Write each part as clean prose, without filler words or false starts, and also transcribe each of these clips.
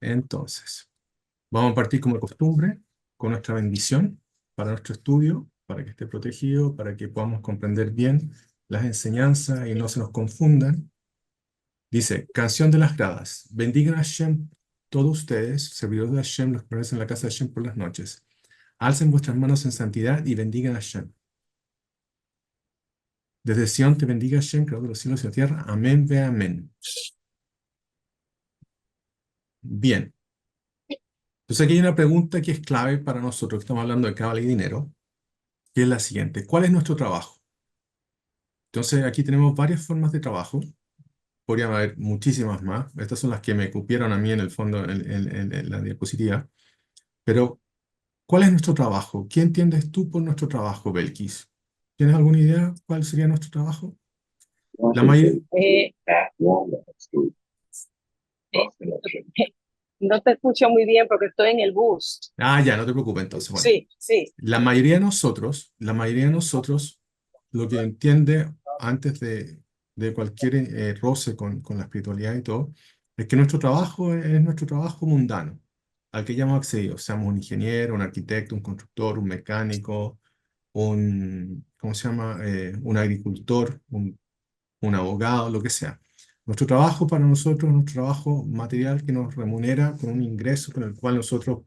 Entonces, vamos a partir como de costumbre con nuestra bendición para nuestro estudio, para que esté protegido, para que podamos comprender bien las enseñanzas y no se nos confundan. Dice, canción de las gradas. Bendigan a Hashem todos ustedes, servidores de Hashem, los que permanecen en la casa de Hashem por las noches. Alcen vuestras manos en santidad y bendigan a Hashem. Desde Sion te bendiga Hashem, creador de los cielos y la tierra. Amén, ve amén. Bien. Entonces aquí hay una pregunta que es clave para nosotros, que estamos hablando de cábala y dinero, que es la siguiente. ¿Cuál es nuestro trabajo? Entonces aquí tenemos varias formas de trabajo. Podrían haber muchísimas más. Estas son las que me cupieron a mí en el fondo en la diapositiva. Pero, ¿cuál es nuestro trabajo? ¿Qué entiendes tú por nuestro trabajo, Belkis? ¿Tienes alguna idea cuál sería nuestro trabajo? La mayoría... Eh, no te escucho muy bien porque estoy en el bus. Ah, ya, no te preocupes entonces. Bueno, Sí, sí. la mayoría de nosotros, lo que entiende antes de cualquier roce con la espiritualidad y todo, es que nuestro trabajo es nuestro trabajo mundano, al que ya hemos accedido, seamos un ingeniero, un arquitecto, un constructor, un mecánico, ¿cómo se llama? Un agricultor, un abogado, lo que sea. Nuestro trabajo para nosotros es nuestro trabajo material que nos remunera con un ingreso con el cual nosotros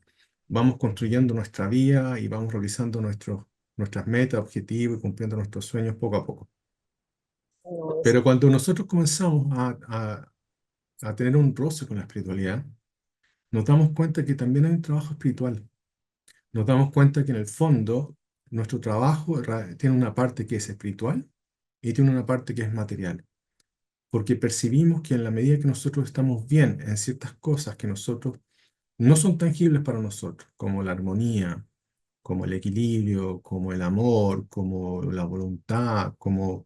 vamos construyendo nuestra vida y vamos realizando nuestras metas, objetivos y cumpliendo nuestros sueños poco a poco. No, Pero cuando nosotros comenzamos a tener un roce con la espiritualidad, nos damos cuenta que también hay un trabajo espiritual. Nos damos cuenta que en el fondo nuestro trabajo tiene una parte que es espiritual y tiene una parte que es material. Porque percibimos que en la medida que nosotros estamos bien en ciertas cosas que nosotros no son tangibles para nosotros, como la armonía, como el equilibrio, como el amor, como la voluntad, como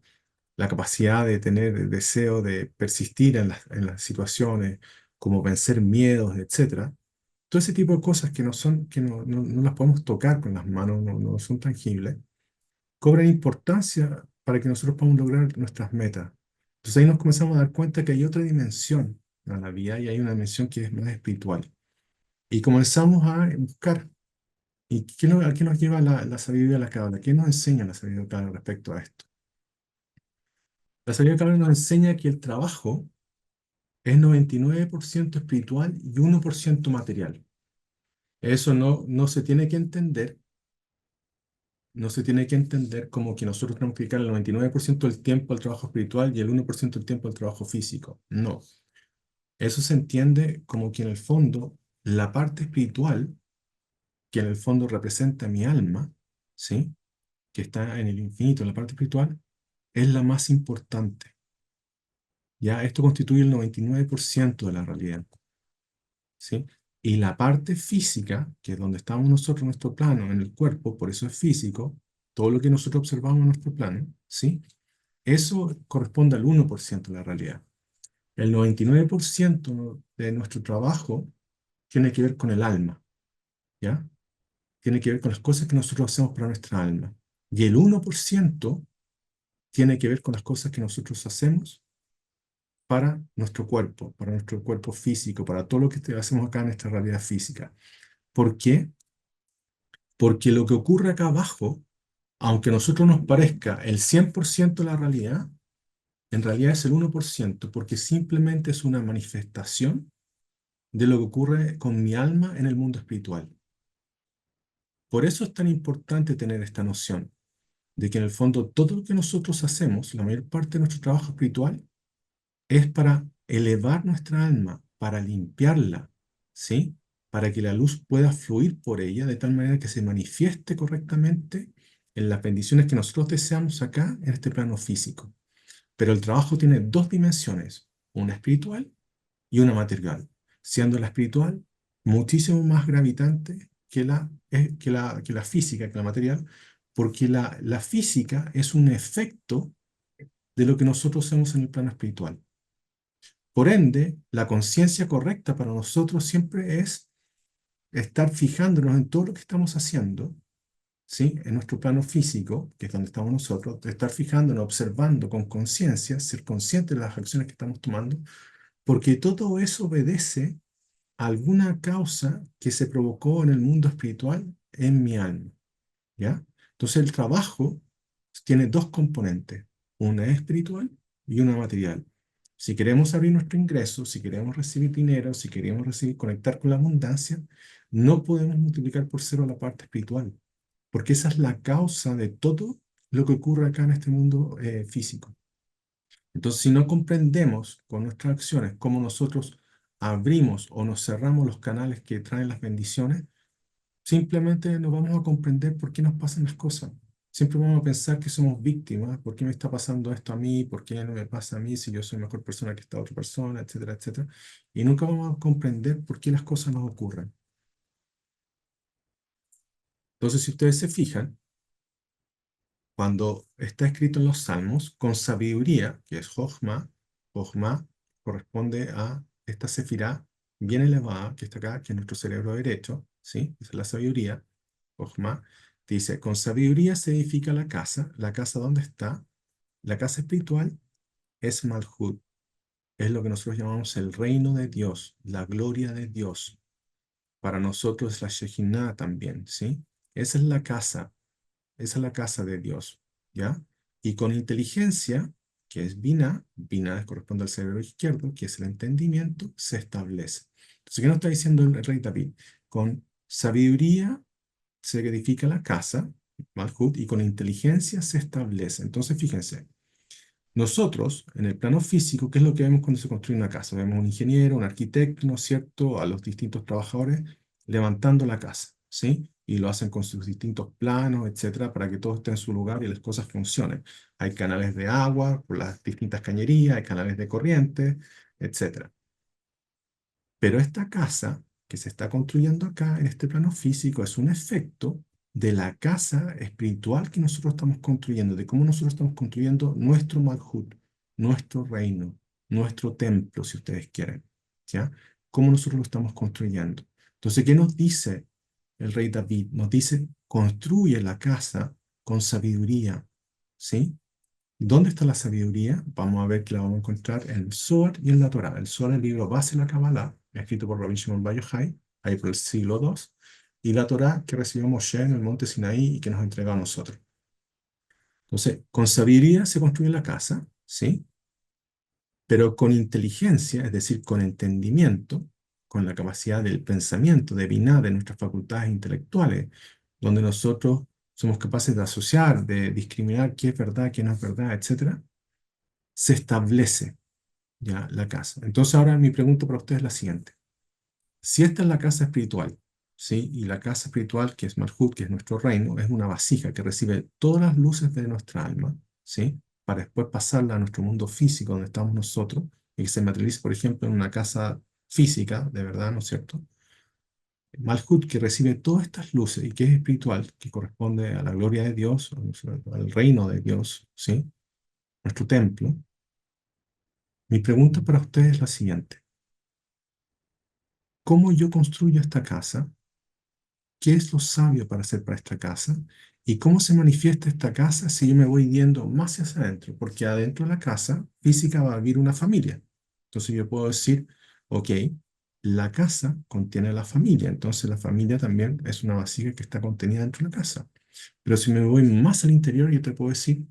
la capacidad de tener el deseo de persistir en las situaciones, como vencer miedos, etcétera. Todo ese tipo de cosas que no son, que no las podemos tocar con las manos, no son tangibles, cobran importancia para que nosotros podamos lograr nuestras metas. Entonces ahí nos comenzamos a dar cuenta que hay otra dimensión a la vida y hay una dimensión que es más espiritual. Y comenzamos a buscar. ¿Y a qué nos lleva la sabiduría de la Cábala? ¿Qué nos enseña la sabiduría de la Cábala respecto a esto? La sabiduría de la Cábala nos enseña que el trabajo es 99% espiritual y 1% material. Eso no se tiene que entender. No se tiene que entender como que nosotros tenemos que dedicar el 99% del tiempo al trabajo espiritual y el 1% del tiempo al trabajo físico. No. Eso se entiende como que en el fondo la parte espiritual, que en el fondo representa mi alma, ¿sí? Que está en el infinito, en la parte espiritual, es la más importante. ¿Ya? Esto constituye el 99% de la realidad, ¿sí? Y la parte física, que es donde estamos nosotros en nuestro plano, en el cuerpo, por eso es físico, todo lo que nosotros observamos en nuestro plano, ¿sí? Eso corresponde al 1% de la realidad. El 99% de nuestro trabajo tiene que ver con el alma, ¿ya? Tiene que ver con las cosas que nosotros hacemos para nuestra alma. Y el 1% tiene que ver con las cosas que nosotros hacemos para nuestro cuerpo físico, para todo lo que hacemos acá en nuestra realidad física. ¿Por qué? Porque lo que ocurre acá abajo, aunque a nosotros nos parezca el 100% de la realidad, en realidad es el 1%, porque simplemente es una manifestación de lo que ocurre con mi alma en el mundo espiritual. Por eso es tan importante tener esta noción de que en el fondo todo lo que nosotros hacemos, la mayor parte de nuestro trabajo espiritual, es para elevar nuestra alma, para limpiarla, ¿sí? Para que la luz pueda fluir por ella de tal manera que se manifieste correctamente en las bendiciones que nosotros deseamos acá en este plano físico. Pero el trabajo tiene dos dimensiones, una espiritual y una material, siendo la espiritual muchísimo más gravitante que la física, que la material, porque la física es un efecto de lo que nosotros hacemos en el plano espiritual. Por ende, la conciencia correcta para nosotros siempre es estar fijándonos en todo lo que estamos haciendo, ¿sí? En nuestro plano físico, que es donde estamos nosotros, de estar fijándonos, observando con conciencia, ser conscientes de las acciones que estamos tomando, porque todo eso obedece alguna causa que se provocó en el mundo espiritual en mi alma, ¿ya? Entonces el trabajo tiene dos componentes, una espiritual y una material. Si queremos abrir nuestro ingreso, si queremos recibir dinero, si queremos recibir, conectar con la abundancia, no podemos multiplicar por cero la parte espiritual, porque esa es la causa de todo lo que ocurre acá en este mundo físico. Entonces, si no comprendemos con nuestras acciones cómo nosotros abrimos o nos cerramos los canales que traen las bendiciones, simplemente no vamos a comprender por qué nos pasan las cosas. Siempre vamos a pensar que somos víctimas, por qué me está pasando esto a mí, por qué no me pasa a mí si yo soy mejor persona que esta otra persona, etcétera, etcétera. Y nunca vamos a comprender por qué las cosas nos ocurren. Entonces, si ustedes se fijan, cuando está escrito en los Salmos, con sabiduría, que es Jochma, Jochma corresponde a esta sefirá bien elevada, que está acá, que es nuestro cerebro derecho, ¿sí? Esa es la sabiduría, Jochma. Dice, con sabiduría se edifica la casa donde está, la casa espiritual es Malhut, es lo que nosotros llamamos el reino de Dios, la gloria de Dios. Para nosotros es la Shejinah también, ¿sí? Esa es la casa. Esa es la casa de Dios, ¿ya? Y con inteligencia, que es Binah, Binah corresponde al cerebro izquierdo, que es el entendimiento, se establece. Entonces, ¿qué nos está diciendo el rey David? Con sabiduría se edifica la casa, Malhut, y con inteligencia se establece. Entonces, fíjense, nosotros, en el plano físico, ¿qué es lo que vemos cuando se construye una casa? Vemos un ingeniero, un arquitecto, ¿no es cierto?, a los distintos trabajadores levantando la casa, ¿sí? Y lo hacen con sus distintos planos, etcétera, para que todo esté en su lugar y las cosas funcionen. Hay canales de agua por las distintas cañerías, hay canales de corriente, etcétera. Pero esta casa que se está construyendo acá en este plano físico es un efecto de la casa espiritual que nosotros estamos construyendo, de cómo nosotros estamos construyendo nuestro Malhut, nuestro reino, nuestro templo, si ustedes quieren, ¿ya? Cómo nosotros lo estamos construyendo. Entonces, ¿qué nos dice el rey David? Nos dice, construye la casa con sabiduría, ¿sí? ¿Dónde está la sabiduría? Vamos a ver que la vamos a encontrar en el Zohar y en la Torá. El Zohar es el libro base de la Kabbalah, escrito por Rabbi Shimon Bar Yochai, ahí por el siglo II, y la Torá que recibió Moshe en el monte Sinaí y que nos entregó a nosotros. Entonces, con sabiduría se construye la casa, ¿sí? Pero con inteligencia, es decir, con entendimiento, con la capacidad del pensamiento, de binar de nuestras facultades intelectuales, donde nosotros somos capaces de asociar, de discriminar qué es verdad, qué no es verdad, etcétera, se establece ya la casa. Entonces ahora mi pregunta para ustedes es la siguiente. Si esta es la casa espiritual, ¿sí? Y la casa espiritual, que es Malhut, que es nuestro reino, es una vasija que recibe todas las luces de nuestra alma, ¿sí? Para después pasarla a nuestro mundo físico donde estamos nosotros y que se materialice, por ejemplo, en una casa física, de verdad, ¿no es cierto? Malhut, que recibe todas estas luces y que es espiritual, que corresponde a la gloria de Dios, al reino de Dios, ¿sí? Nuestro templo. Mi pregunta para ustedes es la siguiente. ¿Cómo yo construyo esta casa? ¿Qué es lo sabio para hacer para esta casa? ¿Y cómo se manifiesta esta casa si yo me voy yendo más hacia adentro? Porque adentro de la casa física va a vivir una familia. Entonces yo puedo decir, ok, la casa contiene a la familia, entonces la familia también es una vasija que está contenida dentro de la casa. Pero si me voy más al interior, yo te puedo decir,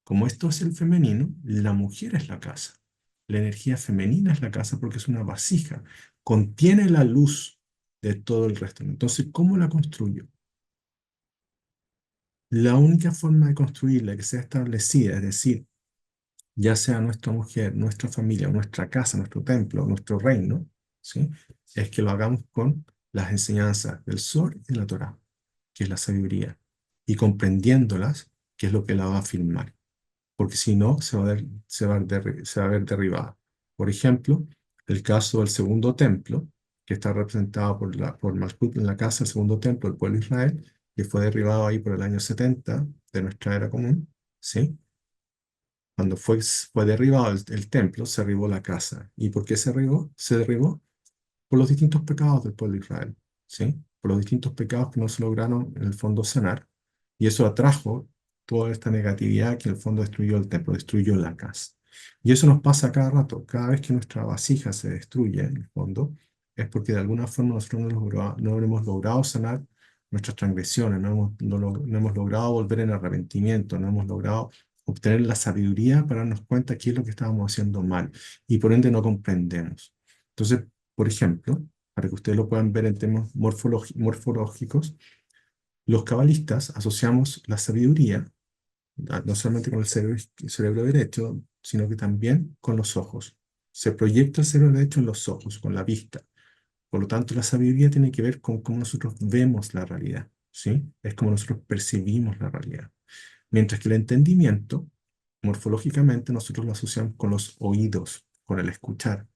como esto es el femenino, la mujer es la casa. La energía femenina es la casa porque es una vasija. Contiene la luz de todo el resto. Entonces, ¿cómo la construyo? La única forma de construirla que sea establecida, es decir, ya sea nuestra mujer, nuestra familia, nuestra casa, nuestro templo, nuestro reino, ¿sí? Es que lo hagamos con las enseñanzas del Zohar y de la Torá, que es la sabiduría, y comprendiéndolas, que es lo que la va a afirmar, porque si no, se va a ver derribada. Por ejemplo, el caso del segundo templo, que está representado por Malkut en la casa, el segundo templo del pueblo de Israel, que fue derribado ahí por el año 70 de nuestra era común, ¿sí? Cuando fue derribado el templo, se derribó la casa. ¿Y por qué se derribó? Se derribó por los distintos pecados del pueblo de Israel, ¿sí? Por los distintos pecados que no se lograron en el fondo sanar. Y eso atrajo toda esta negatividad que en el fondo destruyó el templo, destruyó la casa. Y eso nos pasa cada rato. Cada vez que nuestra vasija se destruye, en el fondo, es porque de alguna forma nosotros no hemos logrado sanar nuestras transgresiones, no hemos logrado volver en arrepentimiento, no hemos logrado obtener la sabiduría para darnos cuenta qué es lo que estábamos haciendo mal y por ende no comprendemos. Entonces, por ejemplo, para que ustedes lo puedan ver en temas morfológicos, los cabalistas asociamos la sabiduría no solamente con el cerebro derecho, sino que también con los ojos. Se proyecta el cerebro derecho en los ojos, con la vista. Por lo tanto, la sabiduría tiene que ver con cómo nosotros vemos la realidad, ¿sí? Es como nosotros percibimos la realidad. Mientras que el entendimiento, morfológicamente, nosotros lo asociamos con los oídos, con el escuchar.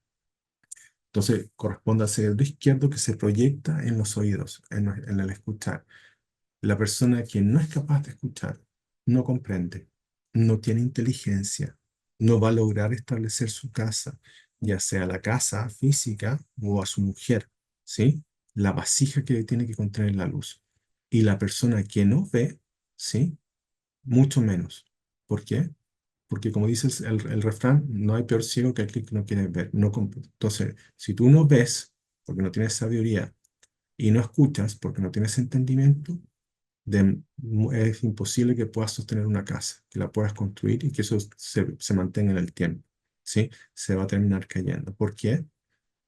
Entonces, corresponde al cerebro izquierdo que se proyecta en los oídos, en el escuchar. La persona que no es capaz de escuchar, no comprende, no tiene inteligencia, no va a lograr establecer su casa, ya sea la casa física o a su mujer, ¿sí? La vasija que tiene que contener la luz. Y la persona que no ve, ¿sí? Mucho menos. ¿Por qué? Porque como dices el refrán, no hay peor ciego que aquel que no quiere ver. Entonces, si tú no ves porque no tienes sabiduría y no escuchas porque no tienes entendimiento, es imposible que puedas sostener una casa, que la puedas construir y que eso se mantenga en el tiempo, ¿sí? Se va a terminar cayendo. ¿Por qué?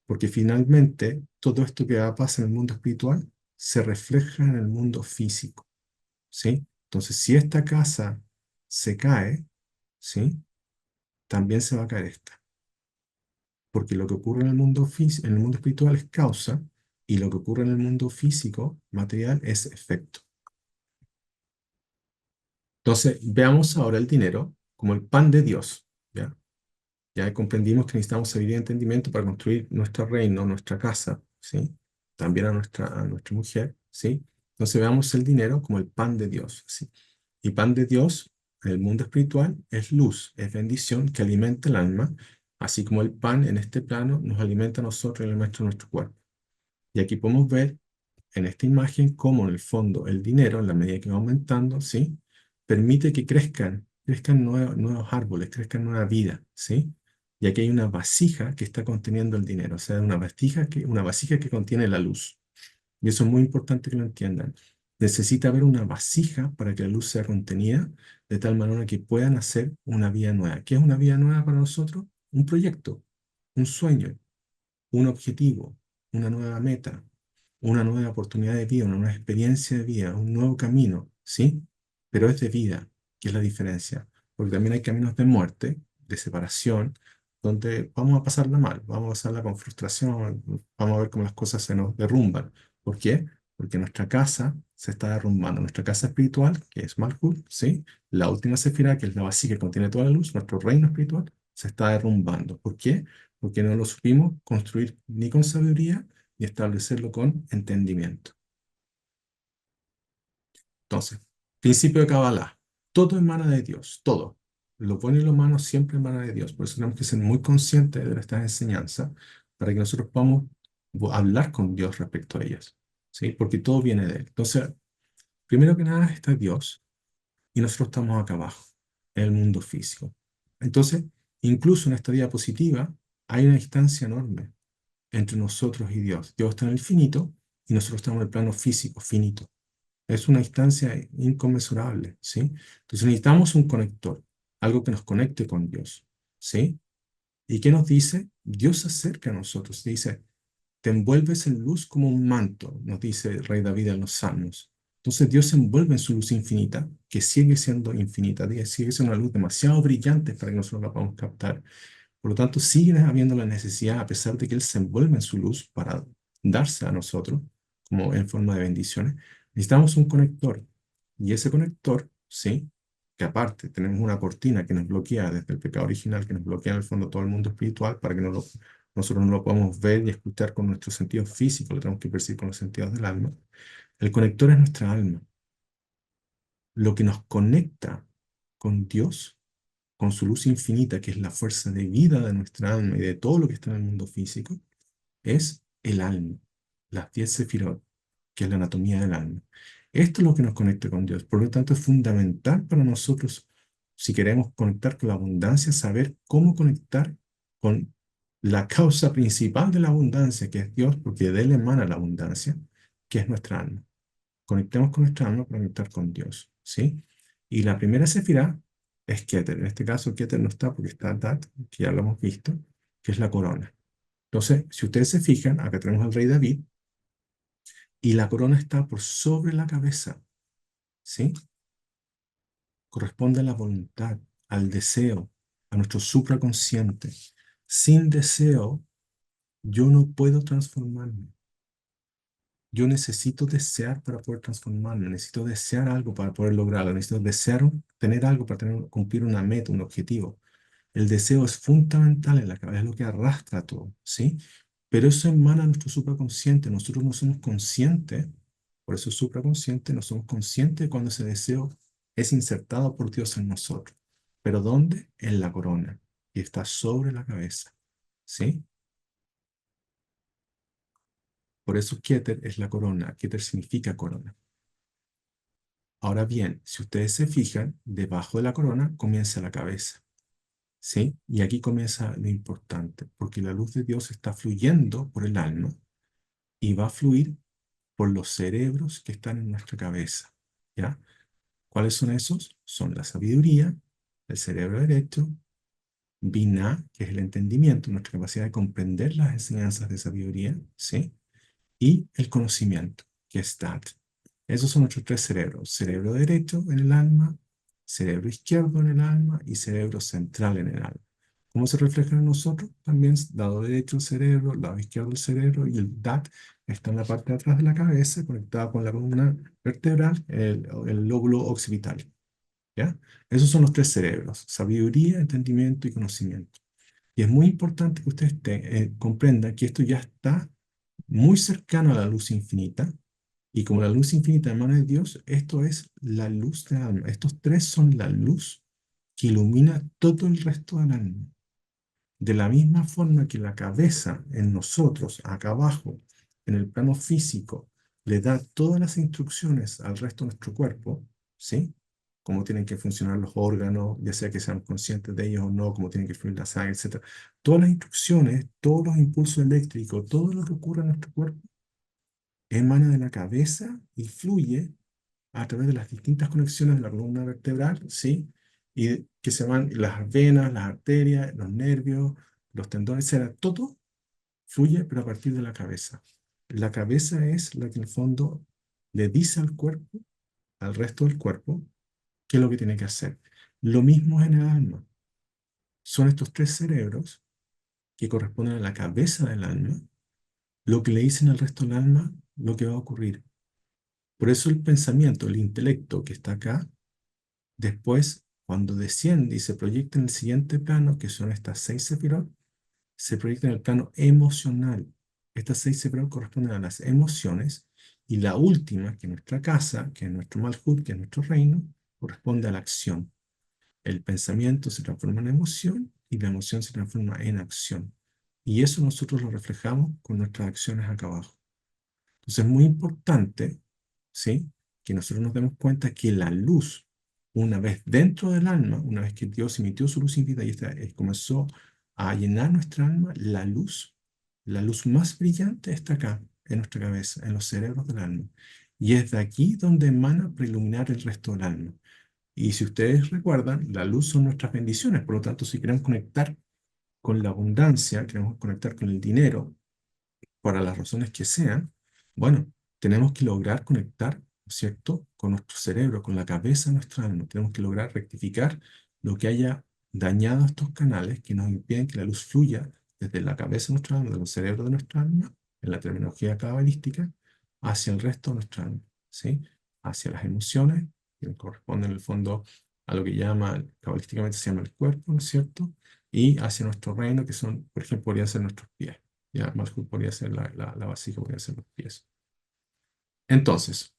Porque finalmente todo esto que pasa en el mundo espiritual se refleja en el mundo físico, ¿sí? Entonces, si esta casa se cae, ¿sí? También se va a caer esta, porque lo que ocurre en el mundo en el mundo espiritual es causa y lo que ocurre en el mundo físico, material, es efecto. Entonces, veamos ahora el dinero como el pan de Dios, ¿ya? Ya comprendimos que necesitamos sabiduría y entendimiento para construir nuestro reino, nuestra casa, ¿sí? También a nuestra mujer, ¿sí? Entonces, veamos el dinero como el pan de Dios, ¿sí? Y pan de Dios, en el mundo espiritual, es luz, es bendición que alimenta el alma, así como el pan en este plano nos alimenta a nosotros y alimenta nuestro cuerpo. Y aquí podemos ver en esta imagen cómo en el fondo el dinero, en la medida que va aumentando, ¿sí? Permite que crezcan nuevos árboles, crezcan nueva vida, ¿sí? Y aquí hay una vasija que está conteniendo el dinero, o sea, una vasija que contiene la luz. Y eso es muy importante que lo entiendan. Necesita haber una vasija para que la luz sea contenida, de tal manera que puedan hacer una vida nueva. ¿Qué es una vida nueva para nosotros? Un proyecto, un sueño, un objetivo, una nueva meta, una nueva oportunidad de vida, una nueva experiencia de vida, un nuevo camino, ¿sí? Pero es de vida, que es la diferencia. Porque también hay caminos de muerte, de separación, donde vamos a pasarla mal, vamos a pasarla con frustración, vamos a ver cómo las cosas se nos derrumban. ¿Por qué? Porque nuestra casa se está derrumbando. Nuestra casa espiritual, que es Malkuth, ¿sí? La última sefirá, que es la vasija que contiene toda la luz, nuestro reino espiritual, se está derrumbando. ¿Por qué? Porque no lo supimos construir ni con sabiduría ni establecerlo con entendimiento. Entonces, principio de Kabbalah, todo emana de Dios, todo. Lo bueno y lo malo siempre emana de Dios. Por eso tenemos que ser muy conscientes de estas enseñanzas para que nosotros podamos hablar con Dios respecto a ellas, ¿sí? Porque todo viene de Él. Entonces, primero que nada está Dios y nosotros estamos acá abajo, en el mundo físico. Entonces, incluso en esta diapositiva hay una distancia enorme entre nosotros y Dios. Dios está en el finito y nosotros estamos en el plano físico, finito. Es una distancia inconmensurable, ¿sí? Entonces necesitamos un conector, algo que nos conecte con Dios, ¿sí? ¿Y qué nos dice? Dios se acerca a nosotros, dice, te envuelves en luz como un manto, nos dice el rey David en los Salmos. Entonces Dios se envuelve en su luz infinita, que sigue siendo infinita, sigue siendo una luz demasiado brillante para que nosotros la podamos captar. Por lo tanto, sigue habiendo la necesidad, a pesar de que Él se envuelve en su luz para darse a nosotros, como en forma de bendiciones, necesitamos un conector. Y ese conector, sí, que aparte tenemos una cortina que nos bloquea desde el pecado original, que nos bloquea en el fondo todo el mundo espiritual para que nosotros no lo podamos ver y escuchar con nuestros sentidos físicos, lo tenemos que percibir con los sentidos del alma. El conector es nuestra alma. Lo que nos conecta con Dios, con su luz infinita, que es la fuerza de vida de nuestra alma y de todo lo que está en el mundo físico, es el alma, las 10 sefirot, que es la anatomía del alma. Esto es lo que nos conecta con Dios. Por lo tanto, es fundamental para nosotros, si queremos conectar con la abundancia, saber cómo conectar con la causa principal de la abundancia, que es Dios, porque de Él emana la abundancia, que es nuestra alma. Conectemos con nuestra alma para conectar con Dios, ¿sí? Y la primera sefirá es Keter. En este caso, Keter no está porque está Dat, que ya lo hemos visto, que es la corona. Entonces, si ustedes se fijan, acá tenemos al rey David y la corona está por sobre la cabeza, ¿sí? Corresponde a la voluntad, al deseo, a nuestro supraconsciente. Sin deseo, yo no puedo transformarme. Yo necesito desear para poder transformarme, necesito desear algo para poder lograrlo, necesito desear tener algo para cumplir una meta, un objetivo. El deseo es fundamental en la cabeza, es lo que arrastra todo, ¿sí? Pero eso emana a nuestro supraconsciente. Nosotros no somos conscientes, por eso es supraconsciente, no somos conscientes de cuando ese deseo es insertado por Dios en nosotros. ¿Pero dónde? En la corona, y está sobre la cabeza, ¿sí? Por eso Keter es la corona. Keter significa corona. Ahora bien, si ustedes se fijan, debajo de la corona comienza la cabeza, ¿sí? Y aquí comienza lo importante, porque la luz de Dios está fluyendo por el alma y va a fluir por los cerebros que están en nuestra cabeza, ¿ya? ¿Cuáles son esos? Son la sabiduría, el cerebro derecho, Binah, que es el entendimiento, nuestra capacidad de comprender las enseñanzas de sabiduría, ¿sí? Y el conocimiento, que es Dat. Esos son nuestros tres cerebros: cerebro derecho en el alma, cerebro izquierdo en el alma y cerebro central en el alma. ¿Cómo se refleja en nosotros? También lado derecho del cerebro, lado izquierdo del cerebro, y el DAT está en la parte de atrás de la cabeza, conectado con la columna vertebral, el lóbulo occipital. ¿Ya? Esos son los tres cerebros: sabiduría, entendimiento y conocimiento. Y es muy importante que ustedes comprendan que esto ya está muy cercano a la luz infinita, y como la luz infinita emana de Dios, esto es la luz del alma. Estos tres son la luz que ilumina todo el resto del alma. De la misma forma que la cabeza en nosotros, acá abajo, en el plano físico, le da todas las instrucciones al resto de nuestro cuerpo, ¿sí? Cómo tienen que funcionar los órganos, ya sea que sean conscientes de ellos o no, cómo tienen que fluir la sangre, etc. Todas las instrucciones, todos los impulsos eléctricos, todo lo que ocurre en nuestro cuerpo, emana de la cabeza y fluye a través de las distintas conexiones de la columna vertebral, ¿sí? Y que se van las venas, las arterias, los nervios, los tendones, etcétera. Todo fluye, pero a partir de la cabeza. La cabeza es la que en el fondo le dice al cuerpo, al resto del cuerpo, qué es lo que tiene que hacer. Lo mismo es en el alma. Son estos tres cerebros que corresponden a la cabeza del alma, lo que le dicen al resto del alma lo que va a ocurrir. Por eso el pensamiento, el intelecto que está acá, después, cuando desciende y se proyecta en el siguiente plano, que son estas seis sefirot, se proyecta en el plano emocional. Estas seis sefirot corresponden a las emociones, y la última, que es nuestra casa, que es nuestro Malhut, que es nuestro reino, corresponde a la acción. El pensamiento se transforma en emoción y la emoción se transforma en acción. Y eso nosotros lo reflejamos con nuestras acciones acá abajo. Entonces es muy importante, ¿sí?, que nosotros nos demos cuenta que la luz, una vez dentro del alma, una vez que Dios emitió su luz infinita y comenzó a llenar nuestra alma, la luz más brillante está acá, en nuestra cabeza, en los cerebros del alma. Y es de aquí donde emana para iluminar el resto del alma. Y si ustedes recuerdan, la luz son nuestras bendiciones. Por lo tanto, si queremos conectar con la abundancia, queremos conectar con el dinero, por las razones que sean, bueno, tenemos que lograr conectar, ¿no es cierto?, con nuestro cerebro, con la cabeza de nuestra alma. Tenemos que lograr rectificar lo que haya dañado estos canales que nos impiden que la luz fluya desde la cabeza de nuestra alma, del cerebro de nuestra alma, en la terminología cabalística, hacia el resto de nuestra alma, ¿sí? Hacia las emociones, que corresponden en el fondo a lo que cabalísticamente se llama el cuerpo, ¿no es cierto? Y hacia nuestro reino, que son, por ejemplo, podrían ser nuestros pies. Ya, Malhut podría ser la vasija, podría ser los pies. Entonces,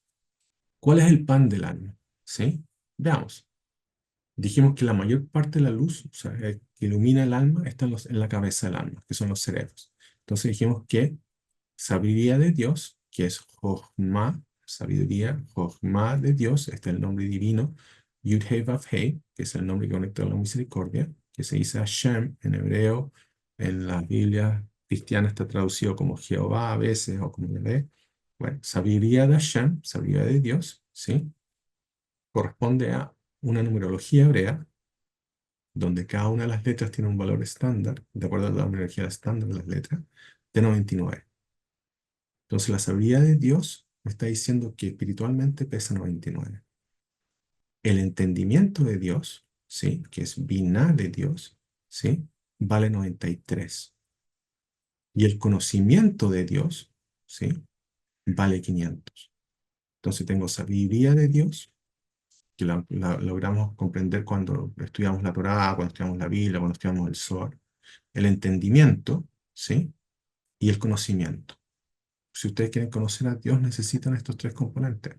¿cuál es el pan del alma? ¿Sí? Veamos. Dijimos que la mayor parte de la luz, o sea, que ilumina el alma, está en la cabeza del alma, que son los cerebros. Entonces dijimos que sabiduría de Dios, que es Jochma, sabiduría, Jochma de Dios, este es el nombre divino, Yud-Heh Vav-Heh, que es el nombre que conecta a la misericordia, que se dice Hashem en hebreo, En las Biblias cristianas está traducido como Jehová a veces o como Yahvé. Bueno, sabiduría de Hashem, sabiduría de Dios, ¿sí? Corresponde a una numerología hebrea donde cada una de las letras tiene un valor estándar, de acuerdo a la numerología estándar de las letras, de 99. Entonces la sabiduría de Dios me está diciendo que espiritualmente pesa 99. El entendimiento de Dios, ¿sí? Que es biná de Dios, ¿sí? Vale 93. Y el conocimiento de Dios, ¿sí? Vale 500. Entonces tengo sabiduría de Dios, que la logramos comprender cuando estudiamos la Torá, cuando estudiamos la Biblia, cuando estudiamos el Zohar. El entendimiento, ¿sí? Y el conocimiento. Si ustedes quieren conocer a Dios, necesitan estos tres componentes.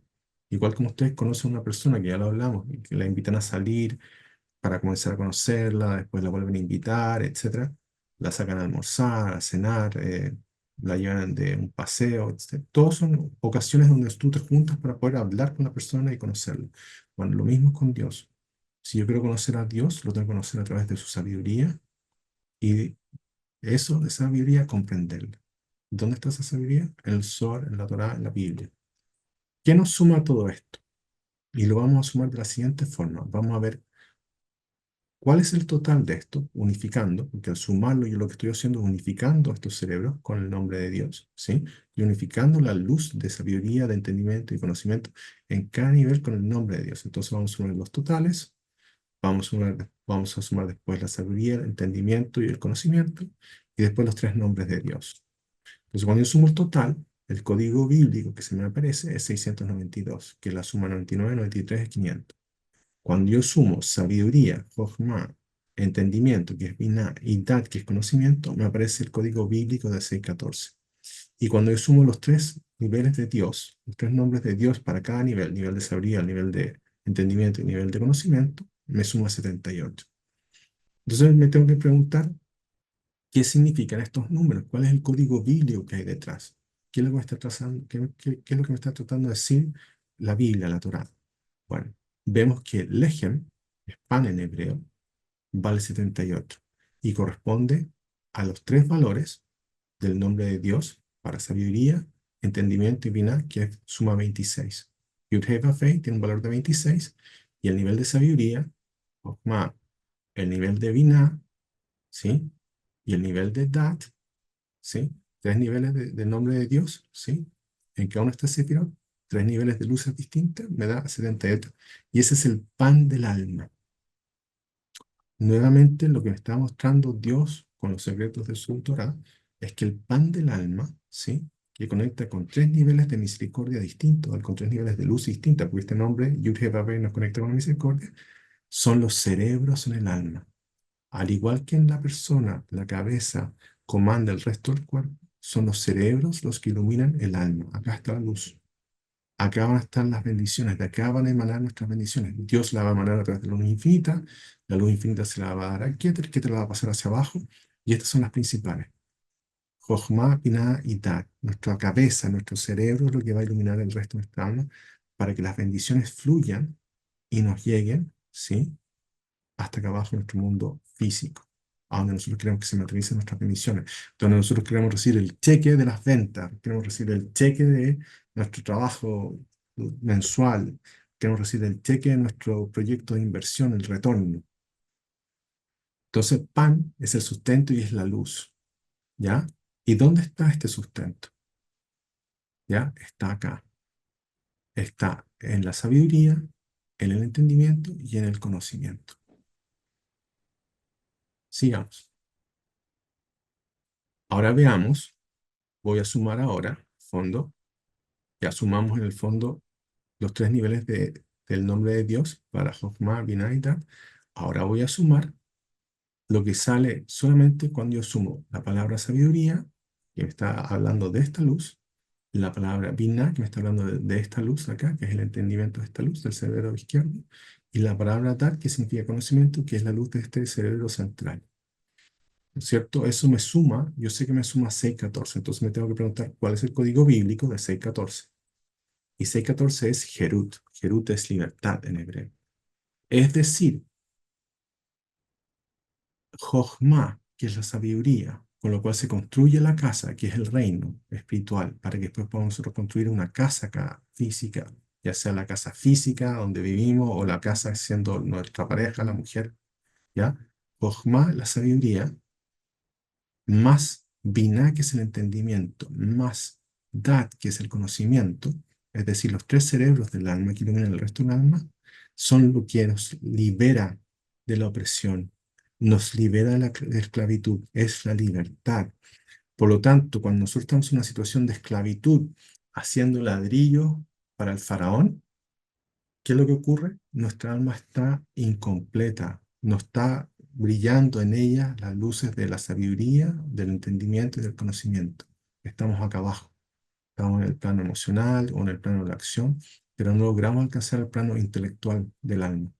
Igual como ustedes conocen a una persona, que ya lo hablamos, y que la invitan a salir para comenzar a conocerla, después la vuelven a invitar, etcétera. La sacan a almorzar, a cenar, la llevan de un paseo, etcétera. Todos son ocasiones donde tú te juntas para poder hablar con la persona y conocerla. Bueno, lo mismo con Dios. Si yo quiero conocer a Dios, lo tengo que conocer a través de su sabiduría y eso, de sabiduría, comprenderla. ¿Dónde está esa sabiduría? En el Zohar, en la Torá, en la Biblia. ¿Qué nos suma todo esto? Y lo vamos a sumar de la siguiente forma. Vamos a ver cuál es el total de esto, unificando, porque al sumarlo yo lo que estoy haciendo es unificando estos cerebros con el nombre de Dios, ¿sí? Y unificando la luz de sabiduría, de entendimiento y conocimiento en cada nivel con el nombre de Dios. Entonces vamos a sumar los totales, vamos a sumar después la sabiduría, el entendimiento y el conocimiento, y después los tres nombres de Dios. Entonces, cuando yo sumo el total, el código bíblico que se me aparece es 692, que la suma 99, 93 es 500. Cuando yo sumo sabiduría, Jochma, entendimiento, que es Binah, y Dat, que es conocimiento, me aparece el código bíblico de 614. Y cuando yo sumo los tres niveles de Dios, los tres nombres de Dios para cada nivel de sabiduría, nivel de entendimiento y nivel de conocimiento, me suma 78. Entonces me tengo que preguntar, ¿qué significan estos números? ¿Cuál es el código bíblico que hay detrás? ¿Qué es lo que me está trazando, qué es lo que me está tratando de decir la Biblia, la Torá? Bueno, vemos que Lechem, es pan en hebreo, vale 78 y corresponde a los tres valores del nombre de Dios para sabiduría, entendimiento y Binah, que suma 26. Yud-Heh-Vav-Heh tiene un valor de 26 y el nivel de sabiduría, Jochma, el nivel de Binah, ¿sí? Y el nivel de Dat, ¿sí? Tres niveles del nombre de Dios, ¿sí? En cada uno de estos sefirot, tres niveles de luces distintas, me da 78. Y ese es el pan del alma. Nuevamente, lo que me está mostrando Dios con los secretos de su Torah es que el pan del alma, ¿sí? Que conecta con tres niveles de misericordia distintos, con tres niveles de luz distintas, porque este nombre, Yud-Heh-Vav-Heh, nos conecta con la misericordia, son los cerebros en el alma. Al igual que en la persona, la cabeza comanda el resto del cuerpo, son los cerebros los que iluminan el alma. Acá está la luz. Acá van a estar las bendiciones. De acá van a emanar nuestras bendiciones. Dios la va a emanar a través de la luz infinita. La luz infinita se la va a dar al Keter la va a pasar hacia abajo. Y estas son las principales. Jochma, Binah y Dat. Nuestra cabeza, nuestro cerebro es lo que va a iluminar el resto de nuestra alma para que las bendiciones fluyan y nos lleguen, ¿sí? Hasta acá abajo en nuestro mundo físico, a donde nosotros queremos que se materialicen nuestras bendiciones, donde nosotros queremos recibir el cheque de las ventas, queremos recibir el cheque de nuestro trabajo mensual, queremos recibir el cheque de nuestro proyecto de inversión, el retorno. Entonces, pan es el sustento y es la luz, ¿ya? ¿Y dónde está este sustento? ¿Ya? Está acá. Está en la sabiduría, en el entendimiento y en el conocimiento. Sigamos. Ahora veamos. Voy a sumar ahora, fondo, ya sumamos en el fondo los tres niveles del nombre de Dios para Jochma, Binah y Dat. Ahora voy a sumar lo que sale solamente cuando yo sumo la palabra sabiduría, que me está hablando de esta luz, la palabra Binah, que me está hablando de esta luz acá, que es el entendimiento de esta luz del cerebro izquierdo, y la palabra Dat, que significa conocimiento, que es la luz de este cerebro central. ¿No es cierto? Eso me suma, yo sé que me suma 614, entonces me tengo que preguntar cuál es el código bíblico de 614. Y 614 es Jerut. Jerut es libertad en hebreo. Es decir, Jochma, que es la sabiduría, con lo cual se construye la casa, que es el reino espiritual, para que después podamos nosotros construir una casa acá, física, ya sea la casa física donde vivimos o la casa siendo nuestra pareja, la mujer, ¿ya? Jochma, la sabiduría, más Binah, que es el entendimiento, más Dat, que es el conocimiento, es decir, los tres cerebros del alma que iluminan el resto del alma, son lo que nos libera de la opresión, nos libera de la esclavitud, es la libertad. Por lo tanto, cuando nosotros estamos en una situación de esclavitud, haciendo ladrillo para el faraón, ¿qué es lo que ocurre? Nuestra alma está incompleta, no está brillando en ella las luces de la sabiduría, del entendimiento y del conocimiento. Estamos acá abajo, estamos en el plano emocional o en el plano de la acción, pero no logramos alcanzar el plano intelectual del alma.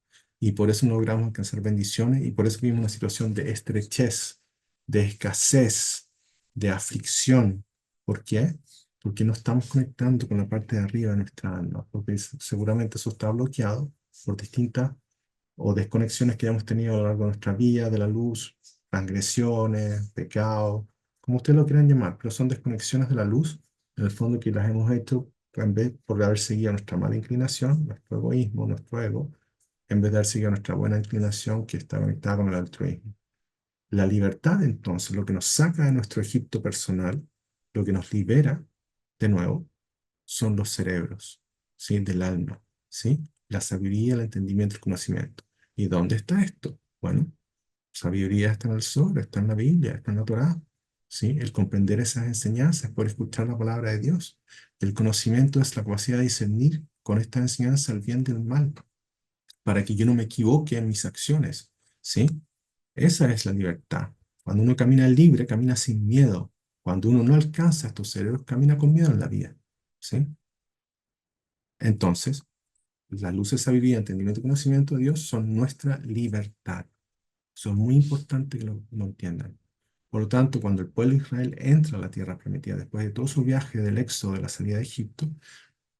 Y por eso no logramos alcanzar bendiciones y por eso vivimos una situación de estrechez, de escasez, de aflicción. ¿Por qué? Porque no estamos conectando con la parte de arriba de nuestra alma, porque seguramente eso está bloqueado por distintas o desconexiones que hemos tenido a lo largo de nuestra vida, de la luz, transgresiones, pecados, como ustedes lo quieran llamar, pero son desconexiones de la luz, en el fondo que las hemos hecho en vez por haber seguido nuestra mala inclinación, nuestro egoísmo, nuestro ego, en vez de haber seguido nuestra buena inclinación que está conectada con el altruismo. La libertad, entonces, lo que nos saca de nuestro Egipto personal, lo que nos libera, de nuevo, son los cerebros, ¿sí? Del alma, ¿sí? La sabiduría, el entendimiento, el conocimiento. ¿Y dónde está esto? Bueno, sabiduría está en el sobre, está en la Biblia, está en la Torá, ¿sí? El comprender esas enseñanzas, poder escuchar la palabra de Dios. El conocimiento es la capacidad de discernir con esta enseñanza el bien del mal, para que yo no me equivoque en mis acciones, ¿sí? Esa es la libertad. Cuando uno camina libre, camina sin miedo. Cuando uno no alcanza estos cerebros, camina con miedo en la vida, ¿sí? Entonces, la luz de sabiduría, entendimiento y conocimiento de Dios son nuestra libertad. Son muy importantes que lo entiendan. Por lo tanto, cuando el pueblo de Israel entra a la tierra prometida, después de todo su viaje del éxodo, de la salida de Egipto,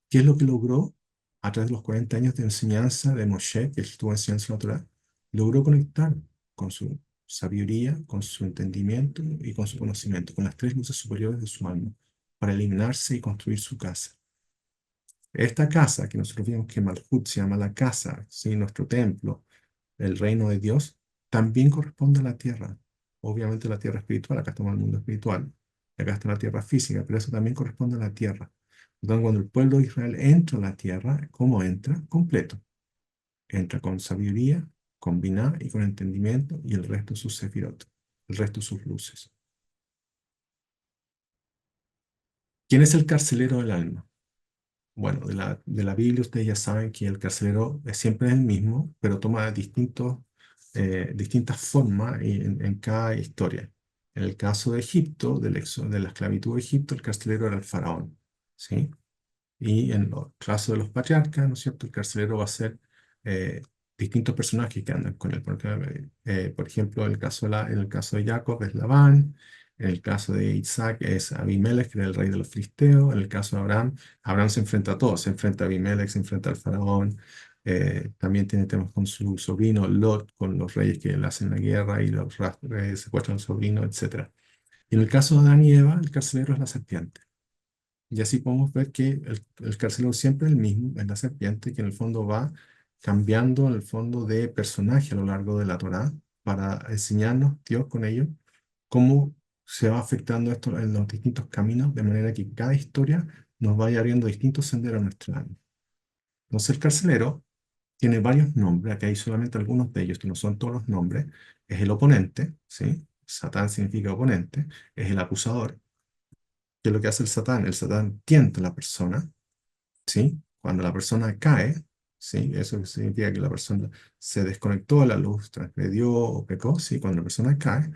¿qué es lo que logró a través de los 40 años de enseñanza de Moshe, que estuvo enseñando la Torá? Logró conectar con su sabiduría, con su entendimiento y con su conocimiento, con las tres luces superiores de su alma, para eliminarse y construir su casa. Esta casa que nosotros vimos que Malhut se llama la casa, ¿sí? Nuestro templo, el reino de Dios, también corresponde a la tierra. Obviamente la tierra espiritual, acá estamos en el mundo espiritual, y acá está la tierra física, pero eso también corresponde a la tierra. Entonces, cuando el pueblo de Israel entra a la tierra, ¿cómo entra? Completo. Entra con sabiduría, con biná y con entendimiento, y el resto sus sefirot, el resto sus luces. ¿Quién es el carcelero del alma? Bueno, de la Biblia ustedes ya saben que el carcelero siempre es el mismo, pero toma distintas formas en cada historia. En el caso de Egipto, de la esclavitud de Egipto, el carcelero era el faraón, ¿sí? Y en el caso de los patriarcas, ¿no es cierto? El carcelero va a ser eh, distintos personajes que andan con él. Porque, por ejemplo, en el caso de Jacob es Labán, en el caso de Isaac es Abimelech, que era el rey de los filisteos, en el caso de Abraham, Abraham se enfrenta a todos, se enfrenta a Abimelech, se enfrenta al faraón, también tiene temas con su sobrino Lot, con los reyes que le hacen la guerra y secuestran al sobrino, etc. Y en el caso de Adán y Eva, el carcelero es la serpiente. Y así podemos ver que el carcelero siempre es el mismo, es la serpiente, que en el fondo va cambiando en el fondo de personaje a lo largo de la Torá para enseñarnos, Dios con ello, cómo se va afectando esto en los distintos caminos, de manera que cada historia nos vaya abriendo distintos senderos a nuestro alma. Entonces el carcelero tiene varios nombres, aquí hay solamente algunos de ellos, que no son todos los nombres. Es el oponente, ¿sí? Satán significa oponente, es el acusador. ¿Qué es lo que hace el Satán? El Satán tienta a la persona, ¿sí? Cuando la persona cae, ¿sí? Eso significa que la persona se desconectó de la luz, transgredió o pecó, ¿sí? Cuando la persona cae,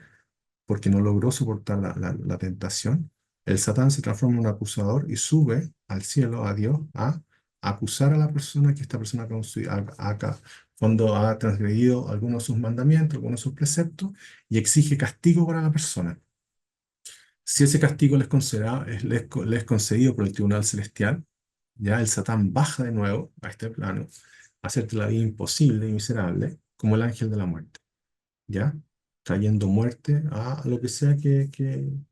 porque no logró soportar la tentación, el Satán se transforma en un acusador y sube al cielo, a Dios, a acusar a la persona que esta persona cuando ha transgredido algunos de sus mandamientos, algunos de sus preceptos, y exige castigo para la persona. Si ese castigo les concedido por el tribunal celestial, ya el Satán baja de nuevo a este plano, a hacerte la vida imposible y miserable, como el ángel de la muerte. ¿Ya? trayendo muerte a lo que sea que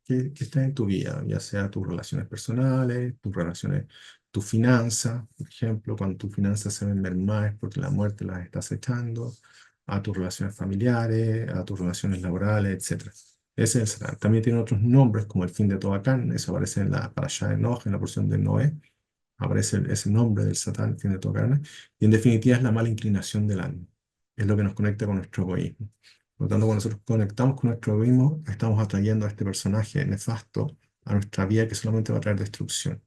está en tu vida, ya sea tus relaciones personales, tus relaciones, tus finanzas, por ejemplo, cuando tus finanzas se ven mermadas porque la muerte las está acechando, a tus relaciones familiares, a tus relaciones laborales, etcétera. Ese es el Satán. También tiene otros nombres como el fin de toda carne, eso aparece en la parashá de Noé, en la porción de Noé, aparece ese nombre del Satán, el fin de toda carne, y en definitiva es la mala inclinación del alma, es lo que nos conecta con nuestro egoísmo. Por lo tanto, cuando nosotros conectamos con nuestro egoísmo, estamos atrayendo a este personaje nefasto a nuestra vida que solamente va a traer destrucción.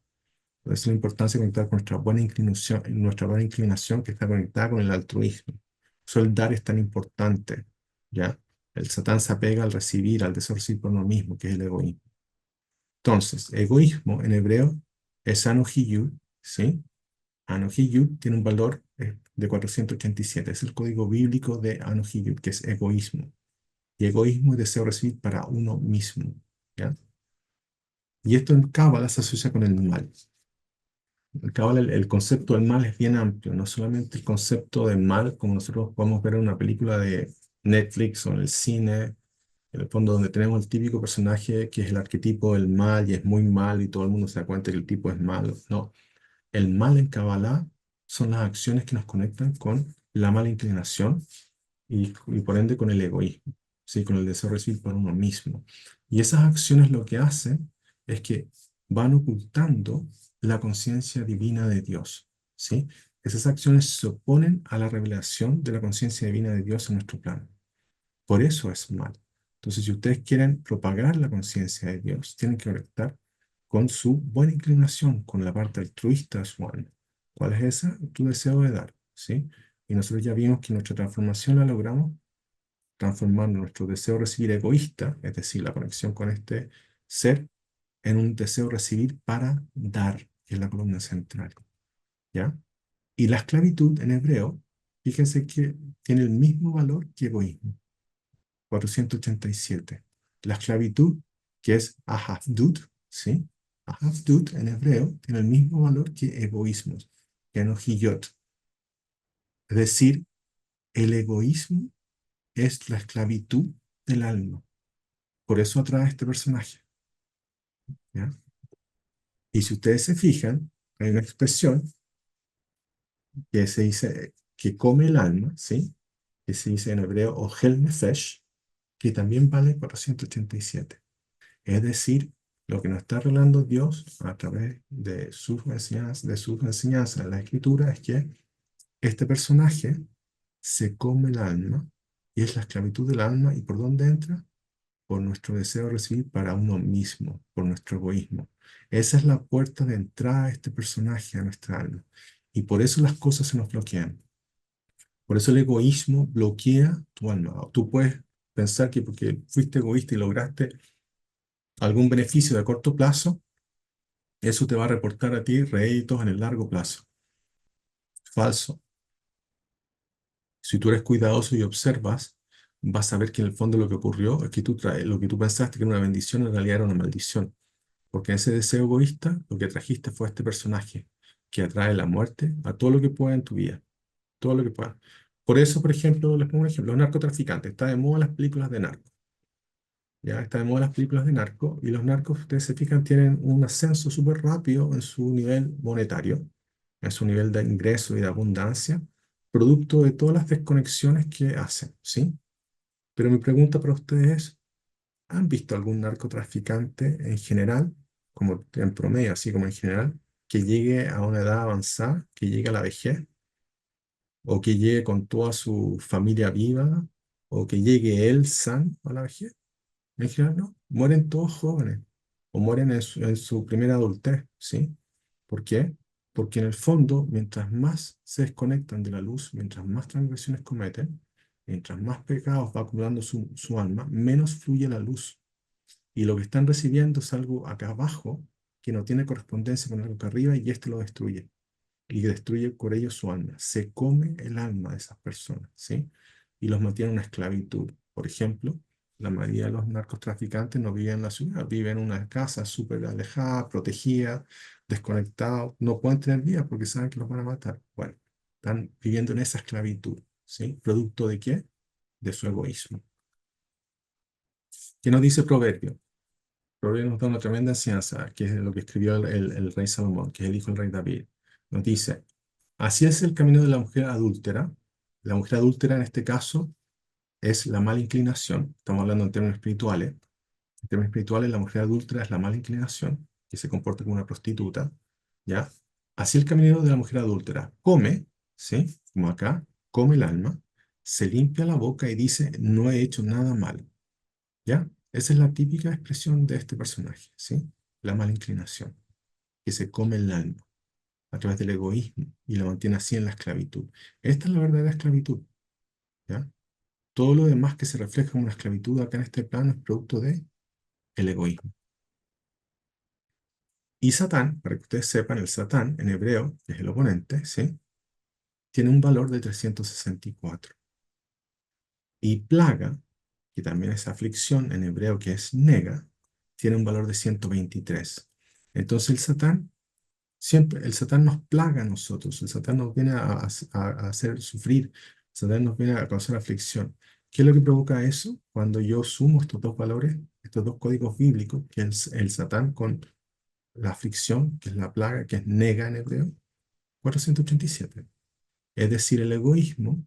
Por eso la importancia de conectar con nuestra buena inclinación que está conectada con el altruismo. Por eso el dar es tan importante, ¿ya? El Satán se apega al recibir, al deseo de recibir por uno mismo, que es el egoísmo. Entonces, egoísmo en hebreo es anohiyud, ¿sí? Anohiyud tiene un valor de 487. Es el código bíblico de Anohiyud, que es egoísmo. Y egoísmo es deseo de recibir para uno mismo, ¿ya? Y esto en Cábala se asocia con el mal. En Cábala el concepto del mal es bien amplio, no solamente el concepto de mal, como nosotros podemos ver en una película de Netflix o en el cine, en el fondo donde tenemos el típico personaje que es el arquetipo del mal y es muy mal y todo el mundo se da cuenta que el tipo es malo. No, el mal en Kabbalah son las acciones que nos conectan con la mala inclinación y por ende con el egoísmo, ¿sí? Con el deseo de recibir por uno mismo. Y esas acciones lo que hacen es que van ocultando la conciencia divina de Dios, ¿sí? Esas acciones se oponen a la revelación de la conciencia divina de Dios en nuestro plano. Por eso es mal. Entonces, si ustedes quieren propagar la conciencia de Dios, tienen que conectar con su buena inclinación, con la parte altruista de su alma. ¿Cuál es esa? Tu deseo de dar, ¿sí? Y nosotros ya vimos que nuestra transformación la logramos transformando nuestro deseo de recibir egoísta, es decir, la conexión con este ser, en un deseo de recibir para dar, que es la columna central, ¿ya? Y la esclavitud en hebreo, fíjense que tiene el mismo valor que egoísmo. 487. La esclavitud, que es ahavdut, ¿sí? Ahavdut en hebreo tiene el mismo valor que egoísmo, que anohiyot. Es decir, el egoísmo es la esclavitud del alma. Por eso atrae a este personaje, ¿ya? Y si ustedes se fijan, hay una expresión que se dice que come el alma, ¿sí? Que se dice en hebreo Ohel Nefesh, que también vale 487. Es decir, lo que nos está revelando Dios a través de sus enseñanzas en la Escritura es que este personaje se come el alma y es la esclavitud del alma. ¿Y por dónde entra? Por nuestro deseo de recibir para uno mismo, por nuestro egoísmo. Esa es la puerta de entrada a este personaje, a nuestra alma. Y por eso las cosas se nos bloquean. Por eso el egoísmo bloquea tu alma. Tú puedes pensar que porque fuiste egoísta y lograste algún beneficio de corto plazo, eso te va a reportar a ti réditos en el largo plazo. Falso. Si tú eres cuidadoso y observas, vas a ver que en el fondo lo que ocurrió es que lo que tú pensaste que era una bendición en realidad era una maldición. Porque en ese deseo egoísta lo que trajiste fue este personaje que atrae la muerte a todo lo que pueda en tu vida. Todo lo que pueda. Por eso, por ejemplo, les pongo un ejemplo, los narcotraficantes. Está de moda las películas de narcos. Ya está de moda las películas de narcos y los narcos, ustedes se fijan, tienen un ascenso súper rápido en su nivel monetario, en su nivel de ingreso y de abundancia, producto de todas las desconexiones que hacen, ¿sí? Pero mi pregunta para ustedes es, ¿han visto algún narcotraficante en general, como en promedio, así como en general, que llegue a una edad avanzada, que llegue a la vejez, o que llegue con toda su familia viva, o que llegue él sano a la vejez? En general, no. Mueren todos jóvenes o mueren en su primera adultez, ¿sí? ¿Por qué? Porque en el fondo, mientras más se desconectan de la luz, mientras más transgresiones cometen, mientras más pecados va acumulando su alma, menos fluye la luz. Y lo que están recibiendo es algo acá abajo que no tiene correspondencia con algo acá arriba y esto lo destruye y destruye por ello su alma. Se come el alma de esas personas, ¿sí? Y los mantiene en una esclavitud. Por ejemplo, la mayoría de los narcotraficantes no viven en la ciudad, viven en una casa súper alejada, protegida, desconectados, no pueden tener vida porque saben que los van a matar. Bueno, están viviendo en esa esclavitud, ¿sí? ¿Producto de qué? De su egoísmo. ¿Qué nos dice Proverbio? Proverbio nos da una tremenda enseñanza, que es lo que escribió el rey Salomón, que es el hijo del rey David. Nos dice, así es el camino de la mujer adúltera. La mujer adúltera en este caso es la mala inclinación. Estamos hablando en términos espirituales. En términos espirituales, la mujer adúltera es la mala inclinación, que se comporta como una prostituta, ¿ya? Así el camino de la mujer adúltera. Come, ¿sí? Como acá, come el alma, se limpia la boca y dice, no he hecho nada malo, ¿ya? Esa es la típica expresión de este personaje, ¿sí? La mala inclinación, que se come el alma a través del egoísmo y la mantiene así en la esclavitud. Esta es la verdadera esclavitud, ¿ya? Todo lo demás que se refleja como una esclavitud acá en este plano es producto de el egoísmo. Y Satán, para que ustedes sepan, el Satán en hebreo, que es el oponente, ¿sí? Tiene un valor de 364. Y plaga, que también es aflicción en hebreo, que es nega, tiene un valor de 123. Entonces el Satán, siempre, el Satán nos plaga a nosotros, el Satán nos viene a hacer sufrir, el Satán nos viene a causar aflicción. ¿Qué es lo que provoca eso? Cuando yo sumo estos dos valores, estos dos códigos bíblicos, que es el Satán con la aflicción, que es la plaga, que es nega en hebreo, 487. Es decir, el egoísmo,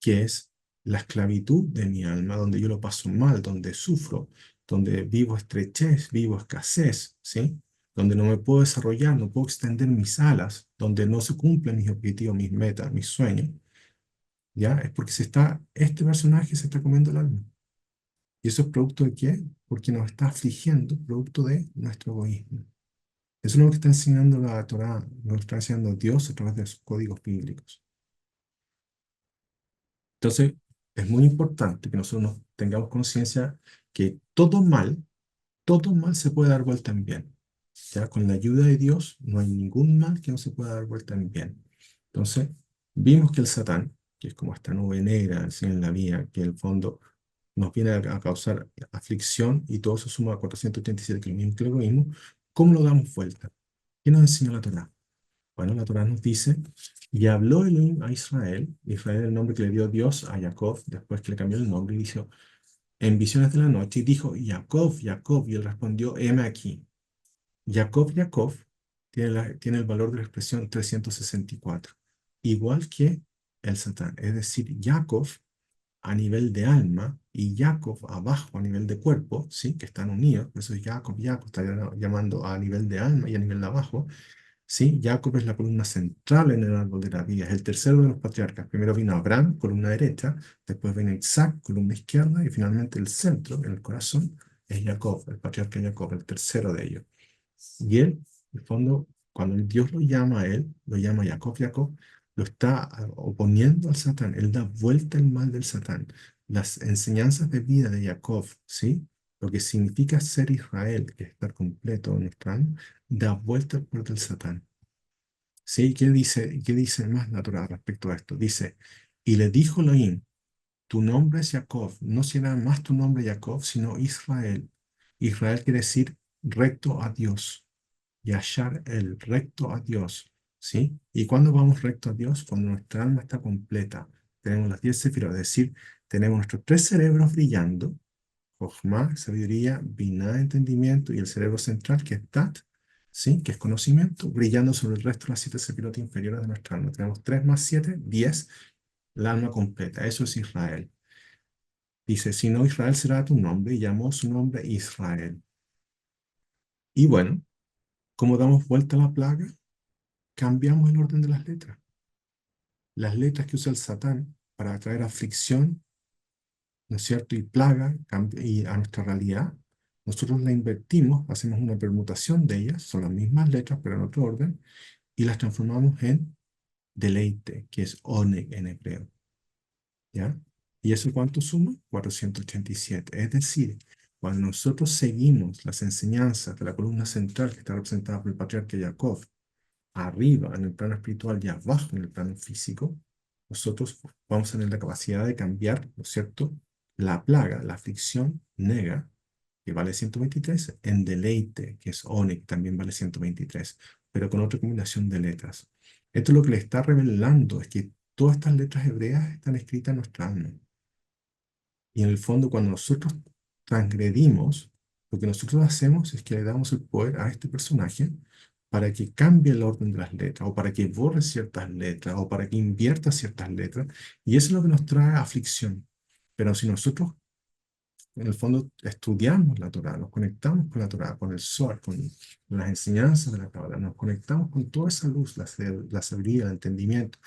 que es la esclavitud de mi alma, donde yo lo paso mal, donde sufro, donde vivo estrechez, vivo escasez, ¿sí? Donde no me puedo desarrollar, no puedo extender mis alas, donde no se cumplen mis objetivos, mis metas, mis sueños, ¿ya? Es porque este personaje se está comiendo el alma. ¿Y eso es producto de qué? Porque nos está afligiendo, producto de nuestro egoísmo. Eso es lo que está enseñando la Torá, lo que está enseñando Dios a través de sus códigos bíblicos. Entonces, es muy importante que nosotros tengamos conciencia que todo mal se puede dar vuelta en bien. ¿Ya? Con la ayuda de Dios no hay ningún mal que no se pueda dar vuelta en bien. Entonces, vimos que el Satán, que es como esta nube negra así en la vía, que en el fondo nos viene a causar aflicción y todo eso suma a 487, que es lo mismo que el egoísmo, ¿cómo lo damos vuelta? ¿Qué nos enseña la Torá? Bueno, la Torá nos dice, y habló Elohim a Israel, Israel es el nombre que le dio Dios a Jacob, después que le cambió el nombre, y dijo, en visiones de la noche, y dijo, Jacob, Jacob, y él respondió, heme aquí. Jacob, Jacob, tiene el valor de la expresión 364, igual que el Satán, es decir, Jacob a nivel de alma y Jacob abajo a nivel de cuerpo, ¿sí? Que están unidos, por eso es Jacob, Jacob, está llamando a nivel de alma y a nivel de abajo. Sí, Jacob es la columna central en el árbol de la vida, es el tercero de los patriarcas. Primero vino Abraham, columna derecha, después viene Isaac, columna izquierda, y finalmente el centro, en el corazón, es Jacob, el patriarca Jacob, el tercero de ellos. Y él, en el fondo, cuando Dios lo llama a él, lo llama Jacob, Jacob, lo está oponiendo al Satán, él da vuelta el mal del Satán. Las enseñanzas de vida de Jacob, ¿sí? Lo que significa ser Israel, que es estar completo en nuestra alma, da vuelta al poder del Satán. ¿Sí? Qué dice más natural respecto a esto? Dice, y le dijo Elohim, tu nombre es Jacob, no será más tu nombre Jacob, sino Israel. Israel quiere decir recto a Dios. Yashar el recto a Dios. ¿Sí? ¿Y cuándo vamos recto a Dios? Cuando nuestra alma está completa. Tenemos las 10 sefirot, es decir, tenemos nuestros tres cerebros brillando, Jochma, sabiduría, Binah, entendimiento, y el cerebro central, que es Tat, ¿sí? Que es conocimiento, brillando sobre el resto de las 7 sefirot inferiores de nuestra alma. Tenemos 3 más 7, 10, el alma completa. Eso es Israel. Dice, si no, Israel será tu nombre, y llamó su nombre Israel. Y bueno, como damos vuelta a la plaga, cambiamos el orden de las letras. Las letras que usa el Satán para traer aflicción, ¿no es cierto? Y plaga y a nuestra realidad, nosotros la invertimos, hacemos una permutación de ellas, son las mismas letras, pero en otro orden, y las transformamos en deleite, que es oneg en hebreo. ¿Ya? ¿Y eso cuánto suma? 487. Es decir, cuando nosotros seguimos las enseñanzas de la columna central que está representada por el patriarca Jacob, arriba en el plano espiritual y abajo en el plano físico, nosotros vamos a tener la capacidad de cambiar, ¿no es cierto?, la plaga, la aflicción nega, que vale 123, en deleite, que es one, que también vale 123, pero con otra combinación de letras. Esto lo que le está revelando es que todas estas letras hebreas están escritas en nuestra alma. Y en el fondo, cuando nosotros transgredimos, lo que nosotros hacemos es que le damos el poder a este personaje para que cambie el orden de las letras, o para que borre ciertas letras, o para que invierta ciertas letras, y eso es lo que nos trae aflicción. Pero si nosotros, en el fondo, estudiamos la Torá, nos conectamos con la Torá, con el Zohar, con las enseñanzas de la Cábala, nos conectamos con toda esa luz, la sabiduría, el entendimiento,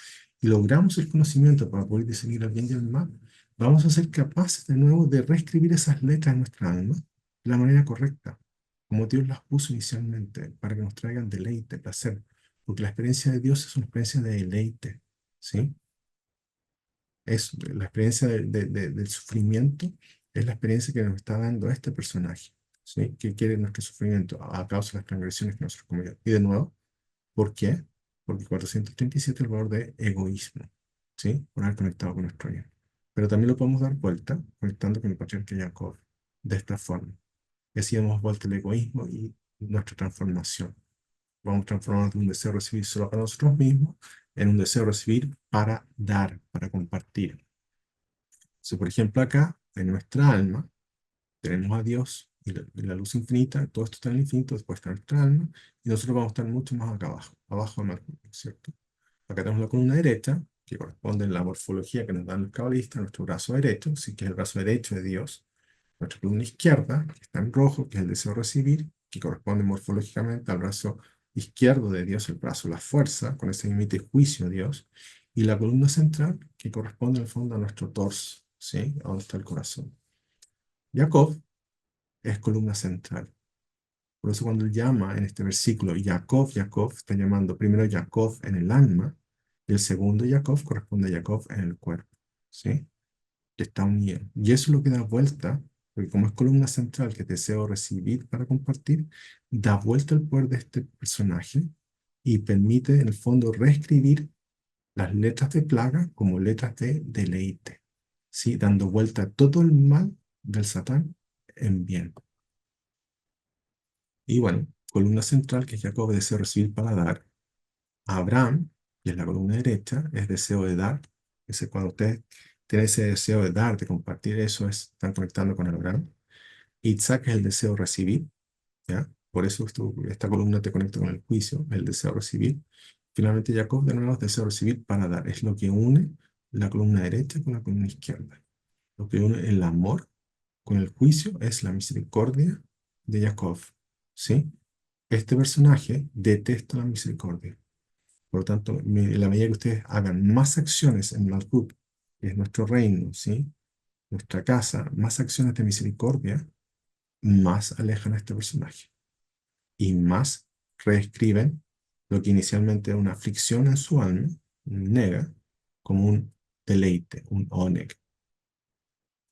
y logramos el conocimiento para poder discernir el bien y el mal, vamos a ser capaces de nuevo de reescribir esas letras en nuestra alma de la manera correcta, como Dios las puso inicialmente, para que nos traigan deleite, placer, porque la experiencia de Dios es una experiencia de deleite, ¿sí? Es la experiencia del sufrimiento, es la experiencia que nos está dando este personaje, ¿sí? Que quiere nuestro sufrimiento a causa de las transgresiones que nosotros cometimos. Y de nuevo, ¿por qué? Porque 437 es el valor de egoísmo, ¿sí? Por haber conectado con nuestro yo. Pero también lo podemos dar vuelta, conectando con el patriarca Jacob, de esta forma. Y así damos vuelta el egoísmo y nuestra transformación. Vamos transformando de un deseo de recibir solo para nosotros mismos en un deseo de recibir para dar, para compartir. Si, por ejemplo, acá, en nuestra alma, tenemos a Dios y la luz infinita, todo esto está en el infinito, después está nuestra alma, y nosotros vamos a estar mucho más acá abajo, abajo de Malkuth, ¿cierto? Acá tenemos la columna derecha, que corresponde a la morfología que nos dan los cabalistas, nuestro brazo derecho, sí que es el brazo derecho de Dios. Nuestra columna izquierda, que está en rojo, que es el deseo de recibir, que corresponde morfológicamente al brazo izquierdo de Dios, el brazo de la fuerza, con ese límite juicio de Dios. Y la columna central, que corresponde en el fondo a nuestro torso, ¿sí? A donde está el corazón. Jacob es columna central. Por eso cuando él llama en este versículo Jacob, Jacob, está llamando primero Jacob en el alma, y el segundo Jacob corresponde a Jacob en el cuerpo, ¿sí? Que está unido. Y eso es lo que da vuelta, porque como es columna central que deseo recibir para compartir, da vuelta el poder de este personaje y permite en el fondo reescribir las letras de plaga como letras de deleite, ¿sí? Dando vuelta todo el mal del Satán en bien. Y bueno, columna central que es Jacob, deseo recibir para dar. Abraham, que es la columna derecha, es deseo de dar. Ese, cuando usted tiene ese deseo de dar, de compartir, eso es, están conectando con Abraham. Isaac es el deseo de recibir, ¿ya? Por eso esta columna te conecta con el juicio, el deseo de recibir. Finalmente, Jacob, de nuevo, es deseo de recibir para dar. Es lo que une la columna derecha con la columna izquierda. Lo que une el amor con el juicio es la misericordia de Jacob, ¿sí? Este personaje detesta la misericordia. Por lo tanto, en la medida que ustedes hagan más acciones en Malkut, que es nuestro reino, ¿sí? Nuestra casa, más acciones de misericordia, más alejan a este personaje y más reescriben lo que inicialmente era una aflicción en su alma, un nega, como un deleite, un oneg,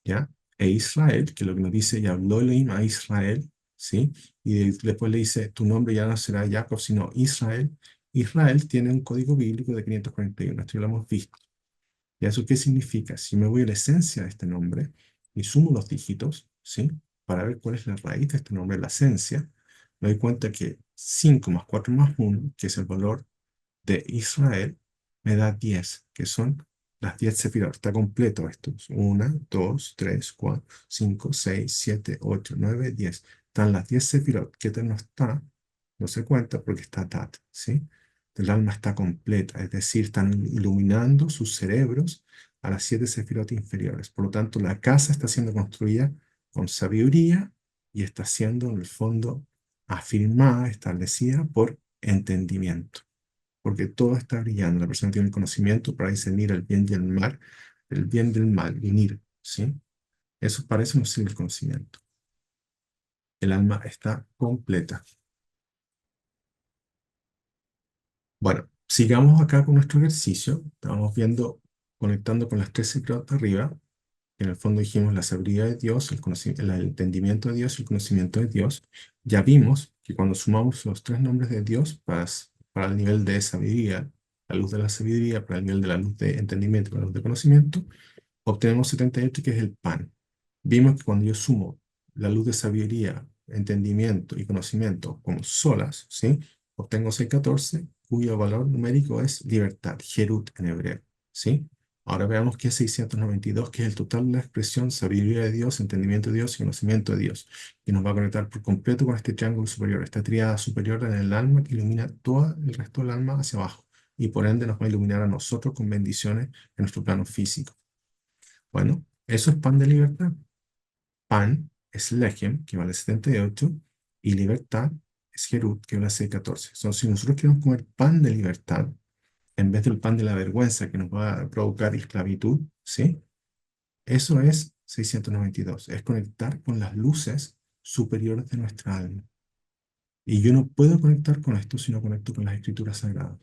¿ya? E Israel, que lo que nos dice, y habló Elohim a Israel, ¿sí? Y después le dice, tu nombre ya no será Jacob, sino Israel. Israel tiene un código bíblico de 541, esto ya lo hemos visto. ¿Y eso qué significa? Si me voy a la esencia de este nombre y sumo los dígitos, ¿sí? Para ver cuál es la raíz de este nombre, la esencia, me doy cuenta que 5 más 4 más 1, que es el valor de Israel, me da 10, que son las 10 sefirot. Está completo esto. 1, 2, 3, 4, 5, 6, 7, 8, 9, 10. Están las 10 sefirot. ¿Qué no está? No se cuenta porque está Tat, ¿sí? El alma está completa, es decir, están iluminando sus cerebros a las 7 sefirot inferiores. Por lo tanto, la casa está siendo construida con sabiduría y está siendo, en el fondo, afirmada, establecida por entendimiento, porque todo está brillando. La persona tiene el conocimiento para discernir el bien y el bien del mal, unir, ¿sí? Eso para eso nos sirve el conocimiento. El alma está completa. Bueno, sigamos acá con nuestro ejercicio. Estamos viendo, conectando con las tres cifras de arriba, que en el fondo dijimos la sabiduría de Dios, el entendimiento de Dios y el conocimiento de Dios. Ya vimos que cuando sumamos los tres nombres de Dios para el nivel de sabiduría, la luz de la sabiduría, para el nivel de la luz de entendimiento, para la luz de conocimiento, obtenemos 78, que es el pan. Vimos que cuando yo sumo la luz de sabiduría, entendimiento y conocimiento como solas, ¿sí? Obtengo 614, cuyo valor numérico es libertad, Jerut en hebreo, ¿sí? Ahora veamos qué es 692, que es el total de la expresión sabiduría de Dios, entendimiento de Dios y conocimiento de Dios, y nos va a conectar por completo con este triángulo superior, esta tríada superior en el alma que ilumina todo el resto del alma hacia abajo, y por ende nos va a iluminar a nosotros con bendiciones en nuestro plano físico. Bueno, eso es pan de libertad. Pan es Lechem, que vale 78, y libertad es Gerut, que vale 614. Entonces, si nosotros queremos comer pan de libertad, en vez del pan de la vergüenza que nos va a provocar esclavitud, ¿sí? Eso es 692, es conectar con las luces superiores de nuestra alma. Y yo no puedo conectar con esto si no conecto con las escrituras sagradas,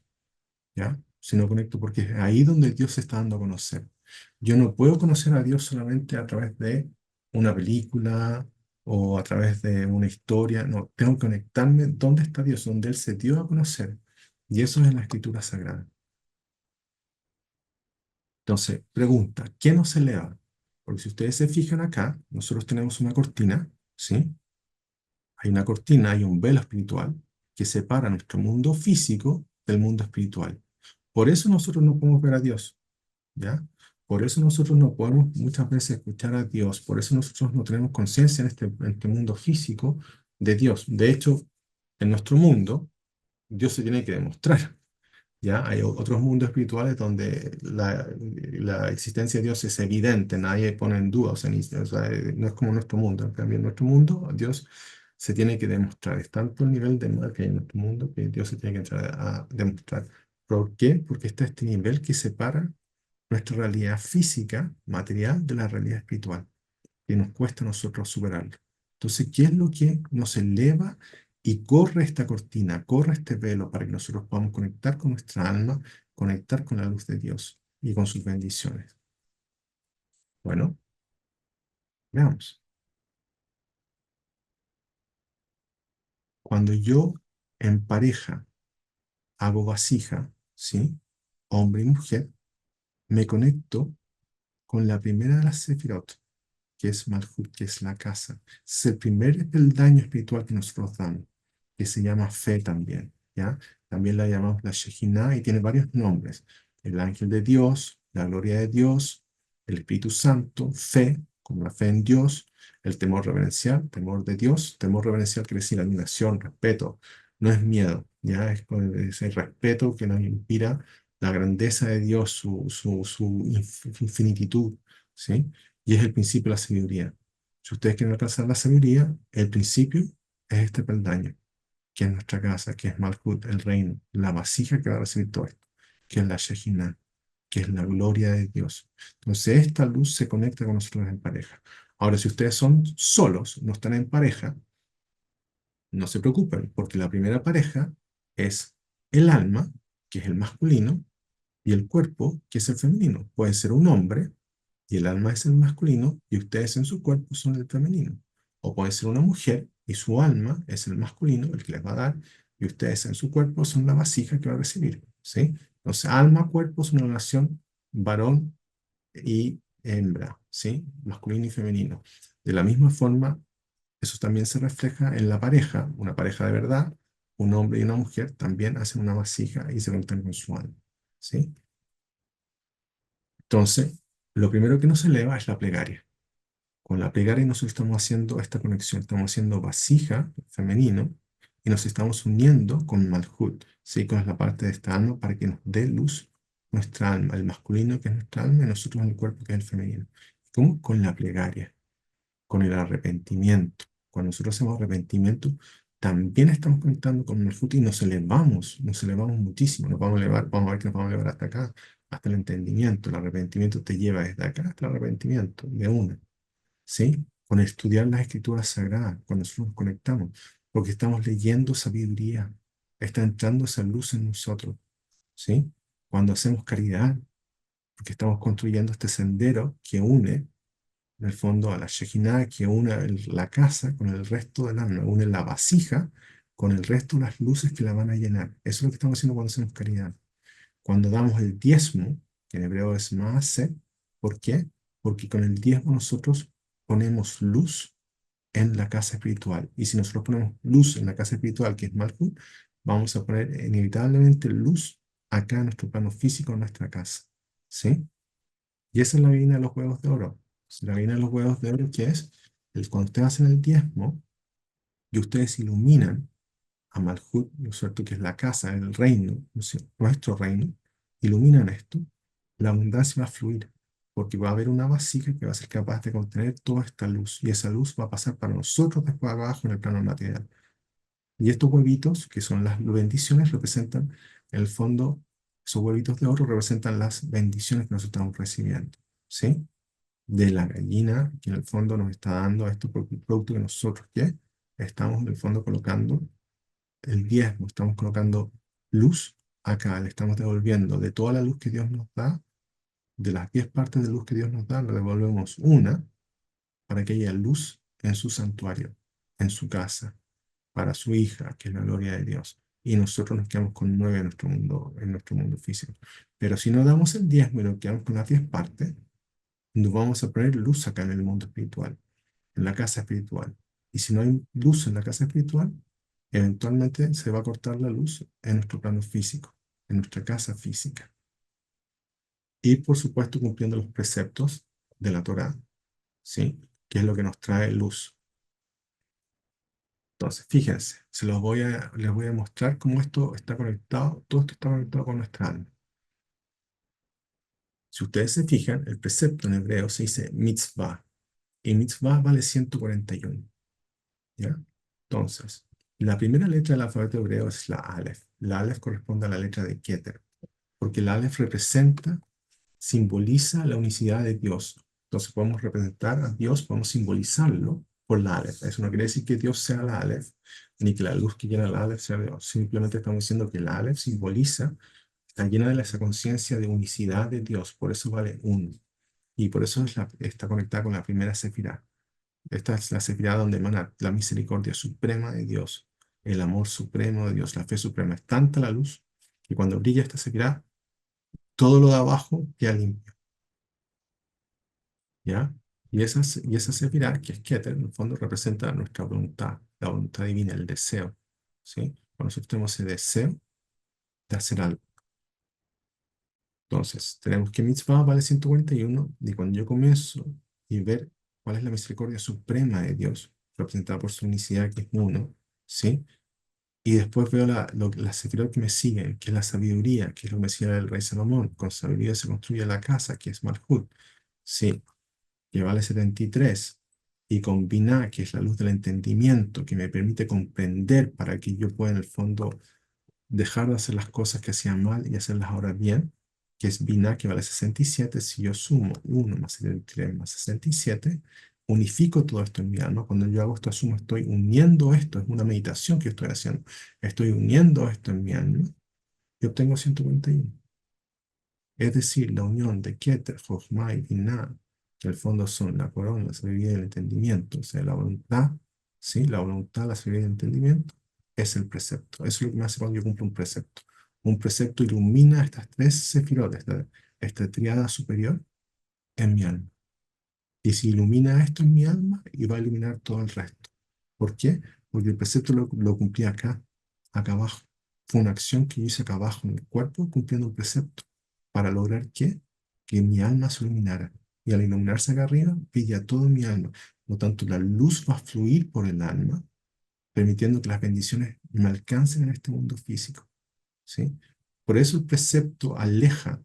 ¿ya? Si no conecto, porque es ahí donde Dios se está dando a conocer. Yo no puedo conocer a Dios solamente a través de una película o a través de una historia, no, tengo que conectarme dónde está Dios, donde Él se dio a conocer. Y eso es en la escritura sagrada. Entonces, pregunta, ¿qué nos eleva? Porque si ustedes se fijan acá, nosotros tenemos una cortina, ¿sí? Hay una cortina, hay un velo espiritual que separa nuestro mundo físico del mundo espiritual. Por eso nosotros no podemos ver a Dios, ¿ya? Por eso nosotros no podemos muchas veces escuchar a Dios, por eso nosotros no tenemos conciencia en este mundo físico de Dios. De hecho, en nuestro mundo, Dios se tiene que demostrar. ¿Ya? Hay otros mundos espirituales donde la existencia de Dios es evidente, nadie pone en duda, o sea, no es como nuestro mundo. En cambio, en nuestro mundo, Dios se tiene que demostrar. Es tanto el nivel de mal que hay en nuestro mundo que Dios se tiene que entrar a demostrar. ¿Por qué? Porque está este nivel que separa nuestra realidad física, material, de la realidad espiritual que nos cuesta a nosotros superarlo. Entonces, ¿qué es lo que nos eleva y corre esta cortina, corre este velo para que nosotros podamos conectar con nuestra alma, conectar con la luz de Dios y con sus bendiciones? Bueno, veamos. Cuando yo en pareja hago vasija, ¿sí? Hombre y mujer, me conecto con la primera de las sefirot, que es Malhut, que es la casa. Es el primer peldaño espiritual que nosotros damos, que se llama fe también, ¿ya? También la llamamos la Shejinah y tiene varios nombres. El ángel de Dios, la gloria de Dios, el Espíritu Santo, fe, como la fe en Dios, el temor reverencial, temor de Dios. Temor reverencial quiere decir admiración, respeto, no es miedo, ¿ya? Es el respeto que nos inspira la grandeza de Dios, su infinitud, ¿sí? Y es el principio de la sabiduría. Si ustedes quieren alcanzar la sabiduría, el principio es este peldaño, que es nuestra casa, que es Malhut, el reino, la vasija que va a recibir todo esto, que es la Shejinah, que es la gloria de Dios. Entonces, esta luz se conecta con nosotros en pareja. Ahora, si ustedes son solos, no están en pareja, no se preocupen, porque la primera pareja es el alma, que es el masculino, y el cuerpo, que es el femenino. Puede ser un hombre y el alma es el masculino y ustedes en su cuerpo son el femenino. O puede ser una mujer y su alma es el masculino, el que les va a dar, y ustedes en su cuerpo son la vasija que va a recibir, ¿sí? Entonces, alma-cuerpo es una relación varón y hembra, ¿sí? Masculino y femenino. De la misma forma, eso también se refleja en la pareja, una pareja de verdad, un hombre y una mujer también hacen una vasija y se conectan con su alma, ¿sí? Entonces, lo primero que nos eleva es la plegaria. Con la plegaria nosotros estamos haciendo esta conexión, estamos haciendo vasija femenino y nos estamos uniendo con Malhut, ¿sí? Con la parte de esta alma para que nos dé luz nuestra alma, el masculino que es nuestra alma y nosotros en el cuerpo que es el femenino. ¿Cómo? Con la plegaria, con el arrepentimiento. Cuando nosotros hacemos arrepentimiento, también estamos conectando con Malhut y nos elevamos muchísimo, nos vamos a elevar, vamos a ver que nos vamos a elevar hasta acá, hasta el entendimiento. El arrepentimiento te lleva desde acá hasta el arrepentimiento, de una. ¿Sí? Con estudiar las escrituras sagradas, cuando nosotros nos conectamos, porque estamos leyendo sabiduría, está entrando esa luz en nosotros, ¿sí? Cuando hacemos caridad, porque estamos construyendo este sendero que une, en el fondo, a la Shejinah, que une la casa con el resto del alma, une la vasija con el resto de las luces que la van a llenar. Eso es lo que estamos haciendo cuando hacemos caridad. Cuando damos el diezmo, que en hebreo es maase, ¿por qué? Porque con el diezmo nosotros ponemos luz en la casa espiritual. Y si nosotros ponemos luz en la casa espiritual, que es Malhut, vamos a poner inevitablemente luz acá en nuestro plano físico, en nuestra casa. ¿Sí? Y esa es la gallina de los huevos de oro. La gallina de los huevos de oro, ¿qué es? Cuando ustedes hacen el diezmo y ustedes iluminan a Malhut, ¿no es cierto? Que es la casa, el reino, ¿no es cierto? Nuestro reino, iluminan esto, la abundancia va a fluir, porque va a haber una vasija que va a ser capaz de contener toda esta luz, y esa luz va a pasar para nosotros después abajo en el plano material. Y estos huevitos, que son las bendiciones, representan, en el fondo, esos huevitos de oro representan las bendiciones que nosotros estamos recibiendo, ¿sí? De la gallina, que en el fondo nos está dando estos productos que nosotros, ¿qué? Estamos en el fondo colocando el diezmo, estamos colocando luz acá, le estamos devolviendo de toda la luz que Dios nos da, de las 10 partes de luz que Dios nos da, le devolvemos una para que haya luz en su santuario, en su casa, para su hija, que es la gloria de Dios. Y nosotros nos quedamos con 9 en nuestro mundo físico. Pero si no damos el diezmo y nos quedamos con las 10 partes, nos vamos a poner luz acá en el mundo espiritual, en la casa espiritual. Y si no hay luz en la casa espiritual, eventualmente se va a cortar la luz en nuestro plano físico, en nuestra casa física. Y por supuesto cumpliendo los preceptos de la Torá, ¿sí? Que es lo que nos trae luz. Entonces, fíjense, les voy a mostrar cómo esto está conectado, todo esto está conectado con nuestra alma. Si ustedes se fijan, el precepto en hebreo se dice mitzvah, y mitzvah vale 141, ¿ya? Entonces, la primera letra del alfabeto hebreo es la Aleph. La Aleph corresponde a la letra de Keter, porque la Aleph representa, simboliza la unicidad de Dios. Entonces podemos representar a Dios, podemos simbolizarlo por la Aleph. Eso no quiere decir que Dios sea la Aleph, ni que la luz que llena la Aleph sea Dios. Simplemente estamos diciendo que la Aleph simboliza, está llena de esa conciencia de unicidad de Dios, por eso vale uno. Y por eso está conectada con la primera sefirá. Esta es la sefirá donde emana la misericordia suprema de Dios, el amor supremo de Dios, la fe suprema. Es tanta la luz que cuando brilla esta sefirá, todo lo de abajo queda limpio, ¿ya? Y esa sefirá, que es Keter, en el fondo representa nuestra voluntad, la voluntad divina, el deseo, ¿sí? Cuando nosotros tenemos ese deseo de hacer algo. Entonces, tenemos que mitzvah vale 141, y cuando yo comienzo y ver cuál es la misericordia suprema de Dios, representada por su unicidad, que es uno, ¿sí? Y después veo la sefirot que me siguen, que es la sabiduría, que es lo que me decía el rey Salomón. Con sabiduría se construye la casa, que es Malhut, ¿sí? Que vale 73. Y con Binah, que es la luz del entendimiento, que me permite comprender para que yo pueda en el fondo dejar de hacer las cosas que hacía mal y hacerlas ahora bien, que es Binah, que vale 67. Si yo sumo 1 más 73 más 67, unifico todo esto en mi alma. Cuando yo hago esta suma, estoy uniendo esto, es una meditación que estoy haciendo. Estoy uniendo esto en mi alma y obtengo 141. Es decir, la unión de Keter, Jochma y Binah, que al fondo son la corona, la sabiduría y el entendimiento, o sea, la voluntad, ¿sí? La voluntad, la sabiduría y el entendimiento, es el precepto. Eso es lo que me hace cuando yo cumplo un precepto. Un precepto ilumina estas tres sefirot, esta triada superior en mi alma. Y si ilumina esto en mi alma, y va a iluminar todo el resto. ¿Por qué? Porque el precepto lo cumplí acá, acá abajo. Fue una acción que yo hice acá abajo en el cuerpo, cumpliendo un precepto. ¿Para lograr qué? Que mi alma se iluminara. Y al iluminarse acá arriba, brilla todo mi alma. Por lo tanto, la luz va a fluir por el alma, permitiendo que las bendiciones me alcancen en este mundo físico. ¿Sí? Por eso el precepto aleja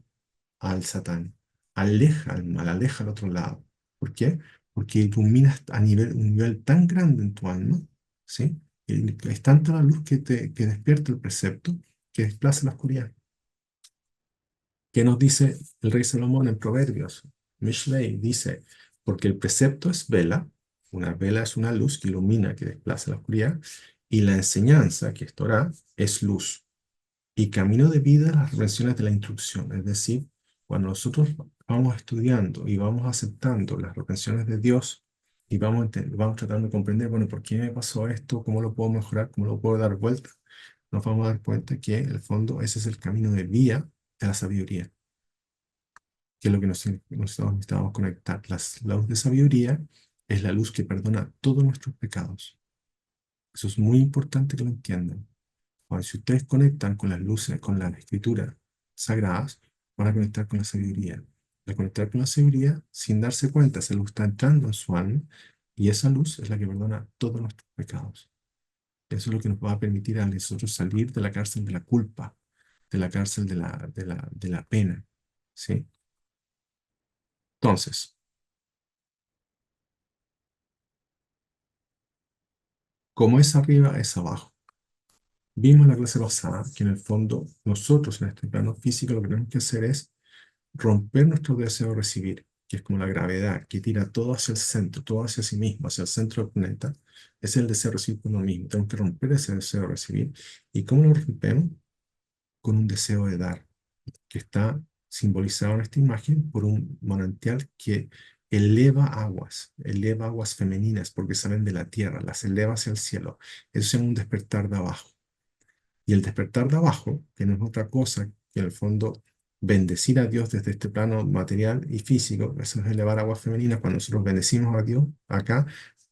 al Satán, aleja al mal, aleja al otro lado. ¿Por qué? Porque iluminas un nivel tan grande en tu alma, ¿sí? Y es tanta la luz que despierta el precepto que desplaza la oscuridad. ¿Qué nos dice el rey Salomón en Proverbios? Mishlei dice, porque el precepto es vela, una vela es una luz que ilumina, que desplaza la oscuridad, y la enseñanza, que es Torah, es luz y camino de vida las reprensiones de la instrucción. Es decir, cuando nosotros vamos estudiando y vamos aceptando las reprensiones de Dios y vamos tratando de comprender, bueno, ¿por qué me pasó esto? ¿Cómo lo puedo mejorar? ¿Cómo lo puedo dar vuelta? Nos vamos a dar cuenta que, en el fondo, ese es el camino de vía de la sabiduría, que es lo que nosotros necesitamos conectar. La luz de sabiduría es la luz que perdona todos nuestros pecados. Eso es muy importante que lo entiendan. Ahora, si ustedes conectan con las luces, con las escrituras sagradas, van a conectar con la sabiduría. al conectar con la sabiduría, sin darse cuenta, esa luz está entrando en su alma y esa luz es la que perdona todos nuestros pecados. Eso es lo que nos va a permitir a nosotros salir de la cárcel de la culpa, de la cárcel de la pena, ¿sí? Entonces, como es arriba, es abajo. Vimos en la clase pasada que en el fondo nosotros en este plano físico lo que tenemos que hacer es romper nuestro deseo de recibir, que es como la gravedad que tira todo hacia el centro, todo hacia sí mismo, hacia el centro del planeta. Es el deseo de recibir por uno mismo. Tenemos que romper ese deseo de recibir. ¿Y cómo lo rompemos? Con un deseo de dar, que está simbolizado en esta imagen por un manantial que eleva aguas femeninas porque salen de la tierra, las eleva hacia el cielo. Eso es un despertar de abajo. Y el despertar de abajo, que no es otra cosa que en el fondo bendecir a Dios desde este plano material y físico, eso es elevar aguas femeninas, cuando nosotros bendecimos a Dios acá,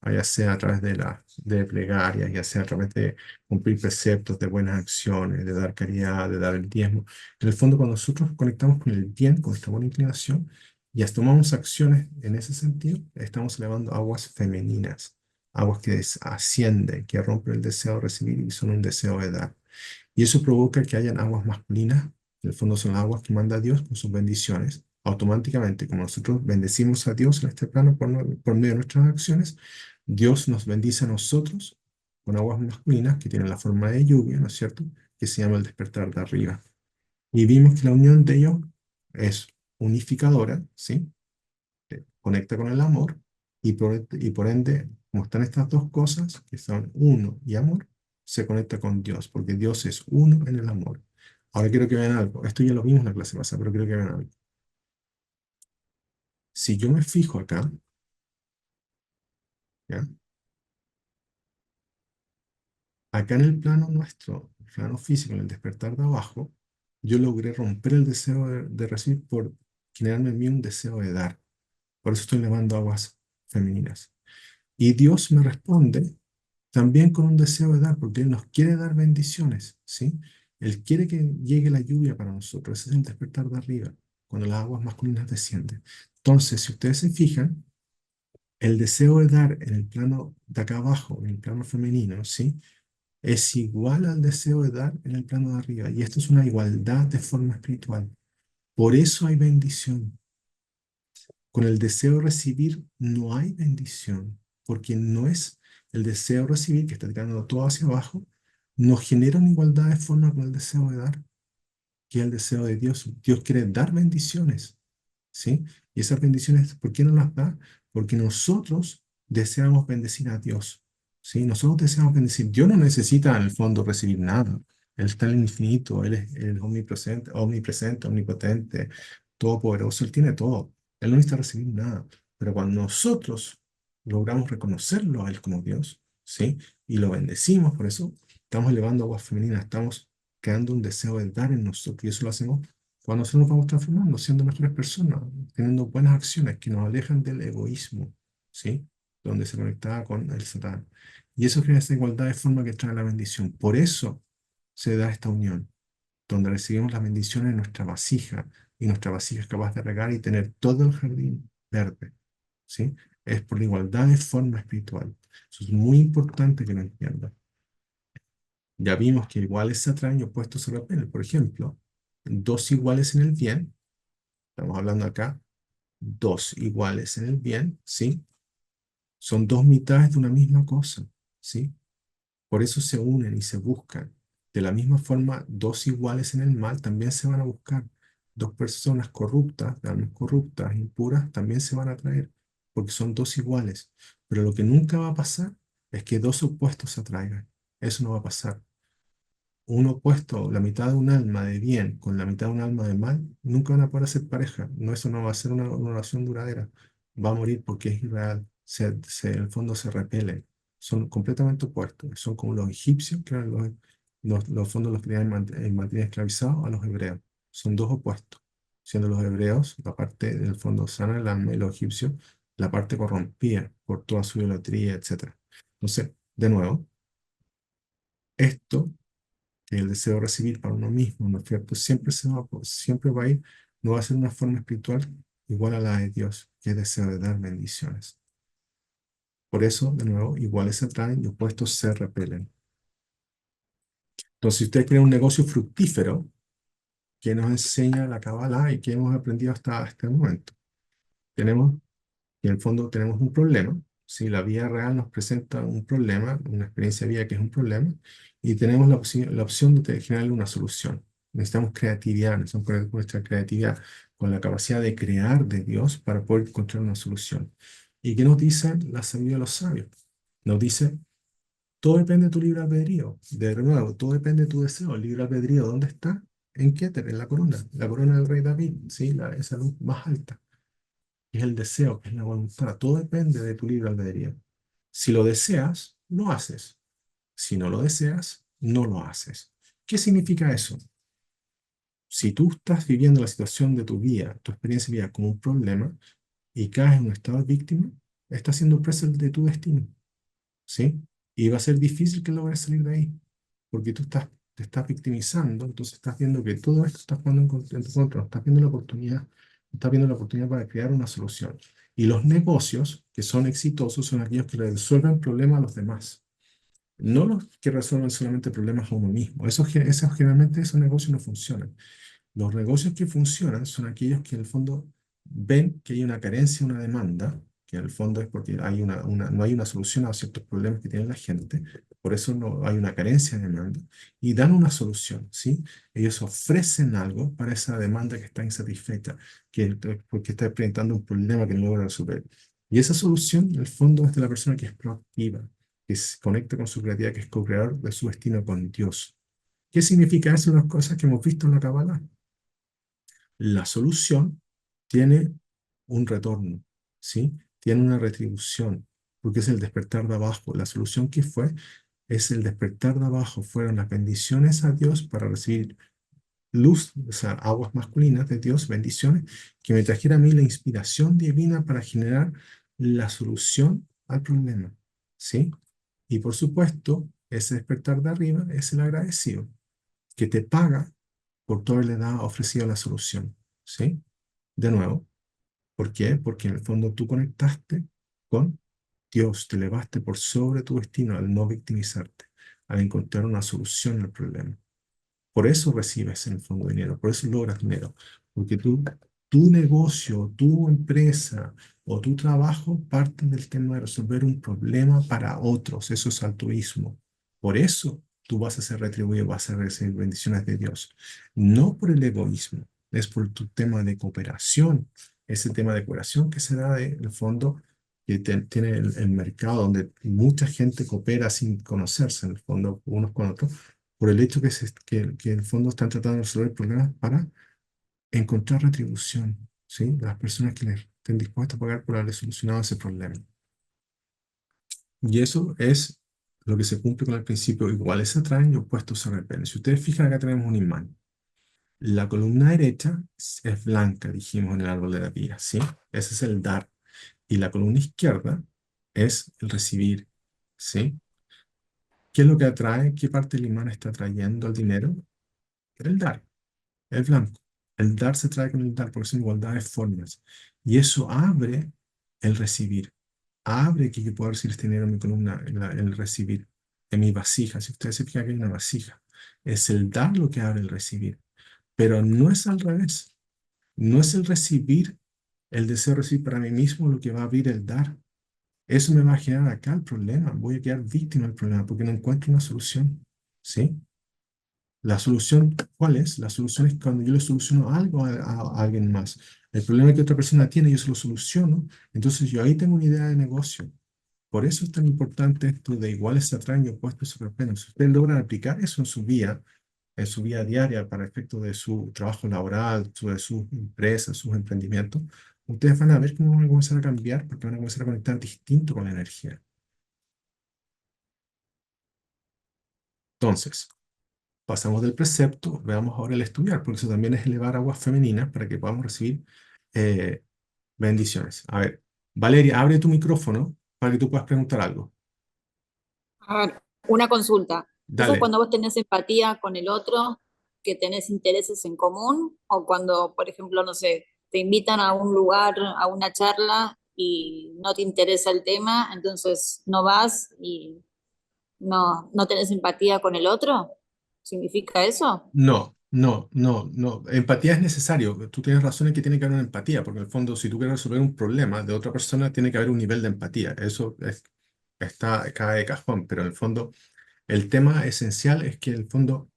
ya sea a través de plegarias, ya sea a través de cumplir preceptos, de buenas acciones, de dar caridad, de dar el diezmo. En el fondo, cuando nosotros conectamos con el bien, con esta buena inclinación, y tomamos acciones en ese sentido, estamos elevando aguas femeninas, aguas que ascienden, que rompen el deseo de recibir y son un deseo de dar. Y eso provoca que hayan aguas masculinas, en el fondo son las aguas que manda Dios con sus bendiciones. Automáticamente, como nosotros bendecimos a Dios en este plano por medio de nuestras acciones, Dios nos bendice a nosotros con aguas masculinas que tienen la forma de lluvia, ¿no es cierto? Que se llama el despertar de arriba. Y vimos que la unión de ellos es unificadora, ¿sí? Conecta con el amor y por ende, como están estas dos cosas, que son uno y amor, se conecta con Dios, porque Dios es uno en el amor. Ahora quiero que vean algo. Esto ya lo vimos en la clase pasada, pero quiero que vean algo. Si yo me fijo acá, ¿ya? Acá en el plano nuestro, el plano físico, en el despertar de abajo, yo logré romper el deseo de recibir por generarme en mí un deseo de dar. Por eso estoy elevando aguas femeninas. Y Dios me responde también con un deseo de dar, porque Él nos quiere dar bendiciones, ¿sí? Él quiere que llegue la lluvia para nosotros. Ese es el despertar de arriba, cuando las aguas masculinas descienden. Entonces, si ustedes se fijan, el deseo de dar en el plano de acá abajo, en el plano femenino, ¿sí? Es igual al deseo de dar en el plano de arriba. Y esto es una igualdad de forma espiritual. Por eso hay bendición. Con el deseo de recibir no hay bendición, porque no es el deseo de recibir que está tirando todo hacia abajo, no genera una igualdad de forma con el deseo de dar, que es el deseo de Dios. Dios quiere dar bendiciones, ¿sí? Y esas bendiciones, ¿por qué no las da? Porque nosotros deseamos bendecir a Dios, ¿sí? Nosotros deseamos bendecir. Dios no necesita en el fondo recibir nada. Él está en el infinito, Él es omnipresente, omnipotente, todopoderoso, Él tiene todo. Él no necesita recibir nada. Pero cuando nosotros logramos reconocerlo a Él como Dios, ¿sí? Y lo bendecimos, por eso estamos elevando aguas femeninas, estamos creando un deseo de dar en nosotros, y eso lo hacemos cuando nosotros nos vamos transformando, siendo mejores personas, teniendo buenas acciones que nos alejan del egoísmo, ¿sí? Donde se conectaba con el Satán. Y eso crea esa igualdad de forma que trae la bendición. Por eso se da esta unión, donde recibimos las bendiciones en nuestra vasija, y nuestra vasija es capaz de regar y tener todo el jardín verde, ¿sí? Es por la igualdad de forma espiritual. Eso es muy importante que lo entiendan. Ya vimos que iguales se atraen y opuestos se repelen. Por ejemplo, dos iguales en el bien. Estamos hablando acá, dos iguales en el bien, ¿sí? Son dos mitades de una misma cosa, ¿sí? Por eso se unen y se buscan. De la misma forma, dos iguales en el mal también se van a buscar. Dos personas corruptas, de almas corruptas, impuras, también se van a atraer, porque son dos iguales. Pero lo que nunca va a pasar es que dos opuestos se atraigan. Eso no va a pasar. Un opuesto, la mitad de un alma de bien con la mitad de un alma de mal, nunca van a poder ser pareja. No, eso no va a ser una relación duradera. Va a morir porque es irreal. En el fondo se repelen. Son completamente opuestos. Son como los egipcios, que eran los fondos los tenían mantenían esclavizados a los hebreos. Son dos opuestos. Siendo los hebreos la parte del fondo sana el alma y los egipcios la parte corrompida por toda su idolatría, etc. Entonces, de nuevo, esto que el deseo de recibir para uno mismo, ¿no es cierto? Siempre va a ir, no va a ser una forma espiritual igual a la de Dios, que es deseo de dar bendiciones. Por eso, de nuevo, iguales se atraen y opuestos se repelen. Entonces, si ustedes quieren un negocio fructífero, que nos enseña la Kabbalah y que hemos aprendido hasta este momento, tenemos, y en el fondo tenemos un problema. Si la vida real nos presenta un problema, una experiencia de vida que es un problema, y tenemos la opción de generar una solución. Necesitamos creatividad, necesitamos poner nuestra creatividad con la capacidad de crear de Dios para poder encontrar una solución. ¿Y qué nos dice la sabiduría de los sabios? Nos dice, todo depende de tu libre albedrío. De nuevo, todo depende de tu deseo. El libre albedrío, ¿dónde está? En Keter, en la corona del rey David, ¿sí? Esa luz más alta, que es el deseo, que es la voluntad. Todo depende de tu libre albedrío. Si lo deseas, lo haces. Si no lo deseas, no lo haces. ¿Qué significa eso? Si tú estás viviendo la situación de tu vida, tu experiencia de vida como un problema y caes en un estado de víctima, estás siendo presa de tu destino, ¿sí? Y va a ser difícil que logres salir de ahí, porque te estás victimizando, entonces estás viendo que todo esto está jugando en tu contra, no estás viendo la oportunidad, no estás viendo la oportunidad para crear una solución. Y los negocios que son exitosos son aquellos que resuelven problemas a los demás, no los que resuelven solamente problemas a uno mismo. Generalmente esos negocios no funcionan. Los negocios que funcionan son aquellos que en el fondo ven que hay una carencia, una demanda, que en el fondo es porque no hay una solución a ciertos problemas que tiene la gente, por eso no hay una carencia de demanda, y dan una solución, ¿sí? Ellos ofrecen algo para esa demanda que está insatisfecha, porque está enfrentando un problema que no logra resolver. Y esa solución, en el fondo, es de la persona que es proactiva, que se conecta con su creatividad, que es co-creador de su destino con Dios. ¿Qué significa eso? Las cosas que hemos visto en la Kabbalah. La solución tiene un retorno, ¿sí? Tiene una retribución, porque es el despertar de abajo. La solución que fue es el despertar de abajo. Fueron las bendiciones a Dios para recibir luz, o sea, aguas masculinas de Dios, bendiciones, que me trajera a mí la inspiración divina para generar la solución al problema, ¿sí? Y por supuesto, ese despertar de arriba es el agradecido, que te paga por todo le da ofrecido la solución, ¿sí? De nuevo, ¿por qué? Porque en el fondo tú conectaste con Dios, te elevaste por sobre tu destino al no victimizarte, al encontrar una solución al problema. Por eso recibes en el fondo dinero, por eso logras dinero, porque tu negocio, tu empresa o tu trabajo parten del tema de resolver un problema para otros, eso es altruismo. Por eso tú vas a ser retribuido, vas a recibir bendiciones de Dios, no por el egoísmo, es por tu tema de cooperación, ese tema de cooperación que se da en el fondo que tiene el mercado donde mucha gente coopera sin conocerse en el fondo unos con otros por el hecho que en el fondo están tratando de resolver problemas para encontrar retribución, ¿sí? Las personas que les estén dispuestas a pagar por haber solucionado ese problema. Y eso es lo que se cumple con el principio iguales se atraen y opuestos se repelen. Si ustedes fijan, acá tenemos un imán. La columna derecha es blanca, dijimos en el árbol de la vida, ¿sí? Ese es el dar. Y la columna izquierda es el recibir, ¿sí? ¿Qué es lo que atrae? ¿Qué parte del imán está atrayendo el dinero? El dar. El blanco. El dar se trae con el dar, porque son igualdad de formas. Y eso abre el recibir. Abre que yo pueda recibir este dinero en mi columna, el recibir, en mi vasija. Si ustedes se fijan que hay una vasija, es el dar lo que abre el recibir. Pero no es al revés. No es el recibir, el deseo de recibir para mí mismo lo que va a abrir el dar. Eso me va a generar acá el problema. Voy a quedar víctima del problema porque no encuentro una solución. ¿Sí? La solución, ¿cuál es? La solución es cuando yo le soluciono algo a alguien más. El problema que otra persona tiene, yo se lo soluciono. Entonces yo ahí tengo una idea de negocio. Por eso es tan importante esto de iguales se atraen y opuestos se repelen. Si ustedes logran aplicar eso en su vida diaria para efecto de su trabajo laboral, de sus empresas, sus emprendimientos, ustedes van a ver cómo van a comenzar a cambiar porque van a comenzar a conectar distinto con la energía. Entonces, pasamos del precepto, veamos ahora el estudiar, porque eso también es elevar aguas femeninas para que podamos recibir eh, bendiciones. A ver, Valeria, abre tu micrófono para que tú puedas preguntar algo. A ver, una consulta. ¿Eso es Dale. cuando vos tenés empatía con el otro, que tenés intereses en común? ¿O cuando, por ejemplo, no sé, te invitan a un lugar, a una charla y no te interesa el tema, entonces no vas y no tenés empatía con el otro. ¿Significa eso? No, no, no, no. Empatía es necesario. Tú tienes razón en que tiene que haber una empatía, porque en el fondo, si tú quieres resolver un problema de otra persona, tiene que haber un nivel de empatía. Está cada de cajón, pero en el fondo, el tema esencial es que en el fondo,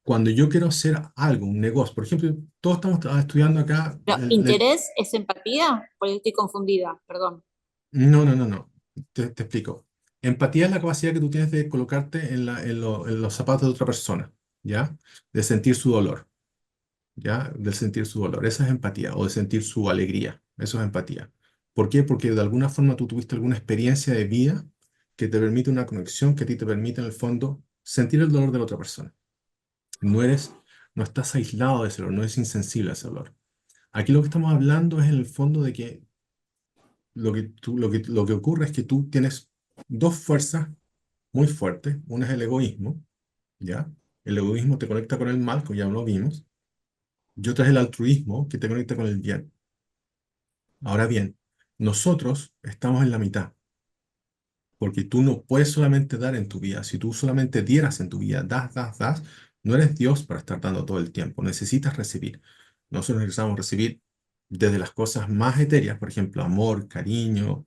cuando yo quiero hacer algo, un negocio, por ejemplo, todos estamos estudiando acá. Pero, ¿interés es empatía? Porque estoy confundida, perdón. No, no, no, no. Te explico. Empatía es la capacidad que tú tienes de colocarte en los zapatos de otra persona, ¿ya? De sentir su dolor. ¿Ya? Del sentir su dolor. Esa es empatía, o de sentir su alegría. Eso es empatía. ¿Por qué? Porque de alguna forma tú tuviste alguna experiencia de vida que te permite una conexión que a ti te permite en el fondo sentir el dolor de la otra persona. No eres, no estás aislado de ese dolor, no eres insensible a ese dolor. Aquí lo que estamos hablando es en el fondo de que lo que ocurre es que tú tienes dos fuerzas muy fuertes. Una es el egoísmo, ¿ya? El egoísmo te conecta con el mal, como ya lo vimos, y otra es el altruismo, que te conecta con el bien. Ahora bien, nosotros estamos en la mitad, porque tú no puedes solamente dar en tu vida. Si tú solamente dieras en tu vida, das, no eres Dios para estar dando todo el tiempo. Necesitas recibir. Nosotros necesitamos recibir desde las cosas más etéreas, por ejemplo, amor, cariño,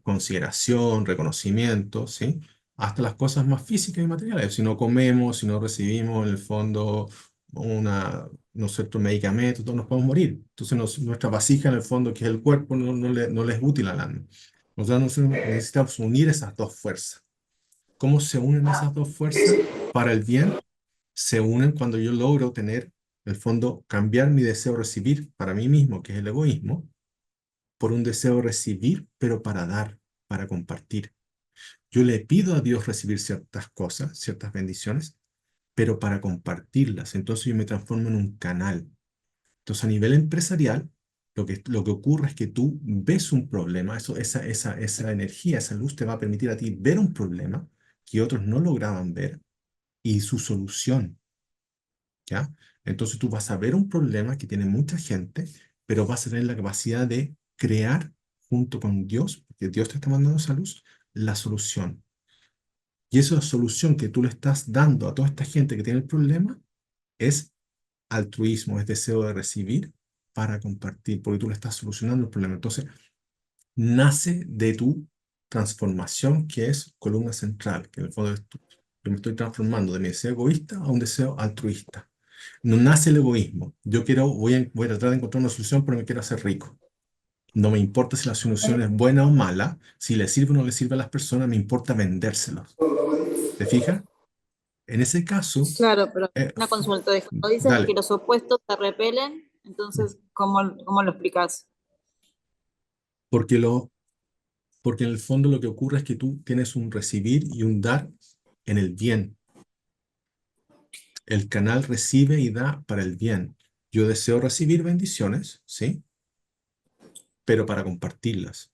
consideración, reconocimiento, ¿sí? Hasta las cosas más físicas y materiales. Si no comemos, si no recibimos en el fondo no cierto medicamento, todos nos podemos morir. Entonces nuestra vasija en el fondo, que es el cuerpo, no le es útil al alma. Nosotros necesitamos unir esas dos fuerzas. ¿Cómo se unen esas dos fuerzas para el bien? Se unen cuando yo logro tener, en el fondo, cambiar mi deseo de recibir para mí mismo, que es el egoísmo, por un deseo de recibir, pero para dar, para compartir. Yo le pido a Dios recibir ciertas cosas, ciertas bendiciones, pero para compartirlas. Entonces yo me transformo en un canal. Entonces, a nivel empresarial, lo que ocurre es que tú ves un problema, esa energía, esa luz te va a permitir a ti ver un problema que otros no lograban ver y su solución, ¿ya? Entonces tú vas a ver un problema que tiene mucha gente, pero vas a tener la capacidad de crear junto con Dios, porque Dios te está mandando esa luz, la solución. Y esa solución que tú le estás dando a toda esta gente que tiene el problema es altruismo, es deseo de recibir para compartir, porque tú le estás solucionando el problema. Entonces, nace de tu transformación, que es columna central, que en el fondo yo me estoy transformando de mi deseo egoísta a un deseo altruista. No nace el egoísmo. Voy a tratar de encontrar una solución, pero me quiero hacer rico. No me importa si la solución es buena o mala, si le sirve o no le sirve a las personas, me importa vendérselos. ¿Te fijas? En ese caso, Claro, pero eh, una consulta de cuando dices que dale. los opuestos se repelen, entonces, ¿cómo lo explicas? Porque Porque en el fondo lo que ocurre es que tú tienes un recibir y un dar en el bien. El canal recibe y da para el bien. Yo deseo recibir bendiciones, ¿sí? Pero para compartirlas.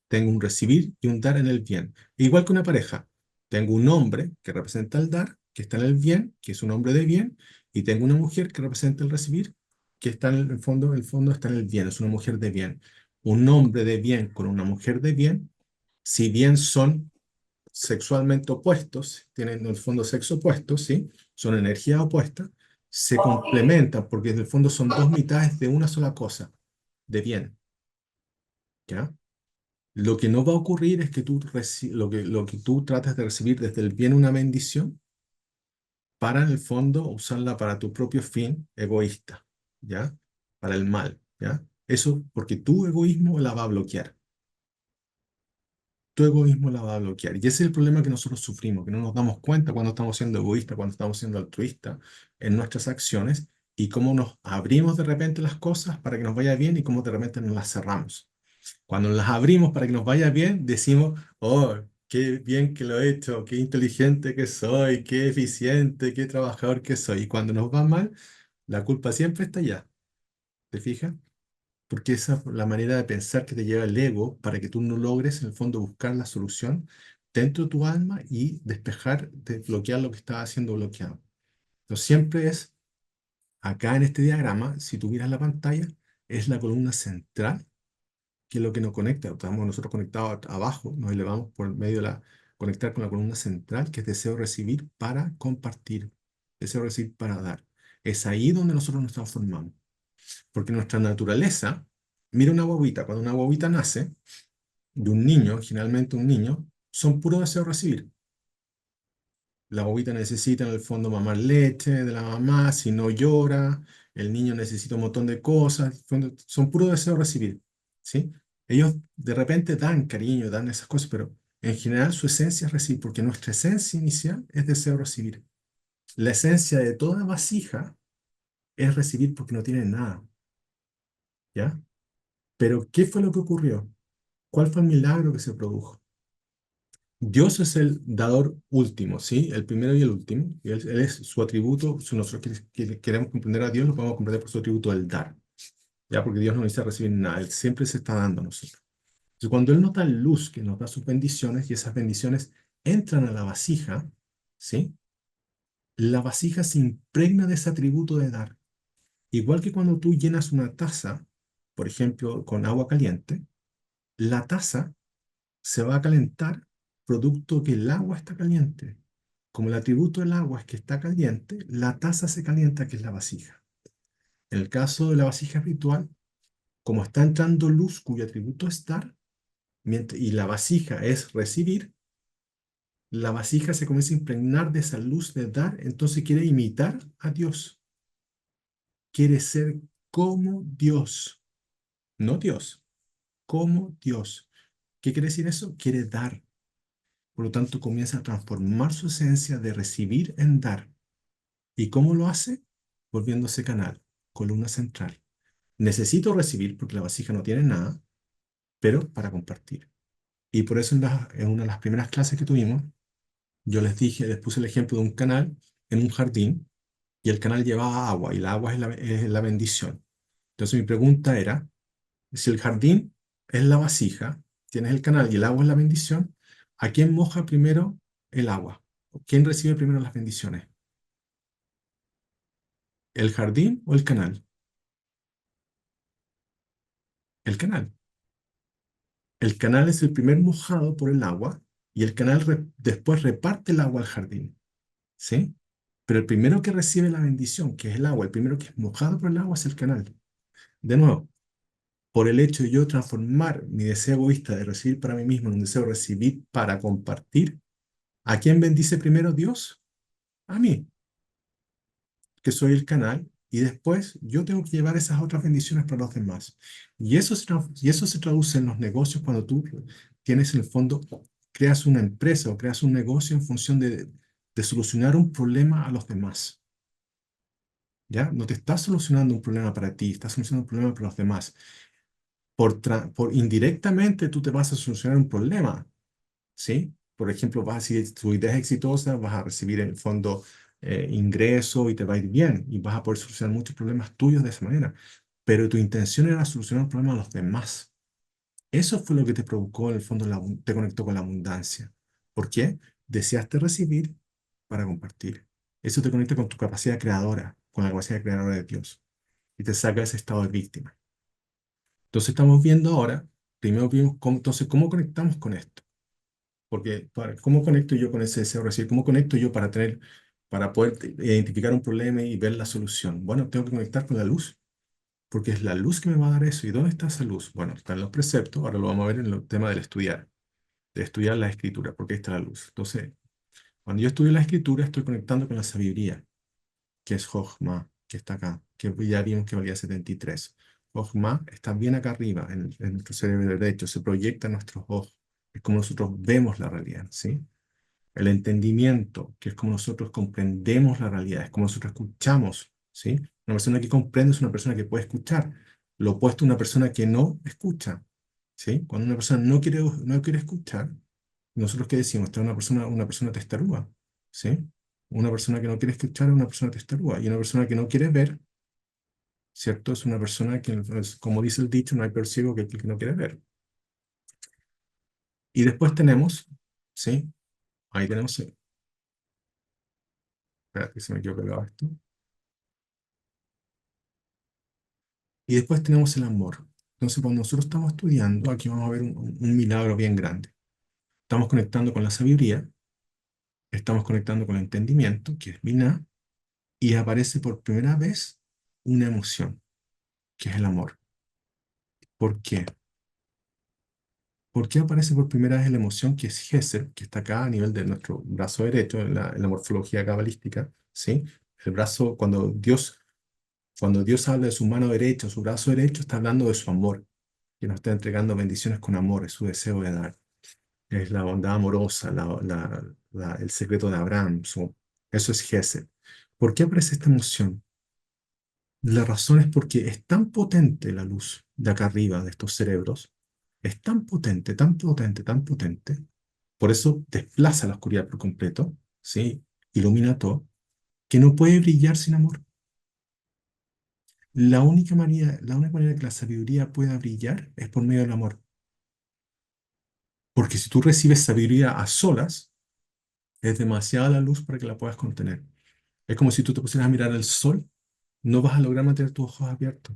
Tengo un recibir y un dar en el bien. Igual que una pareja. Tengo un hombre que representa el dar, que está en el bien, que es un hombre de bien, y tengo una mujer que representa el recibir, que está en el fondo está en el bien, es una mujer de bien. Un hombre de bien con una mujer de bien, si bien son sexualmente opuestos, tienen en el fondo sexo opuesto, ¿sí? Son energías opuestas, se complementan porque en el fondo son dos mitades de una sola cosa, de bien, ¿ya? Lo que no va a ocurrir es que lo que tú tratas de recibir desde el bien una bendición para en el fondo usarla para tu propio fin egoísta, ¿ya? Para el mal, ¿ya? Eso porque tu egoísmo la va a bloquear. Tu egoísmo la va a bloquear. Y ese es el problema que nosotros sufrimos, que no nos damos cuenta cuando estamos siendo egoístas, cuando estamos siendo altruistas en nuestras acciones y cómo nos abrimos de repente las cosas para que nos vaya bien y cómo de repente nos las cerramos. Cuando las abrimos para que nos vaya bien, decimos, oh, qué bien que lo he hecho, qué inteligente que soy, qué eficiente, qué trabajador que soy. Y cuando nos va mal, la culpa siempre está allá. ¿Te fijas? Porque esa es la manera de pensar que te lleva el ego para que tú no logres, en el fondo, buscar la solución dentro de tu alma y despejar, bloquear lo que está haciendo bloqueado. Entonces, siempre es acá en este diagrama, si tú miras la pantalla, es la columna central, que es lo que nos conecta. Estamos nosotros conectados abajo, nos elevamos por medio de conectar con la columna central, que es deseo recibir para compartir, deseo recibir para dar. Es ahí donde nosotros nos transformamos. Porque nuestra naturaleza, mira una guaguita, cuando una guaguita nace, de un niño, generalmente un niño, son puro deseo recibir. La guaguita necesita en el fondo mamar leche de la mamá, si no llora, el niño necesita un montón de cosas, son puro deseo recibir, ¿sí? Ellos de repente dan cariño, dan esas cosas, pero en general su esencia es recibir, porque nuestra esencia inicial es deseo recibir. La esencia de toda vasija es recibir porque no tiene nada, ¿ya? Pero ¿qué fue lo que ocurrió? ¿Cuál fue el milagro que se produjo? Dios es el dador último, ¿sí? El primero y el último. Y él es su atributo. Si nosotros queremos comprender a Dios, lo podemos comprender por su atributo del dar, ¿ya? Porque Dios no necesita recibir nada. Él siempre se está dando a nosotros. Entonces, cuando Él nos da luz, que nos da sus bendiciones, y esas bendiciones entran a la vasija, ¿sí? La vasija se impregna de ese atributo de dar. Igual que cuando tú llenas una taza, por ejemplo, con agua caliente, la taza se va a calentar producto que el agua está caliente. Como el atributo del agua es que está caliente, la taza se calienta, que es la vasija. En el caso de la vasija espiritual, como está entrando luz cuyo atributo es dar, y la vasija es recibir, la vasija se comienza a impregnar de esa luz de dar, entonces quiere imitar a Dios. Quiere ser como Dios, no Dios, como Dios. ¿Qué quiere decir eso? Quiere dar. Por lo tanto, comienza a transformar su esencia de recibir en dar. ¿Y cómo lo hace? Volviéndose canal, columna central. Necesito recibir porque la vasija no tiene nada, pero para compartir. Y por eso en una de las primeras clases que tuvimos, yo les puse el ejemplo de un canal en un jardín y el canal llevaba agua y la agua es la bendición. Entonces mi pregunta era, si el jardín es la vasija, tienes el canal y el agua es la bendición, ¿a quién moja primero el agua? ¿Quién recibe primero las bendiciones? ¿El jardín o el canal? El canal. El canal es el primer mojado por el agua y el canal después reparte el agua al jardín, ¿sí? Pero el primero que recibe la bendición, que es el agua, el primero que es mojado por el agua es el canal. De nuevo, por el hecho de yo transformar mi deseo egoísta de recibir para mí mismo en un deseo de recibir para compartir, ¿a quién bendice primero Dios? A mí, que soy el canal, y después yo tengo que llevar esas otras bendiciones para los demás. Y eso se traduce en los negocios cuando tú tienes en el fondo, creas una empresa o creas un negocio en función de solucionar un problema a los demás. ¿Ya? No te estás solucionando un problema para ti, estás solucionando un problema para los demás. Por indirectamente tú te vas a solucionar un problema, ¿sí? Por ejemplo, si tu idea es exitosa, vas a recibir en el fondo ingreso y te va a ir bien y vas a poder solucionar muchos problemas tuyos de esa manera. Pero tu intención era solucionar un problema a los demás. Eso fue lo que te provocó, en el fondo, te conectó con la abundancia. ¿Por qué? Deseaste recibir para compartir. Eso te conecta con tu capacidad creadora, con la capacidad creadora de Dios y te saca de ese estado de víctima. Entonces estamos viendo ahora, primero vimos entonces, cómo conectamos con esto. Porque, ¿cómo conecto yo con ese deseo de recibir? ¿Cómo conecto yo para poder identificar un problema y ver la solución? Bueno, tengo que conectar con la luz, porque es la luz que me va a dar eso. ¿Y dónde está esa luz? Bueno, está en los preceptos, ahora lo vamos a ver en el tema del estudiar, de estudiar la escritura, porque ahí está la luz. Entonces, cuando yo estudio la escritura, estoy conectando con la sabiduría, que es Jochma, que está acá, que ya vimos que valía 73. Jochma está bien acá arriba, en nuestro cerebro derecho, se proyecta en nuestros ojos. Es como nosotros vemos la realidad, ¿sí? El entendimiento, que es como nosotros comprendemos la realidad, es como nosotros escuchamos, ¿sí? Una persona que comprende es una persona que puede escuchar. Lo opuesto a una persona que no escucha, ¿sí? Cuando una persona no quiere escuchar, nosotros ¿qué decimos? Esta es una persona testaruda, ¿sí? Una persona que no quiere escuchar es una persona testaruda. Y una persona que no quiere ver, ¿cierto? Es una persona que, como dice el dicho, no hay peor ciego que el que no quiere ver. Y después tenemos, ¿sí? Ahí tenemos, espera que se me quedó pegado esto. Y después tenemos el amor. Entonces, cuando nosotros estamos estudiando, aquí vamos a ver un milagro bien grande. Estamos conectando con la sabiduría, estamos conectando con el entendimiento, que es Binah, y aparece por primera vez una emoción, que es el amor. ¿Por qué? ¿Por qué aparece por primera vez la emoción que es Gesed, que está acá a nivel de nuestro brazo derecho, en la morfología cabalística? ¿Sí? El brazo, cuando Dios habla de su mano derecha, su brazo derecho, está hablando de su amor, que nos está entregando bendiciones con amor, es su deseo de dar. Es la bondad amorosa, el secreto de Abraham. Eso es Gesed. ¿Por qué aparece esta emoción? La razón es porque es tan potente la luz de acá arriba, de estos cerebros, es tan potente, tan potente, tan potente, por eso desplaza la oscuridad por completo, ¿sí? Ilumina todo, que no puede brillar sin amor. La única manera que la sabiduría pueda brillar es por medio del amor. Porque si tú recibes sabiduría a solas, es demasiada la luz para que la puedas contener. Es como si tú te pusieras a mirar el sol, no vas a lograr mantener tus ojos abiertos,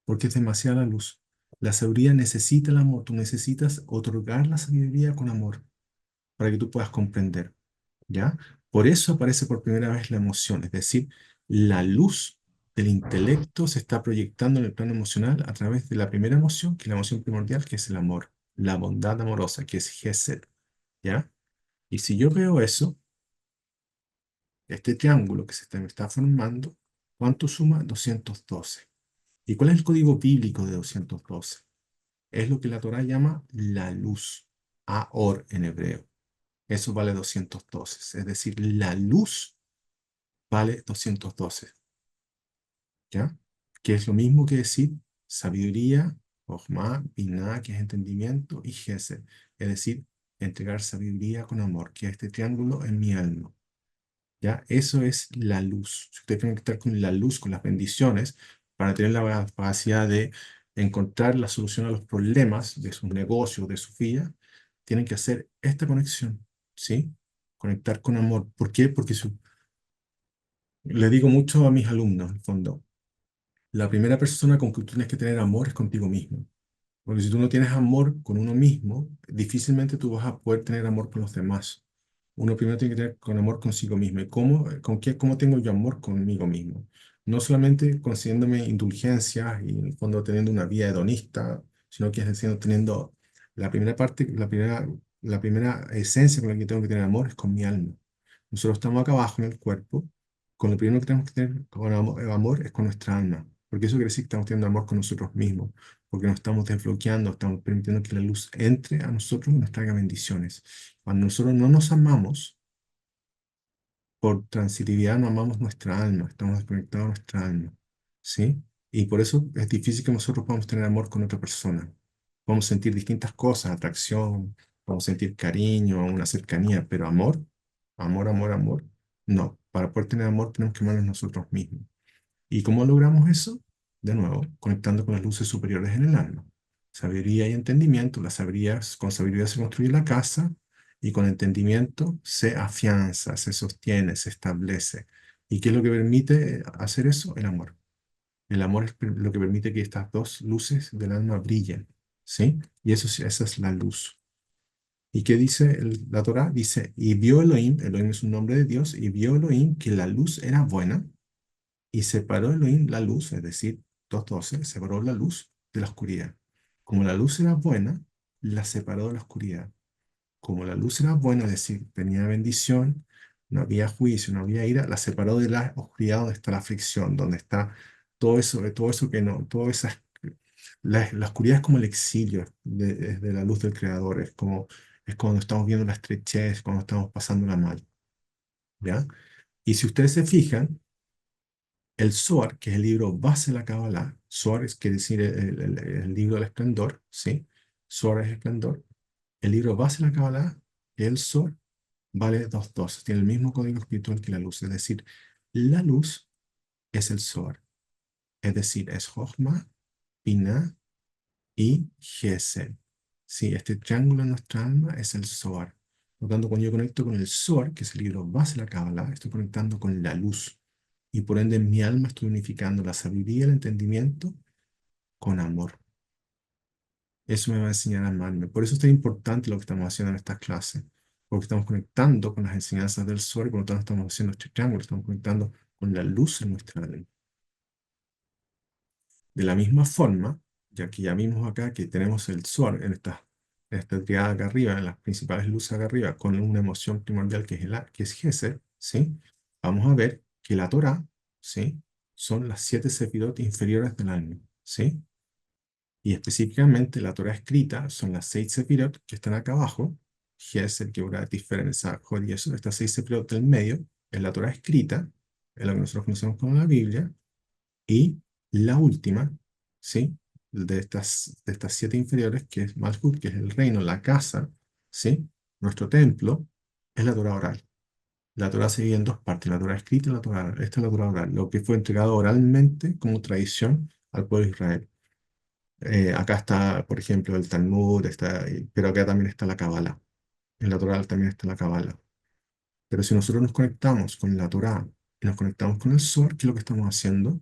porque es demasiada la luz. La sabiduría necesita el amor, tú necesitas otorgar la sabiduría con amor para que tú puedas comprender, ¿ya? Por eso aparece por primera vez la emoción, es decir, la luz del intelecto se está proyectando en el plano emocional a través de la primera emoción, que es la emoción primordial, que es el amor, la bondad amorosa, que es Gesed, ¿ya? Y si yo veo eso, este triángulo que me está formando, ¿cuánto suma? 212. ¿Y cuál es el código bíblico de 212? Es lo que la Torá llama la luz, Aor en hebreo. Eso vale 212. Es decir, la luz vale 212. ¿Ya? Que es lo mismo que decir sabiduría, Jochma, Binah, que es entendimiento, y Gesed. Es decir, entregar sabiduría con amor, que es este triángulo en mi alma. ¿Ya? Eso es la luz. Si usted tiene que estar con la luz, con las bendiciones, para tener la capacidad de encontrar la solución a los problemas de sus negocios, de su vida, tienen que hacer esta conexión, ¿sí? Conectar con amor. ¿Por qué? Porque le digo mucho a mis alumnos, en el fondo, la primera persona con que tú tienes que tener amor es contigo mismo. Porque si tú no tienes amor con uno mismo, difícilmente tú vas a poder tener amor con los demás. Uno primero tiene que tener con amor consigo mismo. ¿Y cómo tengo yo amor conmigo mismo? No solamente concediéndome indulgencias y en el fondo teniendo una vida hedonista, sino que es diciendo, teniendo la primera parte, la primera esencia con la que tengo que tener amor es con mi alma. Nosotros estamos acá abajo en el cuerpo, con lo primero que tenemos que tener con amor es con nuestra alma, porque eso quiere decir que estamos teniendo amor con nosotros mismos, porque nos estamos desbloqueando, estamos permitiendo que la luz entre a nosotros y nos traiga bendiciones. Cuando nosotros no nos amamos, por transitividad no amamos nuestra alma, estamos desconectados de nuestra alma, ¿sí? Y por eso es difícil que nosotros podamos tener amor con otra persona. Podemos sentir distintas cosas, atracción, podemos sentir cariño, una cercanía, pero amor, amor, amor, amor, no. Para poder tener amor tenemos que amarnos nosotros mismos. ¿Y cómo logramos eso? De nuevo, conectando con las luces superiores en el alma. Sabiduría y entendimiento. Con sabiduría se construye la casa y con entendimiento se afianza, se sostiene, se establece. ¿Y qué es lo que permite hacer eso? El amor. El amor es lo que permite que estas dos luces del alma brillen, ¿sí? Y esa es la luz. ¿Y qué dice la Torá? Dice, y vio Elohim, Elohim es un nombre de Dios, y vio Elohim que la luz era buena y separó Elohim la luz, es decir, 2:12, separó la luz de la oscuridad. Como la luz era buena, la separó de la oscuridad. Como la luz era buena, es decir, tenía bendición, no había juicio, no había ira, la separó de la oscuridad donde está la aflicción, donde está todo eso que no, todo esas, la oscuridad es como el exilio de la luz del Creador, es cuando estamos viendo la estrechez, cuando estamos pasándola mal, ¿ya? Y si ustedes se fijan, el Zohar, que es el libro base de la Kabbalah, Zohar quiere decir el libro del esplendor, ¿sí? Zohar es esplendor. El libro base de la Kabbalah, el Zohar, vale 2:12. Tiene el mismo código espiritual que la luz. Es decir, la luz es el Zohar. Es decir, es Jochma, Binah y Gesed. Sí, este triángulo en nuestra alma es el Zohar. Por lo tanto, cuando yo conecto con el Zohar, que es el libro base de la Kabbalah, estoy conectando con la luz. Y por ende en mi alma estoy unificando la sabiduría, el entendimiento con amor. Eso me va a enseñar a amarme. Por eso es tan importante lo que estamos haciendo en estas clases, porque estamos conectando con las enseñanzas del Zohar y por lo tanto estamos haciendo este triángulo, estamos conectando con la luz en nuestra alma. De la misma forma, ya que ya vimos acá que tenemos el Zohar en esta triada acá arriba, en las principales luces acá arriba, con una emoción primordial que es Gesed, ¿sí? Vamos a ver que la Torah, ¿sí? Son las 7 sefirot inferiores del alma, ¿sí? Y específicamente la Torah escrita son las 6 sefirot que están acá abajo, Gesed, Geburah, Tiferet, Zahor y eso, estas 6 sefirot del medio, es la Torah escrita, es lo que nosotros conocemos como la Biblia, y la última, ¿sí? De estas 7 inferiores, que es Malhut, que es el reino, la casa, ¿sí? Nuestro templo, es la Torah oral. La Torah se divide en dos partes, la Torah escrita y la Torah oral. Esta es la Torah oral, lo que fue entregado oralmente como tradición al pueblo de Israel. Acá está, por ejemplo, el Talmud, pero acá también está la Kabbalah. En la Torah también está la Kabbalah. Pero si nosotros nos conectamos con la Torah y nos conectamos con el Zohar, ¿qué es lo que estamos haciendo?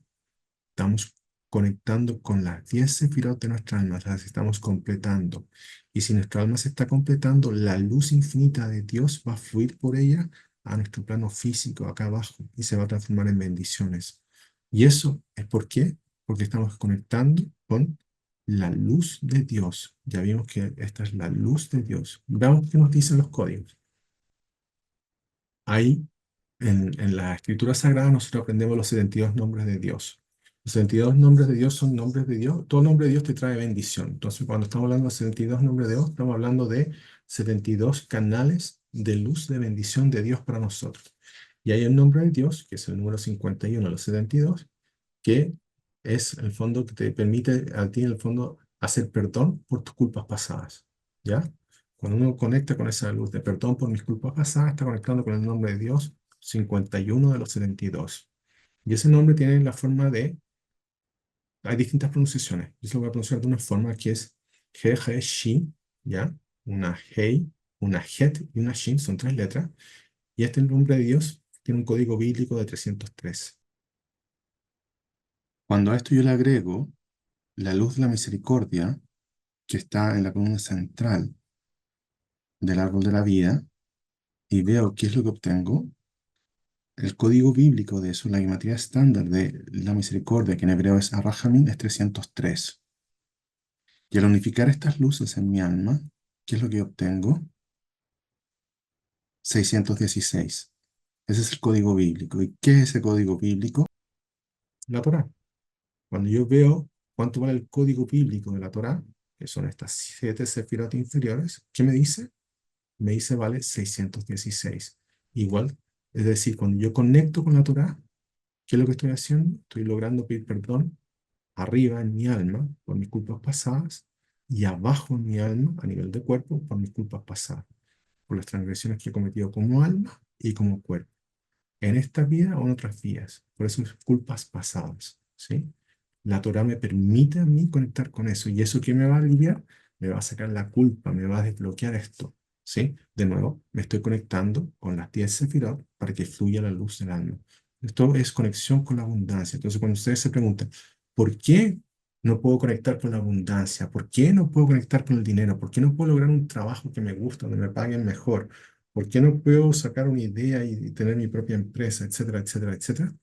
Estamos conectando con las 10 sefirot de nuestra alma, las estamos completando. Y si nuestra alma se está completando, la luz infinita de Dios va a fluir por ella a nuestro plano físico, acá abajo, y se va a transformar en bendiciones. ¿Y eso es por qué? Porque estamos conectando con la luz de Dios. Ya vimos que esta es la luz de Dios. Veamos qué nos dicen los códigos. Ahí, en la Escritura Sagrada, nosotros aprendemos los 72 nombres de Dios. Los 72 nombres de Dios son nombres de Dios. Todo nombre de Dios te trae bendición. Entonces, cuando estamos hablando de 72 nombres de Dios, estamos hablando de 72 canales de luz de bendición de Dios para nosotros. Y hay el nombre de Dios, que es el número 51 de los 72, que es el fondo que te permite a ti, en el fondo, hacer perdón por tus culpas pasadas. ¿Ya? Cuando uno conecta con esa luz de perdón por mis culpas pasadas, está conectando con el nombre de Dios, 51 de los 72. Y ese nombre tiene la forma de... Hay distintas pronunciaciones. Yo se lo voy a pronunciar de una forma que es He, He, Shi, ¿ya? Una Hei, una Het y una Shin, son 3 letras. Y este nombre de Dios tiene un código bíblico de 303. Cuando a esto yo le agrego la luz de la misericordia, que está en la columna central del árbol de la vida, y veo qué es lo que obtengo, el código bíblico de eso, la gematría estándar de la misericordia, que en hebreo es Arrahamim, es 303. Y al unificar estas luces en mi alma, ¿qué es lo que obtengo? 616. Ese es el código bíblico. ¿Y qué es ese código bíblico? La Torá. Cuando yo veo cuánto vale el código bíblico de la Torá, que son estas 7 sefirot inferiores, ¿qué me dice? Me dice vale 616. Igual, es decir, cuando yo conecto con la Torá, ¿qué es lo que estoy haciendo? Estoy logrando pedir perdón arriba en mi alma por mis culpas pasadas y abajo en mi alma, a nivel de cuerpo, por mis culpas pasadas, por las transgresiones que he cometido como alma y como cuerpo, en esta vida o en otras vidas, por esas culpas pasadas, ¿sí? La Torah me permite a mí conectar con eso, y eso que me va a aliviar, me va a sacar la culpa, me va a desbloquear esto, ¿sí? De nuevo, me estoy conectando con las 10 sefirot para que fluya la luz del alma. Esto es conexión con la abundancia. Entonces, cuando ustedes se preguntan, ¿por qué no puedo conectar con la abundancia? ¿Por qué no puedo conectar con el dinero? ¿Por qué no puedo lograr un trabajo que me gusta, donde me paguen mejor? ¿Por qué no puedo sacar una idea y tener mi propia empresa, etcétera, etcétera, etcétera?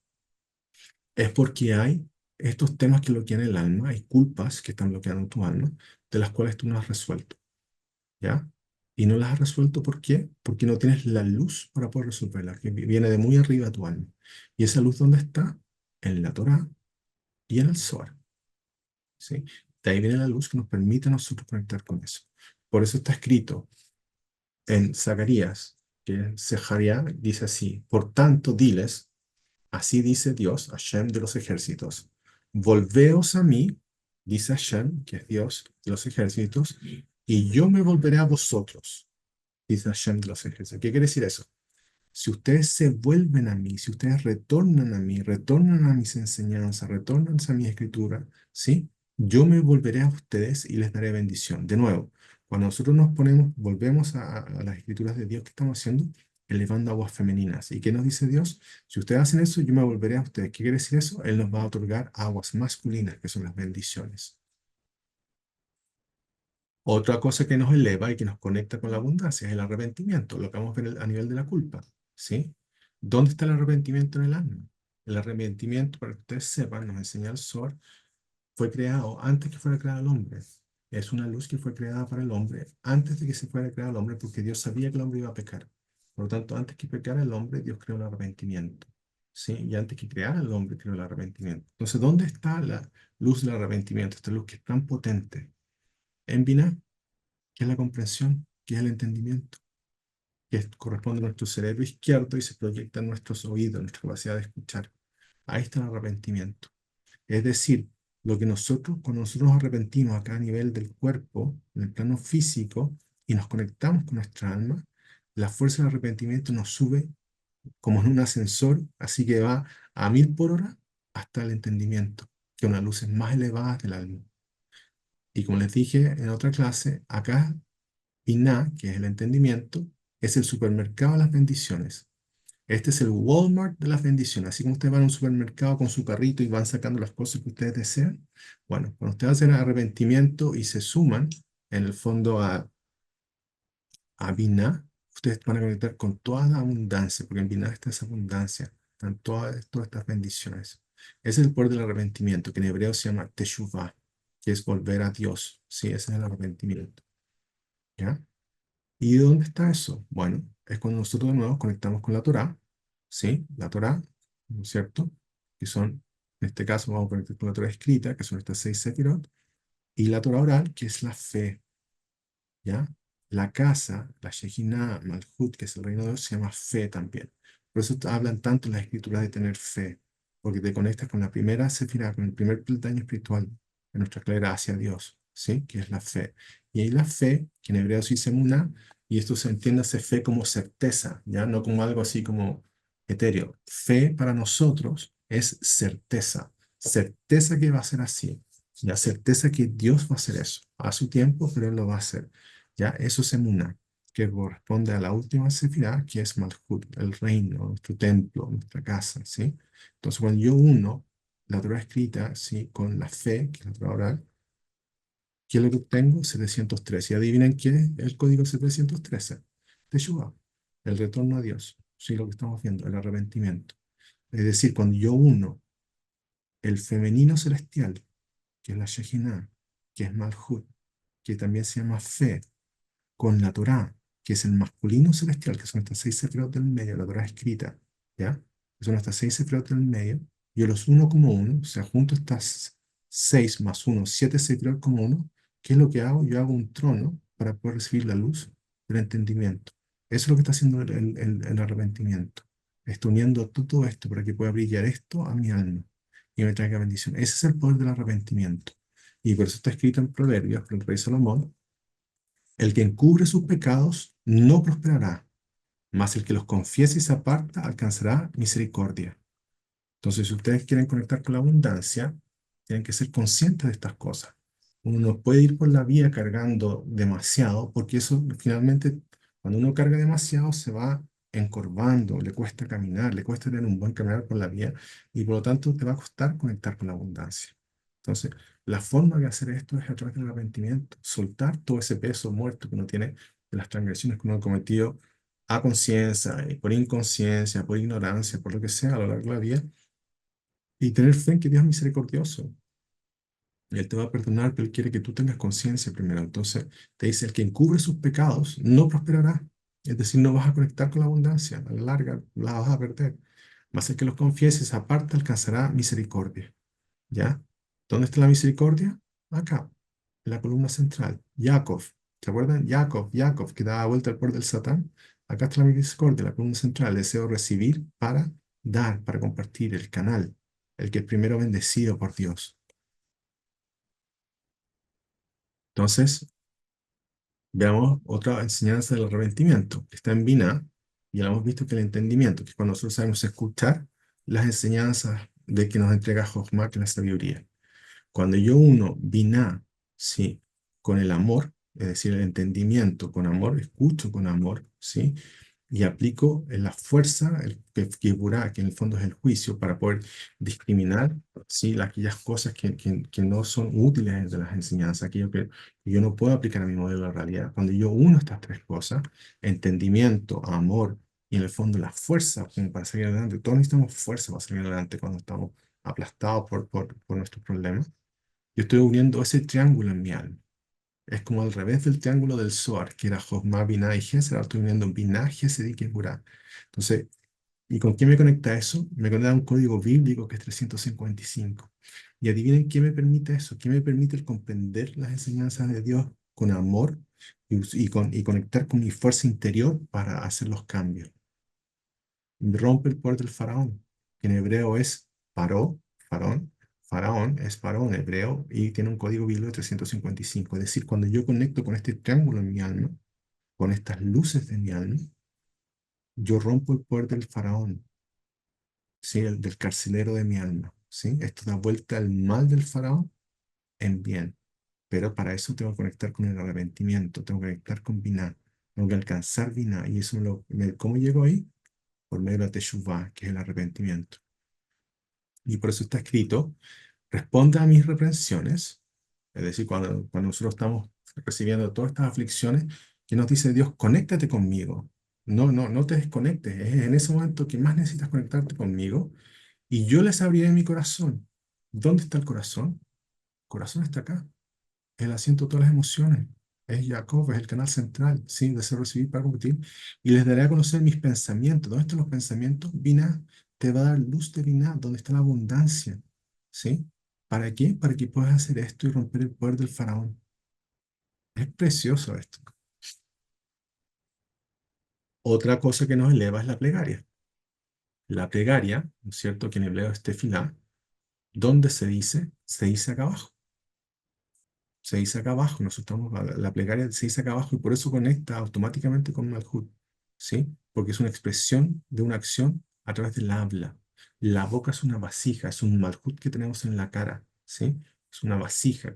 Es porque hay estos temas que bloquean el alma, hay culpas que están bloqueando tu alma, de las cuales tú no has resuelto, ¿ya? Y no las has resuelto, ¿por qué? Porque no tienes la luz para poder resolverla, que viene de muy arriba a tu alma. ¿Y esa luz dónde está? En la Torá y en el Zohar, ¿sí? De ahí viene la luz que nos permite a nosotros conectar con eso. Por eso está escrito en Zacarías, que Sejaría dice así: por tanto, diles, así dice Dios, Hashem de los ejércitos, volveos a mí, dice Hashem, que es Dios de los ejércitos, y yo me volveré a vosotros, dice Hashem de los ejércitos. ¿Qué quiere decir eso? Si ustedes se vuelven a mí, si ustedes retornan a mí, retornan a mis enseñanzas, retornan a mi escritura, ¿sí? Yo me volveré a ustedes y les daré bendición. De nuevo, cuando nosotros nos ponemos, volvemos a las escrituras de Dios que estamos haciendo, elevando aguas femeninas. ¿Y qué nos dice Dios? Si ustedes hacen eso, yo me volveré a ustedes. ¿Qué quiere decir eso? Él nos va a otorgar aguas masculinas, que son las bendiciones. Otra cosa que nos eleva y que nos conecta con la abundancia es el arrepentimiento, lo que vamos a ver a nivel de la culpa, ¿sí? ¿Dónde está el arrepentimiento en el alma? El arrepentimiento, para que ustedes sepan, nos enseña el Zohar, fue creado antes que fuera creado el hombre. Es una luz que fue creada para el hombre antes de que se fuera creado el hombre, porque Dios sabía que el hombre iba a pecar. Por lo tanto, antes que pecara el hombre, Dios creó el arrepentimiento, ¿sí? Y antes que creara el hombre, creó el arrepentimiento. Entonces, ¿dónde está la luz del arrepentimiento? Esta luz que es tan potente. En Binah, que es la comprensión, que es el entendimiento, que corresponde a nuestro cerebro izquierdo y se proyecta en nuestros oídos, en nuestra capacidad de escuchar. Ahí está el arrepentimiento. Es decir, lo que nosotros, cuando nosotros nos arrepentimos acá a nivel del cuerpo, en el plano físico, y nos conectamos con nuestra alma, la fuerza del arrepentimiento nos sube como en un ascensor, así que va a 1000 por hora hasta el entendimiento, que es una luz más elevada del alma. Y como les dije en otra clase, acá Binah, que es el entendimiento, es el supermercado de las bendiciones. Este es el Walmart de las bendiciones. Así como ustedes van a un supermercado con su carrito y van sacando las cosas que ustedes desean. Bueno, cuando ustedes hacen arrepentimiento y se suman, en el fondo, a Binah, ustedes van a conectar con toda la abundancia, porque en Binah está esa abundancia, están todas estas bendiciones. Ese es el poder del arrepentimiento, que en hebreo se llama Teshuvah, que es volver a Dios. Sí, ese es el arrepentimiento. ¿Ya? ¿Y dónde está eso? Bueno, es cuando nosotros de nuevo conectamos con la Torá, ¿sí? La Torá, ¿no es cierto? Que son, en este caso vamos a conectar con la Torá escrita, que son estas 6 sefirot, y la Torá oral, que es la fe, ¿ya? La casa, la Shejinah, Malhut, que es el reino de Dios, se llama fe también. Por eso hablan tanto en las escrituras de tener fe, porque te conectas con la primera sefirá, con el primer peldaño espiritual de nuestra escalera hacia Dios, ¿sí? Que es la fe. Y ahí la fe, que en hebreo se dice emuná, y esto se entiende hace fe como certeza, ¿ya? No como algo así como etéreo. Fe para nosotros es certeza, certeza que va a ser así, la certeza que Dios va a hacer eso a su tiempo, pero Él lo va a hacer. Ya, eso es emuná, que corresponde a la última sefirá, que es Malhut, el reino, nuestro templo, nuestra casa, ¿sí? Entonces, cuando yo uno la Torah escrita, ¿sí? Con la fe, que es la Torah oral, ¿qué es lo que obtengo? 713. Y adivinen qué es el código 713. Teshuvah, el retorno a Dios. Sí, lo que estamos viendo, el arrepentimiento. Es decir, cuando yo uno el femenino celestial, que es la Shejinah, que es Malhut, que también se llama fe, con la Torá, que es el masculino celestial, que son estas 6 sefirot del medio, la Torá escrita, ¿ya? Que son estas 6 sefirot del medio, yo los uno como uno, o sea, junto estas 6 más 1, 7 sefirot como uno, ¿qué es lo que hago? Yo hago un trono para poder recibir la luz del entendimiento. Eso es lo que está haciendo el arrepentimiento. Está uniendo todo esto para que pueda brillar esto a mi alma y me traiga bendición. Ese es el poder del arrepentimiento. Y por eso está escrito en Proverbios, por el rey Salomón: el que encubre sus pecados no prosperará, mas el que los confiesa y se aparta alcanzará misericordia. Entonces, si ustedes quieren conectar con la abundancia, tienen que ser conscientes de estas cosas. Uno no puede ir por la vía cargando demasiado, porque eso finalmente, cuando uno carga demasiado, se va encorvando, le cuesta caminar, le cuesta tener un buen caminar por la vía, y por lo tanto te va a costar conectar con la abundancia. Entonces, la forma de hacer esto es a través del arrepentimiento, soltar todo ese peso muerto que uno tiene de las transgresiones que uno ha cometido a conciencia, por inconsciencia, por ignorancia, por lo que sea a lo largo de la vida, y tener fe en que Dios es misericordioso. Y Él te va a perdonar, pero Él quiere que tú tengas conciencia primero. Entonces te dice: el que encubre sus pecados no prosperará. Es decir, no vas a conectar con la abundancia. A la larga la vas a perder. Mas el que los confieses aparte alcanzará misericordia. ¿Ya? ¿Dónde está la misericordia? Acá, en la columna central. Jacob. ¿Se acuerdan? Jacob, que daba vuelta al poder del Satán. Acá está la misericordia, la columna central. El deseo de recibir para dar, para compartir, el canal. El que es primero bendecido por Dios. Entonces, veamos otra enseñanza del arrepentimiento, que está en Binah, y ya hemos visto que el entendimiento, que es cuando nosotros sabemos escuchar las enseñanzas de que nos entrega Jochma, que es la sabiduría. Cuando yo uno Binah, sí, con el amor, es decir, el entendimiento con amor, escucho con amor, sí, y aplico la fuerza, que en el fondo es el juicio, para poder discriminar ¿sí? Aquellas cosas que no son útiles de las enseñanzas, aquello que yo no puedo aplicar a mi modelo de realidad. Cuando yo uno estas tres cosas, entendimiento, amor y en el fondo la fuerza como para salir adelante, todos necesitamos fuerza para salir adelante cuando estamos aplastados por nuestros problemas. Yo estoy uniendo ese triángulo en mi alma. Es como al revés del triángulo del Zohar, que era Jochma, Binah y Gesed, ahora estoy uniendo Binah, Gesed y Geburah. Entonces, ¿y con qué me conecta eso? Me conecta a un código bíblico que es 355. Y adivinen qué me permite eso, qué me permite el comprender las enseñanzas de Dios con amor y conectar con mi fuerza interior para hacer los cambios. Rompe el poder del faraón, que en hebreo es paró, faraón. Faraón es paró en hebreo y tiene un código bíblico de 355. Es decir, cuando yo conecto con este triángulo en mi alma, con estas luces de mi alma, yo rompo el poder del faraón, ¿sí? Del carcelero de mi alma, ¿sí? Esto da vuelta al mal del faraón en bien. Pero para eso tengo que conectar con el arrepentimiento, tengo que conectar con Binah, tengo que alcanzar Binah. ¿Y eso cómo llego ahí? Por medio de la Teshuvah, que es el arrepentimiento. Y por eso está escrito, responda a mis reprensiones. Es decir, cuando nosotros estamos recibiendo todas estas aflicciones, que nos dice Dios, conéctate conmigo. No te desconectes. Es en ese momento que más necesitas conectarte conmigo. Y yo les abriré mi corazón. ¿Dónde está el corazón? El corazón está acá. El asiento de todas las emociones. Es Jacob, es el canal central, sí, de ser recibir para competir. Y les daré a conocer mis pensamientos. ¿Dónde están los pensamientos? Binah te va a dar luz de Binah, donde está la abundancia. ¿Sí? ¿Para qué? Para que puedas hacer esto y romper el poder del faraón. Es precioso esto. Otra cosa que nos eleva es la plegaria. La plegaria, ¿no es cierto? Que en hebreo es tefilá. ¿Dónde se dice? Se dice acá abajo. Se dice acá abajo, nosotros estamos, la plegaria se dice acá abajo y por eso conecta automáticamente con Malhut, ¿sí? Porque es una expresión de una acción a través del habla. La boca es una vasija, es un Malhut que tenemos en la cara, ¿sí? Es una vasija.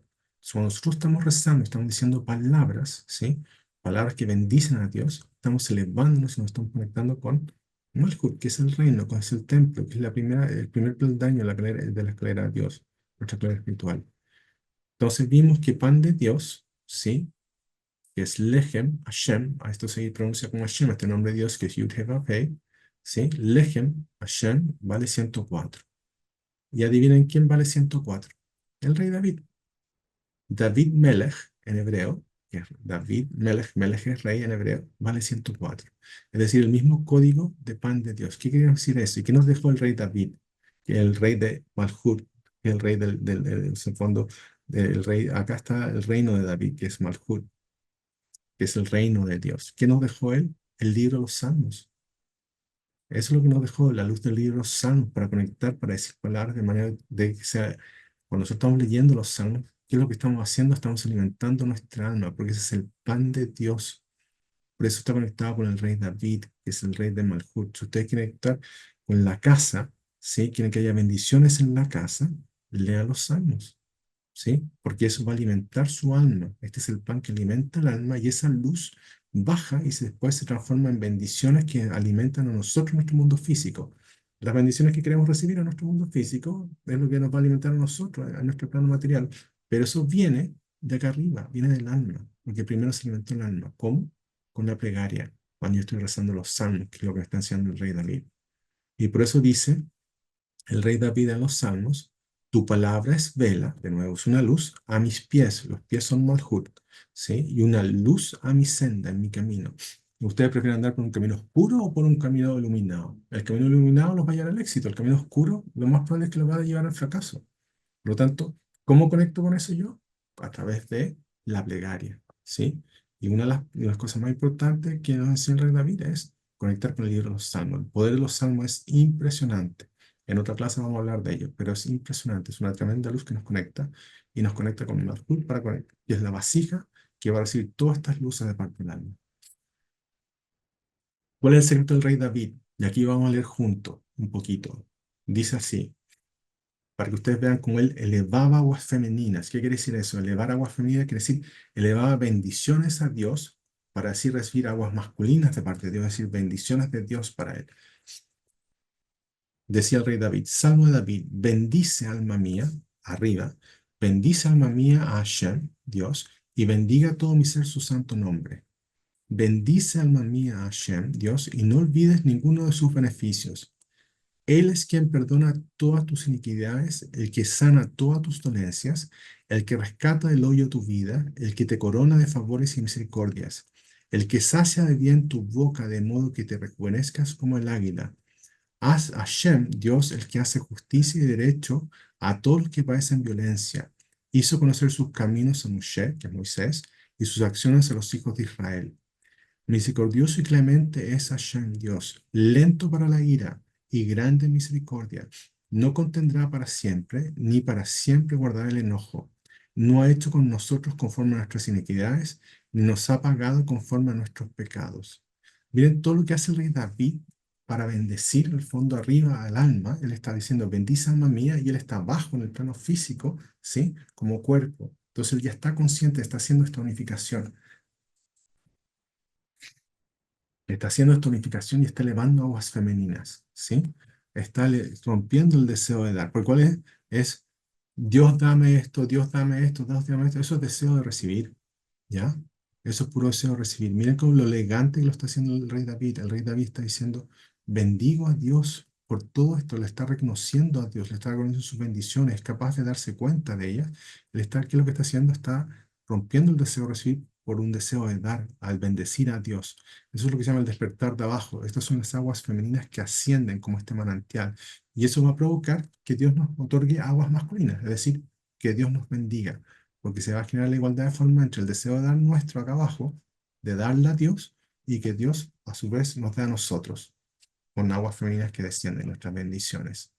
Cuando nosotros estamos rezando, estamos diciendo palabras, ¿sí? Palabras que bendicen a Dios, estamos elevándonos y nos estamos conectando con Malhut, que es el reino, que es el templo, que es el primer peldaño de la escalera de Dios, nuestra escalera espiritual. Entonces vimos que pan de Dios, ¿sí? Que es Lechem, Hashem, a esto se pronuncia como Hashem, este nombre de Dios que es Yud-Heh-Vav-Heh, ¿sí? Lechem, Hashem, vale 104. Y adivinen quién vale 104. El rey David. David Melech, en hebreo, que es David Melech, Melech es rey en hebreo, vale 104. Es decir, el mismo código de pan de Dios. ¿Qué quiere decir eso? ¿Y qué nos dejó el rey David? Que el rey de Malhut, que el rey en el fondo, el rey, acá está el reino de David, que es Malhut, que es el reino de Dios. ¿Qué nos dejó él? El libro de los Salmos. Eso es lo que nos dejó la luz del libro de los Salmos para conectar, para decir palabras de manera de que sea, cuando nosotros estamos leyendo los Salmos, ¿qué es lo que estamos haciendo? Estamos alimentando nuestra alma, porque ese es el pan de Dios. Por eso está conectado con el rey David, que es el rey de Malhut. Si ustedes quieren estar con la casa, ¿sí? Quieren que haya bendiciones en la casa, lean los Salmos. ¿Sí? Porque eso va a alimentar su alma. Este es el pan que alimenta el alma y esa luz baja y después se transforma en bendiciones que alimentan a nosotros nuestro mundo físico. Las bendiciones que queremos recibir en nuestro mundo físico es lo que nos va a alimentar a nosotros, a nuestro plano material. Pero eso viene de acá arriba, viene del alma, porque primero se alimentó el alma. ¿Cómo? Con la plegaria, cuando yo estoy rezando los salmos, que es lo que está enseñando el rey David. Y por eso dice el rey David en los Salmos, tu palabra es vela, de nuevo es una luz a mis pies, los pies son Malhut, ¿sí? Y una luz a mi senda, en mi camino. ¿Ustedes prefieren andar por un camino oscuro o por un camino iluminado? El camino iluminado los va a llevar al éxito, el camino oscuro lo más probable es que los va a llevar al fracaso. Por lo tanto, ¿cómo conecto con eso yo? A través de la plegaria, ¿sí? Y una de las cosas más importantes que nos enseña el rey David es conectar con el libro de los Salmos. El poder de los Salmos es impresionante. En otra clase vamos a hablar de ello, pero es impresionante. Es una tremenda luz que nos conecta y nos conecta con el Malhut para conectar. Y es la vasija que va a recibir todas estas luces de parte del alma. ¿Cuál es el secreto del rey David? Y aquí vamos a leer juntos un poquito. Dice así, para que ustedes vean cómo él elevaba aguas femeninas. ¿Qué quiere decir eso? Elevar aguas femeninas quiere decir elevaba bendiciones a Dios para así recibir aguas masculinas de parte de Dios, es decir, bendiciones de Dios para él. Decía el rey David, Salmo de David, bendice alma mía, arriba, bendice alma mía a Hashem, Dios, y bendiga todo mi ser su santo nombre. Bendice alma mía a Hashem, Dios, y no olvides ninguno de sus beneficios. Él es quien perdona todas tus iniquidades, el que sana todas tus dolencias, el que rescata del hoyo tu vida, el que te corona de favores y misericordias, el que sacia de bien tu boca de modo que te rejuvenezcas como el águila. Haz a Hashem, Dios, el que hace justicia y derecho a todos los que padecen violencia. Hizo conocer sus caminos a Moshe, que es Moisés, y sus acciones a los hijos de Israel. Misericordioso y clemente es Hashem Dios, lento para la ira y grande en misericordia. No contendrá para siempre, ni para siempre guardará el enojo. No ha hecho con nosotros conforme a nuestras iniquidades, ni nos ha pagado conforme a nuestros pecados. Miren todo lo que hace el rey David para bendecir el fondo arriba al alma. Él está diciendo, bendice alma mía, y él está abajo en el plano físico, ¿sí? Como cuerpo. Entonces él ya está consciente, está haciendo esta unificación. Está haciendo esta unificación y está elevando aguas femeninas, ¿sí? Está rompiendo el deseo de dar. ¿Por cuál es? Es Dios dame esto, Dios dame esto, Dios dame esto. Eso es deseo de recibir, ¿ya? Eso es puro deseo de recibir. Miren cómo lo elegante que lo está haciendo el rey David. El rey David está diciendo, bendigo a Dios por todo esto. Le está reconociendo a Dios, le está reconociendo sus bendiciones, es capaz de darse cuenta de ellas. ¿Qué es lo que está haciendo? Está rompiendo el deseo de recibir por un deseo de dar, al bendecir a Dios. Eso es lo que se llama el despertar de abajo. Estas son las aguas femeninas que ascienden como este manantial. Y eso va a provocar que Dios nos otorgue aguas masculinas, es decir, que Dios nos bendiga, porque se va a generar la igualdad de forma entre el deseo de dar nuestro acá abajo, de darle a Dios, y que Dios a su vez nos dé a nosotros, con aguas femeninas que descienden, nuestras bendiciones.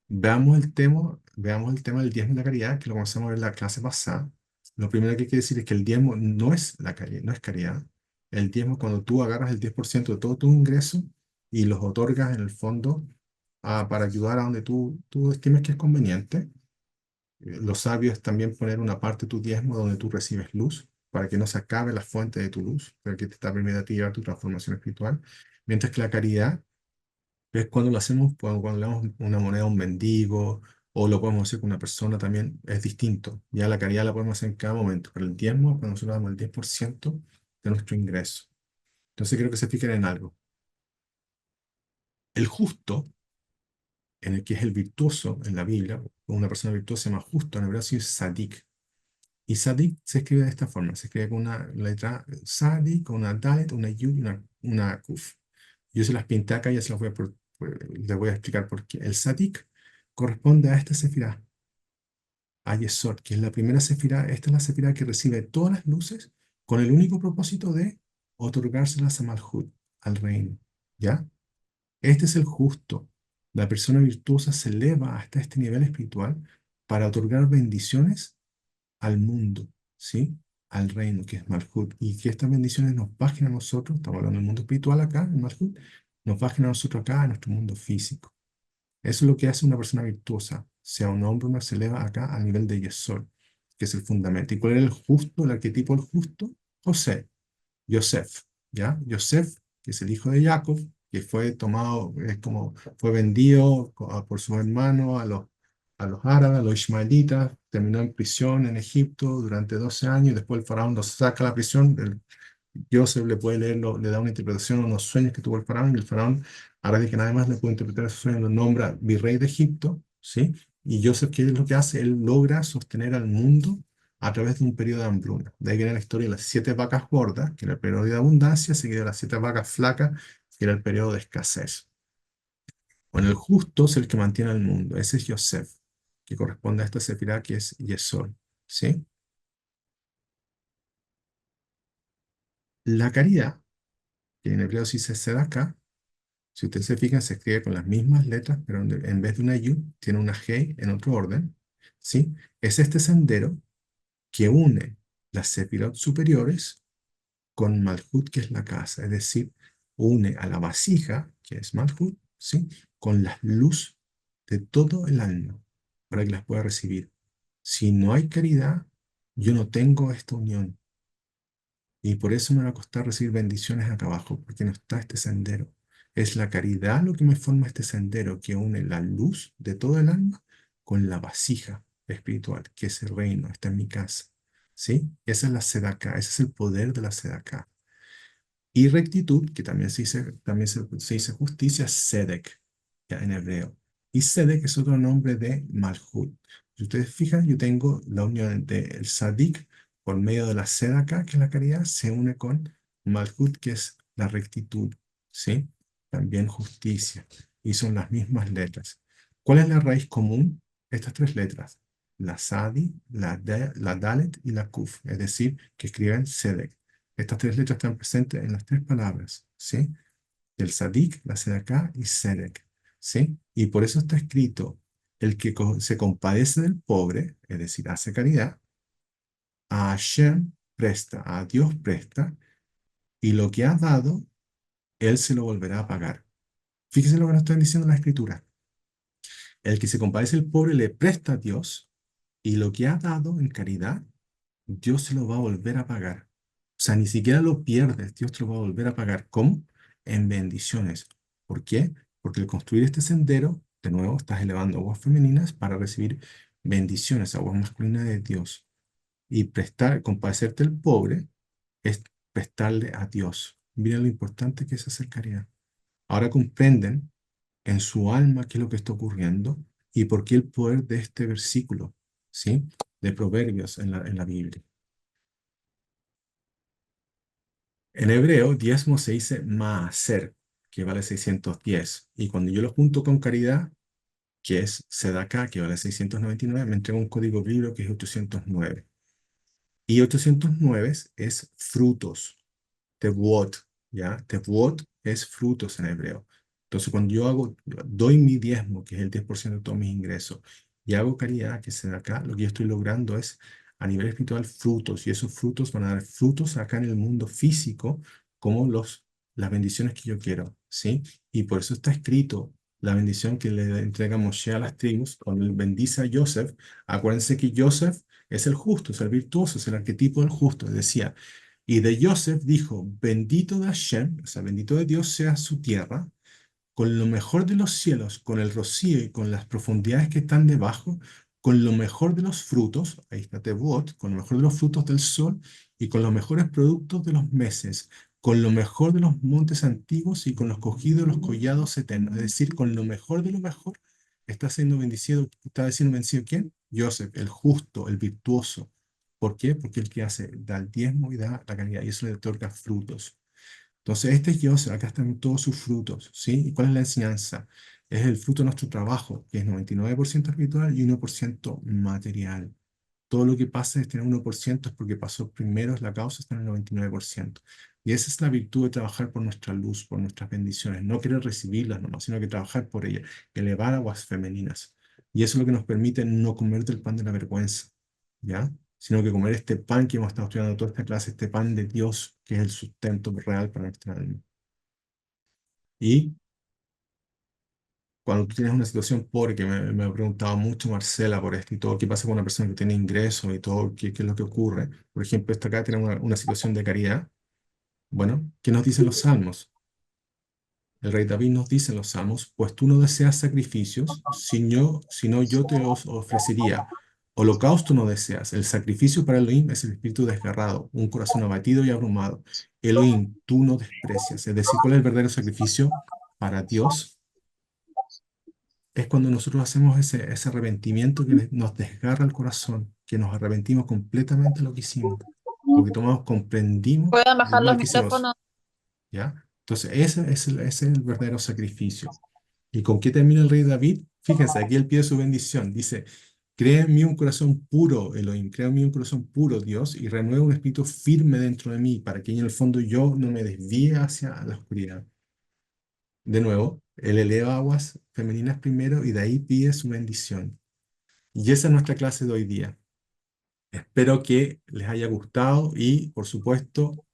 Veamos el tema del diezmo y la caridad, que lo comenzamos a ver en la clase pasada. Lo primero que hay que decir es que el diezmo no es la caridad, no es caridad. El diezmo es cuando tú agarras el 10% de todo tu ingreso y los otorgas en el fondo para ayudar a donde tú estimes que es conveniente. Los sabios también poner una parte de tu diezmo donde tú recibes luz, para que no se acabe la fuente de tu luz, para que te está permitiendo a ti llevar tu transformación espiritual. Mientras que la caridad es cuando lo hacemos, cuando le damos una moneda a un mendigo, o lo podemos hacer con una persona también, es distinto. Ya la caridad la podemos hacer en cada momento, pero el diezmo, cuando nosotros damos el 10% de nuestro ingreso. Entonces quiero que se fijen en algo. El justo, en el que es el virtuoso en la Biblia, una persona virtuosa se llama justo, en hebreo sí es sadik. Y sadik se escribe de esta forma, se escribe con una letra sadik, con una dalet, una yud y una kuf. Yo se las pinté acá y ya se las les voy a explicar por qué. El sadik corresponde a esta sefirá, a Yesod, que es la primera sefirá. Esta es la sefirá que recibe todas las luces con el único propósito de otorgárselas a Malhut, al reino. ¿Ya? Este es el justo. La persona virtuosa se eleva hasta este nivel espiritual para otorgar bendiciones al mundo, ¿sí? Al reino, que es Malhut, y que estas bendiciones nos bajen a nosotros, estamos hablando del mundo espiritual acá, en Malhut, nos bajen a nosotros acá, a nuestro mundo físico. Eso es lo que hace una persona virtuosa, sea un hombre o una, se eleva acá al nivel de Yesod, que es el fundamento. ¿Y cuál era el justo, el arquetipo del justo? José, Yosef, ¿ya? Yosef, que es el hijo de Jacob, que fue tomado, es como, fue vendido por sus hermanos a los árabes, a los ismaelitas, terminó en prisión en Egipto durante 12 años, y después el faraón lo saca a la prisión. Joseph le puede leer, le da una interpretación a unos sueños que tuvo el faraón, y el faraón, a raíz de que nada más le puede interpretar esos sueños, lo nombra virrey de Egipto, ¿sí? Y Joseph, ¿qué es lo que hace? Él logra sostener al mundo a través de un periodo de hambruna. De ahí viene la historia de las 7 vacas gordas, que era el periodo de abundancia, seguido de las 7 vacas flacas, que era el periodo de escasez. Bueno, el justo es el que mantiene al mundo. Ese es Yosef, que corresponde a esta sefirá que es Yesod, ¿sí? La caridad, que en hebreo sí se dice acá, si ustedes se fijan, se escribe con las mismas letras, pero en vez de una yud, tiene una hey en otro orden, ¿sí? Es este sendero que une las sefirot superiores con Malhut, que es la casa, es decir, une a la vasija, que es Malhut, ¿sí? Con la luz de todo el alma, para que las pueda recibir. Si no hay caridad, yo no tengo esta unión. Y por eso me va a costar recibir bendiciones acá abajo, porque no está este sendero. Es la caridad lo que me forma este sendero que une la luz de todo el alma con la vasija espiritual, que es el reino, está en mi casa. ¿Sí? Esa es la sedaká, ese es el poder de la sedaká. Y rectitud, que también se dice justicia, sedek, ya en hebreo. Y sedek es otro nombre de malhut. Si ustedes fijan, yo tengo la unión del sadik por medio de la sedaká, que es la caridad, se une con malhut, que es la rectitud, ¿sí? También justicia. Y son las mismas letras. ¿Cuál es la raíz común? Estas tres letras. La sadi, la dalet y la kuf. Es decir, que escriben sedek. Estas tres letras están presentes en las tres palabras, ¿sí? El sadik, la sedaká y sedek, ¿sí? Y por eso está escrito, el que se compadece del pobre, es decir, hace caridad, a Hashem presta, a Dios presta, y lo que ha dado, él se lo volverá a pagar. Fíjense lo que nos están diciendo las escrituras. El que se compadece del pobre le presta a Dios, y lo que ha dado en caridad, Dios se lo va a volver a pagar. O sea, ni siquiera lo pierdes, Dios te lo va a volver a pagar. ¿Cómo? En bendiciones. ¿Por qué? Porque al construir este sendero, de nuevo, estás elevando aguas femeninas para recibir bendiciones, aguas masculinas de Dios. Y compadecerte al pobre es prestarle a Dios. Miren lo importante que es hacer caridad. Ahora comprenden en su alma qué es lo que está ocurriendo y por qué el poder de este versículo, ¿sí? De Proverbios en la Biblia. En hebreo, diezmo se dice maaser, que vale 610. Y cuando yo lo junto con caridad, que es sedaká, que vale 699, me entrega un código bíblico que es 809. Y 809 es frutos, tevuot, ¿ya? Tevuot es frutos en hebreo. Entonces, cuando doy mi diezmo, que es el 10% de todos mis ingresos, y hago caridad, que es sedaká, lo que yo estoy logrando es, a nivel espiritual, frutos. Y esos frutos van a dar frutos acá en el mundo físico, como las bendiciones que yo quiero, ¿sí? Y por eso está escrito la bendición que le entrega Moshe a las tribus, cuando él bendice a Joseph. Acuérdense que Joseph es el justo, es el virtuoso, es el arquetipo del justo. Decía, y de Joseph dijo, bendito de Hashem, o sea, bendito de Dios sea su tierra, con lo mejor de los cielos, con el rocío y con las profundidades que están debajo, con lo mejor de los frutos, ahí está Tebot, con lo mejor de los frutos del sol y con los mejores productos de los meses, con lo mejor de los montes antiguos y con los cogidos de los collados eternos. Es decir, con lo mejor de lo mejor, está siendo bendecido ¿quién? Joseph, el justo, el virtuoso. ¿Por qué? Porque el que da el diezmo y da la caridad, y eso le otorga frutos. Entonces, este es Joseph, acá están todos sus frutos, ¿sí? ¿Y cuál es la enseñanza? Es el fruto de nuestro trabajo, que es 99% espiritual y 1% material. Todo lo que pasa es tener 1% es porque pasó primero, es la causa, está en el 99%. Y esa es la virtud de trabajar por nuestra luz, por nuestras bendiciones. No querer recibirlas nomás, sino que trabajar por ellas, elevar aguas femeninas. Y eso es lo que nos permite no comer del pan de la vergüenza, ¿ya? Sino que comer este pan que hemos estado estudiando toda esta clase, este pan de Dios, que es el sustento real para nuestra alma. Y cuando tú tienes una situación pobre, que me ha preguntado mucho Marcela por esto y todo, qué pasa con una persona que tiene ingresos y todo, qué es lo que ocurre. Por ejemplo, esta acá tiene una situación de caridad. Bueno, ¿qué nos dicen los salmos? El rey David nos dice en los salmos, pues tú no deseas sacrificios, sino yo te os ofrecería. Holocausto no deseas. El sacrificio para Elohim es el espíritu desgarrado, un corazón abatido y abrumado. Elohim, tú no desprecias. Es decir, ¿cuál es el verdadero sacrificio para Dios? Es cuando nosotros hacemos ese arrepentimiento que nos desgarra el corazón, que nos arrepentimos completamente de lo que hicimos, porque comprendimos ¿Pueden el bajar los mal que hicimos, micrófonos? ¿ya? Entonces, ese es el verdadero sacrificio. ¿Y con qué termina el rey David? Fíjense, aquí él pide su bendición. Dice, crea en mí un corazón puro, Elohim, crea en mí un corazón puro, Dios, y renueva un espíritu firme dentro de mí, para que en el fondo yo no me desvíe hacia la oscuridad. De nuevo, él eleva aguas femeninas primero y de ahí pide su bendición. Y esa es nuestra clase de hoy día. Espero que les haya gustado y, por supuesto,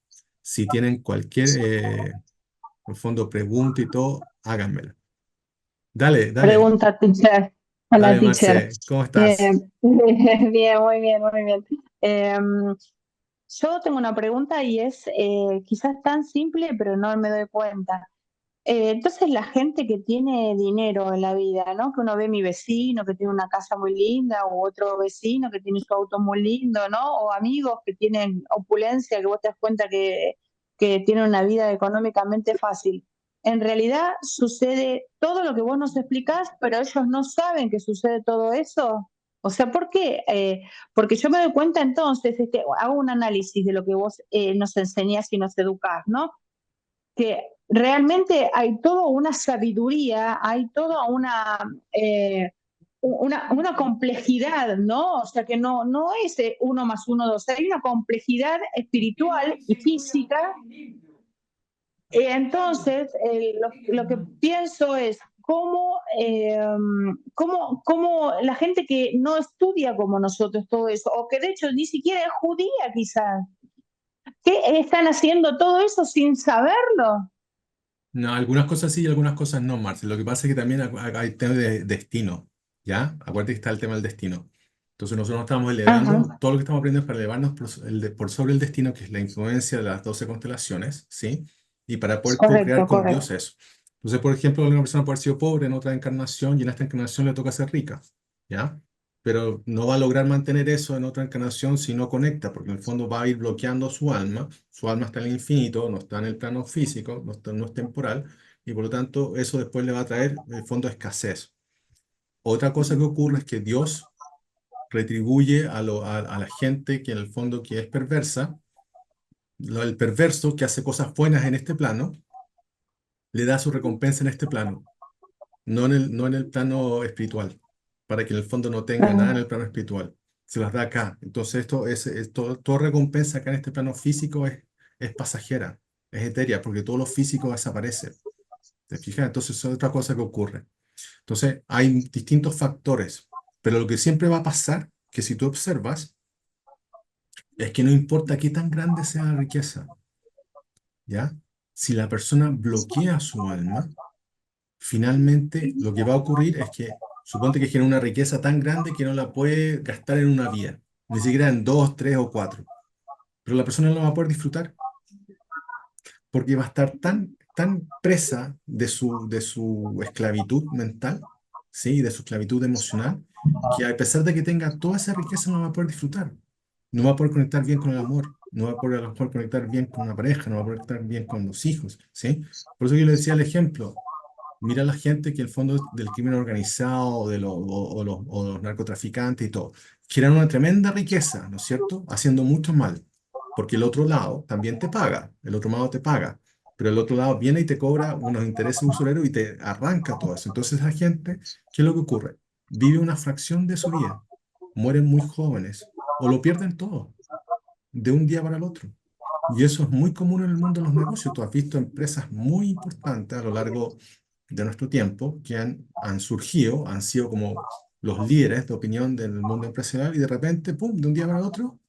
si tienen cualquier, en el fondo, pregunta y todo, háganmela. Dale, dale, Pregunta, teacher. Hola, dale, teacher. Marce, ¿cómo Eh, estás? bien, muy bien, muy bien. Yo tengo una pregunta y es quizás tan simple, pero no me doy cuenta. Entonces la gente que tiene dinero en la vida, ¿no? Que uno ve mi vecino que tiene una casa muy linda, o otro vecino que tiene su auto muy lindo, ¿no? O amigos que tienen opulencia, que vos te das cuenta que tienen una vida económicamente fácil. En realidad sucede todo lo que vos nos explicás, pero ellos no saben que sucede todo eso. O sea, ¿por qué? Porque yo me doy cuenta entonces, hago un análisis de lo que vos nos enseñás y nos educás, ¿no? Que realmente hay toda una sabiduría, hay toda una complejidad, ¿no? O sea, que no es uno más uno, dos, hay una complejidad espiritual y física. Entonces, lo que pienso es cómo la gente que no estudia como nosotros todo eso, o que de hecho ni siquiera es judía quizás, que están haciendo todo eso sin saberlo. No, algunas cosas sí y algunas cosas no, Marcel. Lo que pasa es que también hay tema de destino, ¿ya? Acuérdate que está el tema del destino. Entonces nosotros nos estamos elevando, Ajá, todo lo que estamos aprendiendo es para elevarnos por sobre el destino, que es la influencia de las 12 constelaciones, ¿sí? Y para poder co-crear correcto, con Dios correcto. eso. Entonces, por ejemplo, una persona puede haber sido pobre en otra encarnación y en esta encarnación le toca ser rica, ¿ya? Pero no va a lograr mantener eso en otra encarnación si no conecta, porque en el fondo va a ir bloqueando su alma está en el infinito, no está en el plano físico, no es temporal, y por lo tanto eso después le va a traer, en el fondo, escasez. Otra cosa que ocurre es que Dios retribuye a la gente que en el fondo que es perversa, el perverso que hace cosas buenas en este plano, le da su recompensa en este plano, no en el plano espiritual, para que en el fondo no tenga nada en el Ah, plano espiritual. Se las da acá. Entonces esto toda recompensa acá en este plano físico es pasajera, es etérea, porque todo lo físico desaparece. ¿Te fijas? Entonces eso es otra cosa que ocurre. Entonces hay distintos factores, pero lo que siempre va a pasar, que si tú observas, es que no importa qué tan grande sea la riqueza, ¿ya? Si la persona bloquea su alma, finalmente lo que va a ocurrir es que, suponte que genera una riqueza tan grande que no la puede gastar en una vía, ni siquiera en dos, tres o cuatro, pero la persona no va a poder disfrutar porque va a estar tan presa de su esclavitud mental, ¿sí? De su esclavitud emocional, que a pesar de que tenga toda esa riqueza no va a poder disfrutar, no va a poder conectar bien con el amor, no va a poder a lo mejor conectar bien con una pareja, no va a poder conectar bien con los hijos, ¿sí? Por eso yo le decía el ejemplo. Mira la gente que el fondo del crimen organizado o los narcotraficantes y todo, generan una tremenda riqueza, ¿no es cierto? Haciendo mucho mal, porque el otro lado también te paga, el otro lado te paga, pero el otro lado viene y te cobra unos intereses usureros y te arranca todo eso. Entonces la gente, ¿qué es lo que ocurre? Vive una fracción de su vida, mueren muy jóvenes o lo pierden todo de un día para el otro. Y eso es muy común en el mundo de los negocios. Tú has visto empresas muy importantes a lo largo de nuestro tiempo que han surgido, han sido como los líderes de opinión del mundo empresarial y de repente, ¡pum!, de un día para el otro,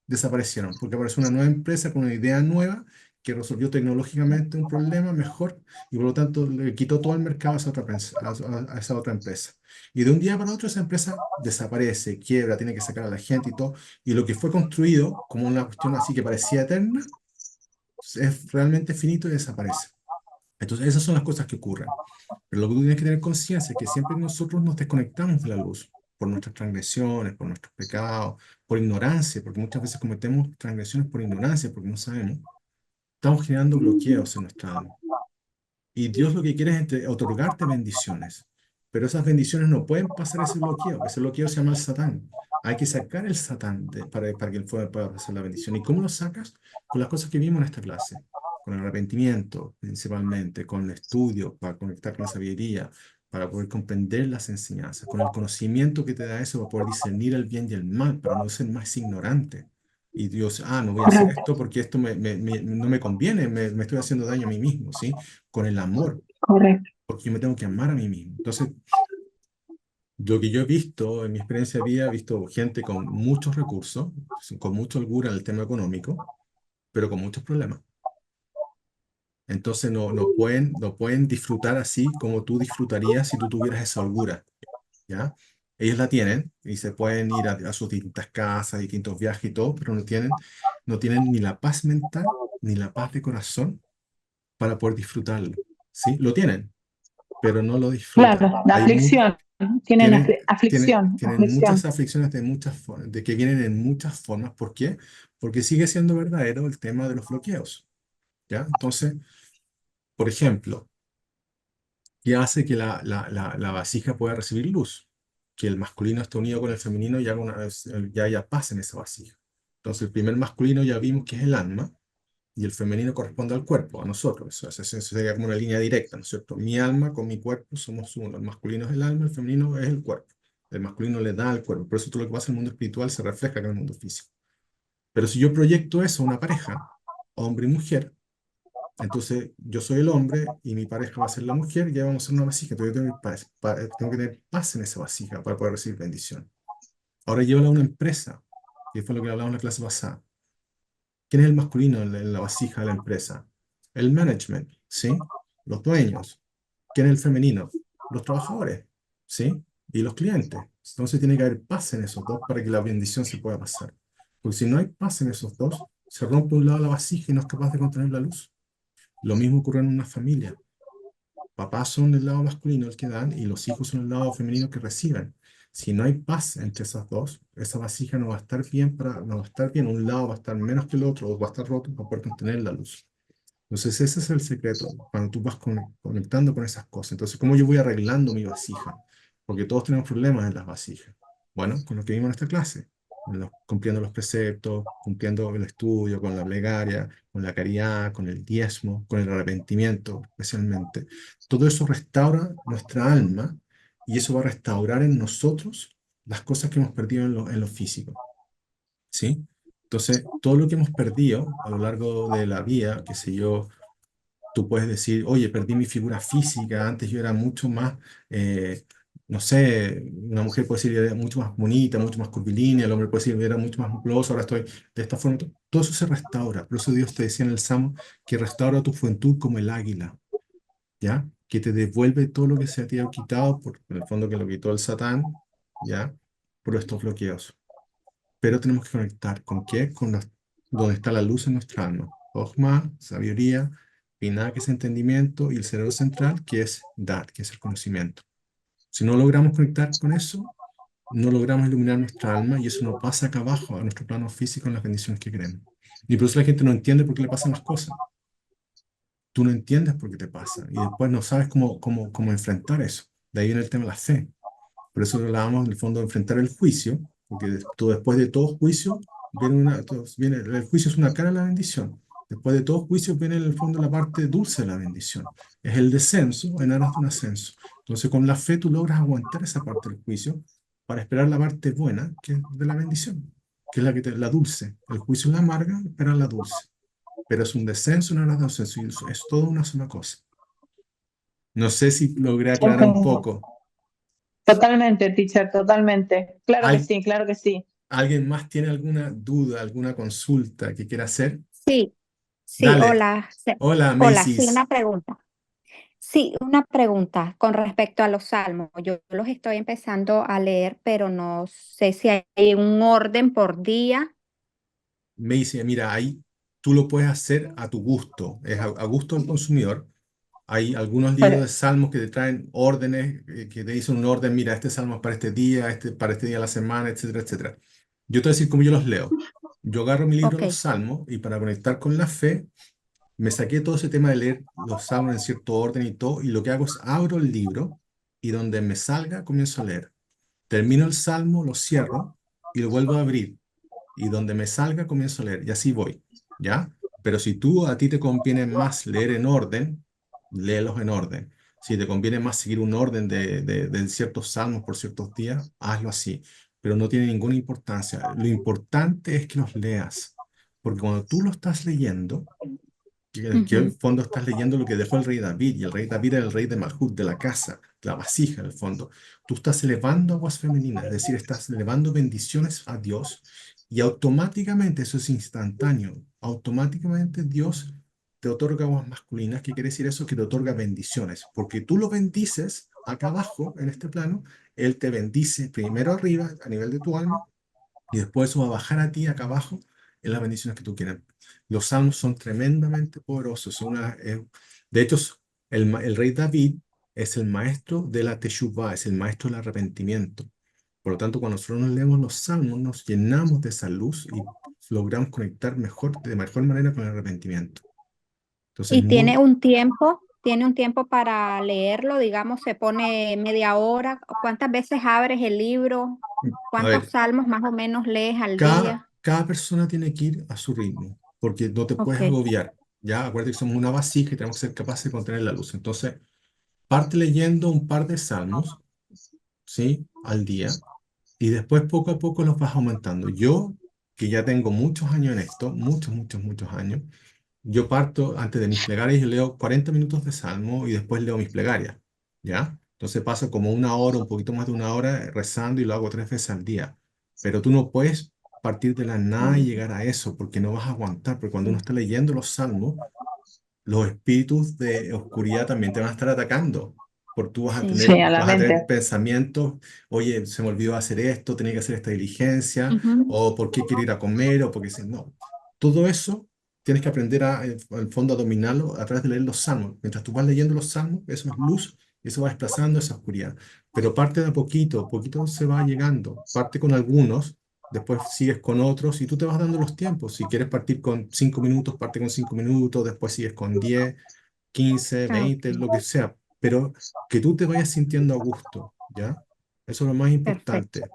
desaparecieron, porque apareció una nueva empresa con una idea nueva que resolvió tecnológicamente un problema mejor y por lo tanto le quitó todo el mercado a esa otra, a esa otra empresa. Y de un día para otro esa empresa desaparece, quiebra, tiene que sacar a la gente y todo, y lo que fue construido como una cuestión así que parecía eterna, es realmente finito y desaparece. Entonces esas son las cosas que ocurren. Pero lo que tú tienes que tener conciencia es que siempre que nosotros nos desconectamos de la luz, por nuestras transgresiones, por nuestros pecados, por ignorancia, porque muchas veces cometemos transgresiones por ignorancia, porque no sabemos, estamos generando bloqueos en nuestra alma. Y Dios lo que quiere es otorgarte bendiciones, pero esas bendiciones no pueden pasar ese bloqueo se llama el Satán. Hay que sacar el Satán para que él pueda pasar la bendición. ¿Y cómo lo sacas? Con las cosas que vimos en esta clase, con el arrepentimiento principalmente, con el estudio para conectar con la sabiduría, para poder comprender las enseñanzas, con el conocimiento que te da eso, para poder discernir el bien y el mal, para no ser más ignorante. Y Dios, no voy a hacer correcto, esto porque esto no me conviene, me estoy haciendo daño a mí mismo, ¿sí? Con el amor, correcto. porque yo me tengo que amar a mí mismo. Entonces, lo que yo he visto en mi experiencia de vida, he visto gente con muchos recursos, con mucha holgura en el tema económico, pero con muchos problemas. Entonces, no pueden disfrutar así como tú disfrutarías si tú tuvieras esa holgura, ¿ya? Ellos la tienen y se pueden ir a sus distintas casas, distintos viajes y todo, pero no tienen ni la paz mental ni la paz de corazón para poder disfrutarlo. ¿sí? Lo tienen, pero no lo disfrutan. Claro, la Hay aflicción. Tienen tienen muchas aflicción. aflicciones de muchas formas, de que vienen en muchas formas. ¿Por qué? Porque sigue siendo verdadero el tema de los bloqueos, ¿ya? Entonces, por ejemplo, ¿qué hace que la vasija pueda recibir luz? Que el masculino esté unido con el femenino y ya haya paz en esa vasija. Entonces, el primer masculino ya vimos que es el alma, y el femenino corresponde al cuerpo, a nosotros. Eso sería como una línea directa, ¿no es cierto? Mi alma con mi cuerpo somos uno. El masculino es el alma, el femenino es el cuerpo. El masculino le da al cuerpo. Por eso todo lo que pasa en el mundo espiritual se refleja acá en el mundo físico. Pero si yo proyecto eso a una pareja, hombre y mujer, entonces yo soy el hombre y mi pareja va a ser la mujer y ya vamos a ser una vasija. Entonces yo tengo que tener paz en esa vasija para poder recibir bendición. Ahora llévala a una empresa, que fue lo que hablamos en la clase pasada. ¿Quién es el masculino en la vasija de la empresa? El management, ¿sí? Los dueños. ¿Quién es el femenino? Los trabajadores, ¿sí? Y los clientes. Entonces tiene que haber paz en esos dos para que la bendición se pueda pasar. Porque si no hay paz en esos dos, se rompe un lado la vasija y no es capaz de contener la luz. Lo mismo ocurre en una familia. Papás son el lado masculino el que dan y los hijos son el lado femenino que reciben. Si no hay paz entre esas dos, esa vasija no va a estar bien no va a estar bien. Un lado va a estar menos que el otro o va a estar roto para poder contener la luz. Entonces ese es el secreto, cuando tú vas conectando con esas cosas. Entonces, ¿cómo yo voy arreglando mi vasija? Porque todos tenemos problemas en las vasijas. Bueno, con lo que vimos en esta clase, cumpliendo los preceptos, cumpliendo el estudio, con la plegaria, con la caridad, con el diezmo, con el arrepentimiento, especialmente. Todo eso restaura nuestra alma y eso va a restaurar en nosotros las cosas que hemos perdido en lo físico. ¿Sí? Entonces, todo lo que hemos perdido a lo largo de la vida, qué sé yo, tú puedes decir, oye, perdí mi figura física, antes yo era mucho más, no sé, una mujer puede decir, era mucho más bonita, mucho más curvilínea, el hombre puede decir, era mucho más musculoso, ahora estoy de esta forma. Todo eso se restaura. Por eso Dios te decía en el Salmo que restaura tu juventud como el águila, ¿ya? Que te devuelve todo lo que se te ha quitado, en el fondo que lo quitó el Satán, ¿ya? Por estos bloqueos. Pero tenemos que conectar ¿con qué? Donde está la luz en nuestra alma. Ojma, sabiduría, Binah, que es entendimiento, y el cerebro central, que es Dat, que es el conocimiento. Si no logramos conectar con eso, no logramos iluminar nuestra alma y eso no pasa acá abajo, a nuestro plano físico, en las bendiciones que queremos. Y por eso la gente no entiende por qué le pasan las cosas. Tú no entiendes por qué te pasa y después no sabes cómo enfrentar eso. De ahí viene el tema de la fe. Por eso hablábamos en el fondo de enfrentar el juicio, porque después de todo juicio, el juicio es una cara de la bendición. Después de todo juicio viene en el fondo la parte dulce de la bendición. Es el descenso en aras de un ascenso. Entonces con la fe tú logras aguantar esa parte del juicio para esperar la parte buena, que es de la bendición, que es la dulce. El juicio es la amarga, espera la dulce. Pero es un descenso en aras de un ascenso y es toda una sola cosa. No sé si logré aclarar un Ok. poco. Totalmente, teacher, totalmente. Claro que ¿Hay, sí, claro que sí. ¿Alguien más tiene alguna duda, alguna consulta que quiera hacer? Sí, sí, Dale. hola, Hola, hola, sí, Macy's. una pregunta. Sí, una pregunta con respecto a los salmos. Yo los estoy empezando a leer, pero no sé si hay un orden por día. Macy, mira, ahí tú lo puedes hacer a tu gusto, es a gusto del consumidor. Hay algunos libros Bueno, de salmos que te traen órdenes, que te dicen un orden, mira, este salmo es para este día, este para este día de la semana, etcétera, etcétera. Yo te voy a decir cómo yo los leo. Yo agarro mi libro Ok, de los salmos y para conectar con la fe, me saqué todo ese tema de leer los salmos en cierto orden y todo, y lo que hago es abro el libro y donde me salga comienzo a leer. Termino el salmo, lo cierro y lo vuelvo a abrir. Y donde me salga comienzo a leer. Y así voy, ¿ya? Pero si a ti te conviene más leer en orden, léelos en orden. Si te conviene más seguir un orden de ciertos salmos por ciertos días, hazlo así. Pero no tiene ninguna importancia. Lo importante es que los leas. Porque cuando tú lo estás leyendo, que en el ujú, fondo estás leyendo lo que dejó el rey David, y el rey David era el rey de Malhut, de la casa, la vasija en el fondo. Tú estás elevando aguas femeninas, es decir, estás elevando bendiciones a Dios, y automáticamente, eso es instantáneo, automáticamente Dios te otorga aguas masculinas. ¿Qué quiere decir eso? Que te otorga bendiciones, porque tú lo bendices acá abajo, en este plano, Él te bendice primero arriba, a nivel de tu alma, y después eso va a bajar a ti acá abajo en las bendiciones que tú quieras. Los salmos son tremendamente poderosos. De hecho, El rey David es el maestro de la teshuvá, es el maestro del arrepentimiento. Por lo tanto, cuando nosotros nos leemos los salmos, nos llenamos de esa luz y logramos conectar de mejor manera con el arrepentimiento. Entonces, Y tiene un tiempo para leerlo, digamos, se pone media hora. ¿Cuántas veces abres el libro? a ¿Cuántos ver, salmos más o menos lees al cada, día? cada persona tiene que ir a su ritmo, porque no te puedes Ok. agobiar. Ya, acuérdate que somos una vasija y tenemos que ser capaces de contener la luz. Entonces, parte leyendo un par de salmos, ¿sí? Al día, y después poco a poco los vas aumentando. Yo, que ya tengo muchos años en esto, muchos años, yo parto antes de mis plegarias, yo leo 40 minutos de salmo y después leo mis plegarias, ¿ya? Entonces paso como una hora, un poquito más de una hora rezando y lo hago 3 veces al día. Pero tú no puedes partir de la nada y llegar a eso porque no vas a aguantar, porque cuando uno está leyendo los salmos, los espíritus de oscuridad también te van a estar atacando. Porque tú Sí. Sí, a la vas a tener mente. pensamientos, oye, se me olvidó hacer esto, tenía que hacer esta diligencia, Ujú. o por qué quiero ir a comer, o porque si no. Todo eso tienes que aprender al fondo a dominarlo a través de leer los salmos. Mientras tú vas leyendo los salmos, eso es luz, y eso va desplazando esa oscuridad. Pero parte de a poquito, poquito se va llegando. Parte con algunos, después sigues con otros y tú te vas dando los tiempos. Si quieres partir con 5 minutos, parte con 5 minutos, después sigues con 10, 15, Ah, 20, lo ok. que sea, pero que tú te vayas sintiendo a gusto, ¿ya? Eso es lo más Perfecto. importante.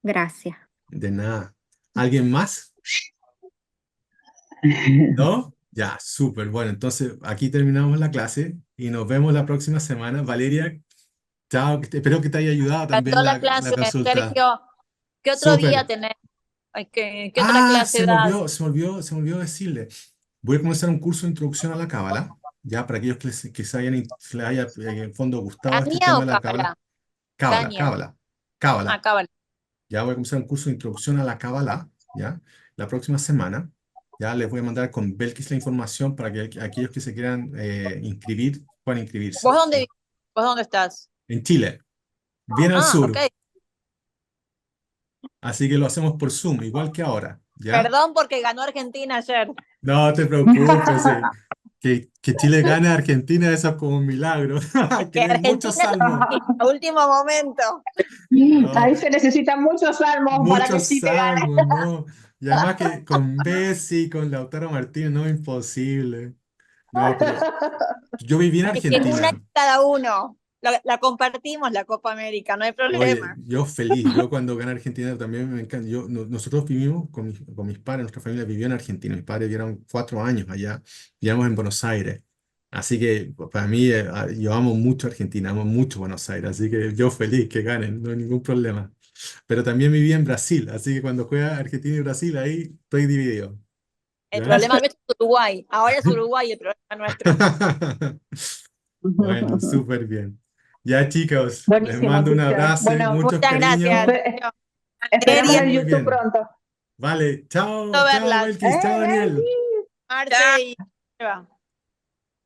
Gracias. De nada. ¿Alguien más? ¿No? Ya, súper. Bueno, entonces aquí terminamos la clase y nos vemos la próxima semana. Valeria, chao. Espero que te haya ayudado Encantó también la la clase, consulta. Sergio. ¿Qué otro día Súper. tenés? Ay, ¿qué otra Ah, clase das? se me olvidó decirle. Voy a comenzar un curso de introducción a la Cábala, ya para aquellos que se les haya en el fondo gustado este ¿Tania tema o de la Cábala. Cábala? Cábala, Tania. Cábala, Cábala. Cábala. Ya voy a comenzar un curso de introducción a la Cábala, ya, la próxima semana. Ya les voy a mandar con Belkis la información para que aquellos que se quieran inscribir puedan inscribirse. ¿Vos dónde Ya. vivís? ¿Vos dónde estás? En Chile, bien al Ah, ok. sur. Así que lo hacemos por Zoom, igual que ahora, ¿ya? Perdón porque ganó Argentina ayer. No te preocupes, que Chile gane a Argentina, eso es como un milagro. Es Hay que que leer muchos Argentina salmos. a último momento. No, Ahí se necesitan muchos salmos para que muchos Chile gane. salmos, no. Y además que con Bessi, con Lautaro Martínez, no, imposible. No, pero yo viví en Es que una Argentina. cada uno. La compartimos la Copa América, no hay Oye, problema. yo feliz, yo cuando gané Argentina también me encanta. Nosotros vivimos con mis padres, nuestra familia vivió en Argentina. Mis padres vivieron 4 años allá, vivíamos en Buenos Aires. Así que para mí, yo amo mucho Argentina, amo mucho Buenos Aires. Así que yo feliz que ganen, no hay ningún problema. Pero también viví en Brasil, así que cuando juega Argentina y Brasil, ahí estoy dividido. El ¿Ya? problema nuestro es Uruguay. Ahora es Uruguay el problema nuestro. Bueno, súper bien. Ya, chicos, les Buenísimo, mando un teacher. abrazo, Bueno, muchos Muchas gracias. cariños. Que esperamos Valeria, estén el muy YouTube bien. pronto. Vale, no chao, chao, verlas. Belkis, chao, Daniel. Belki. Marce y Eva.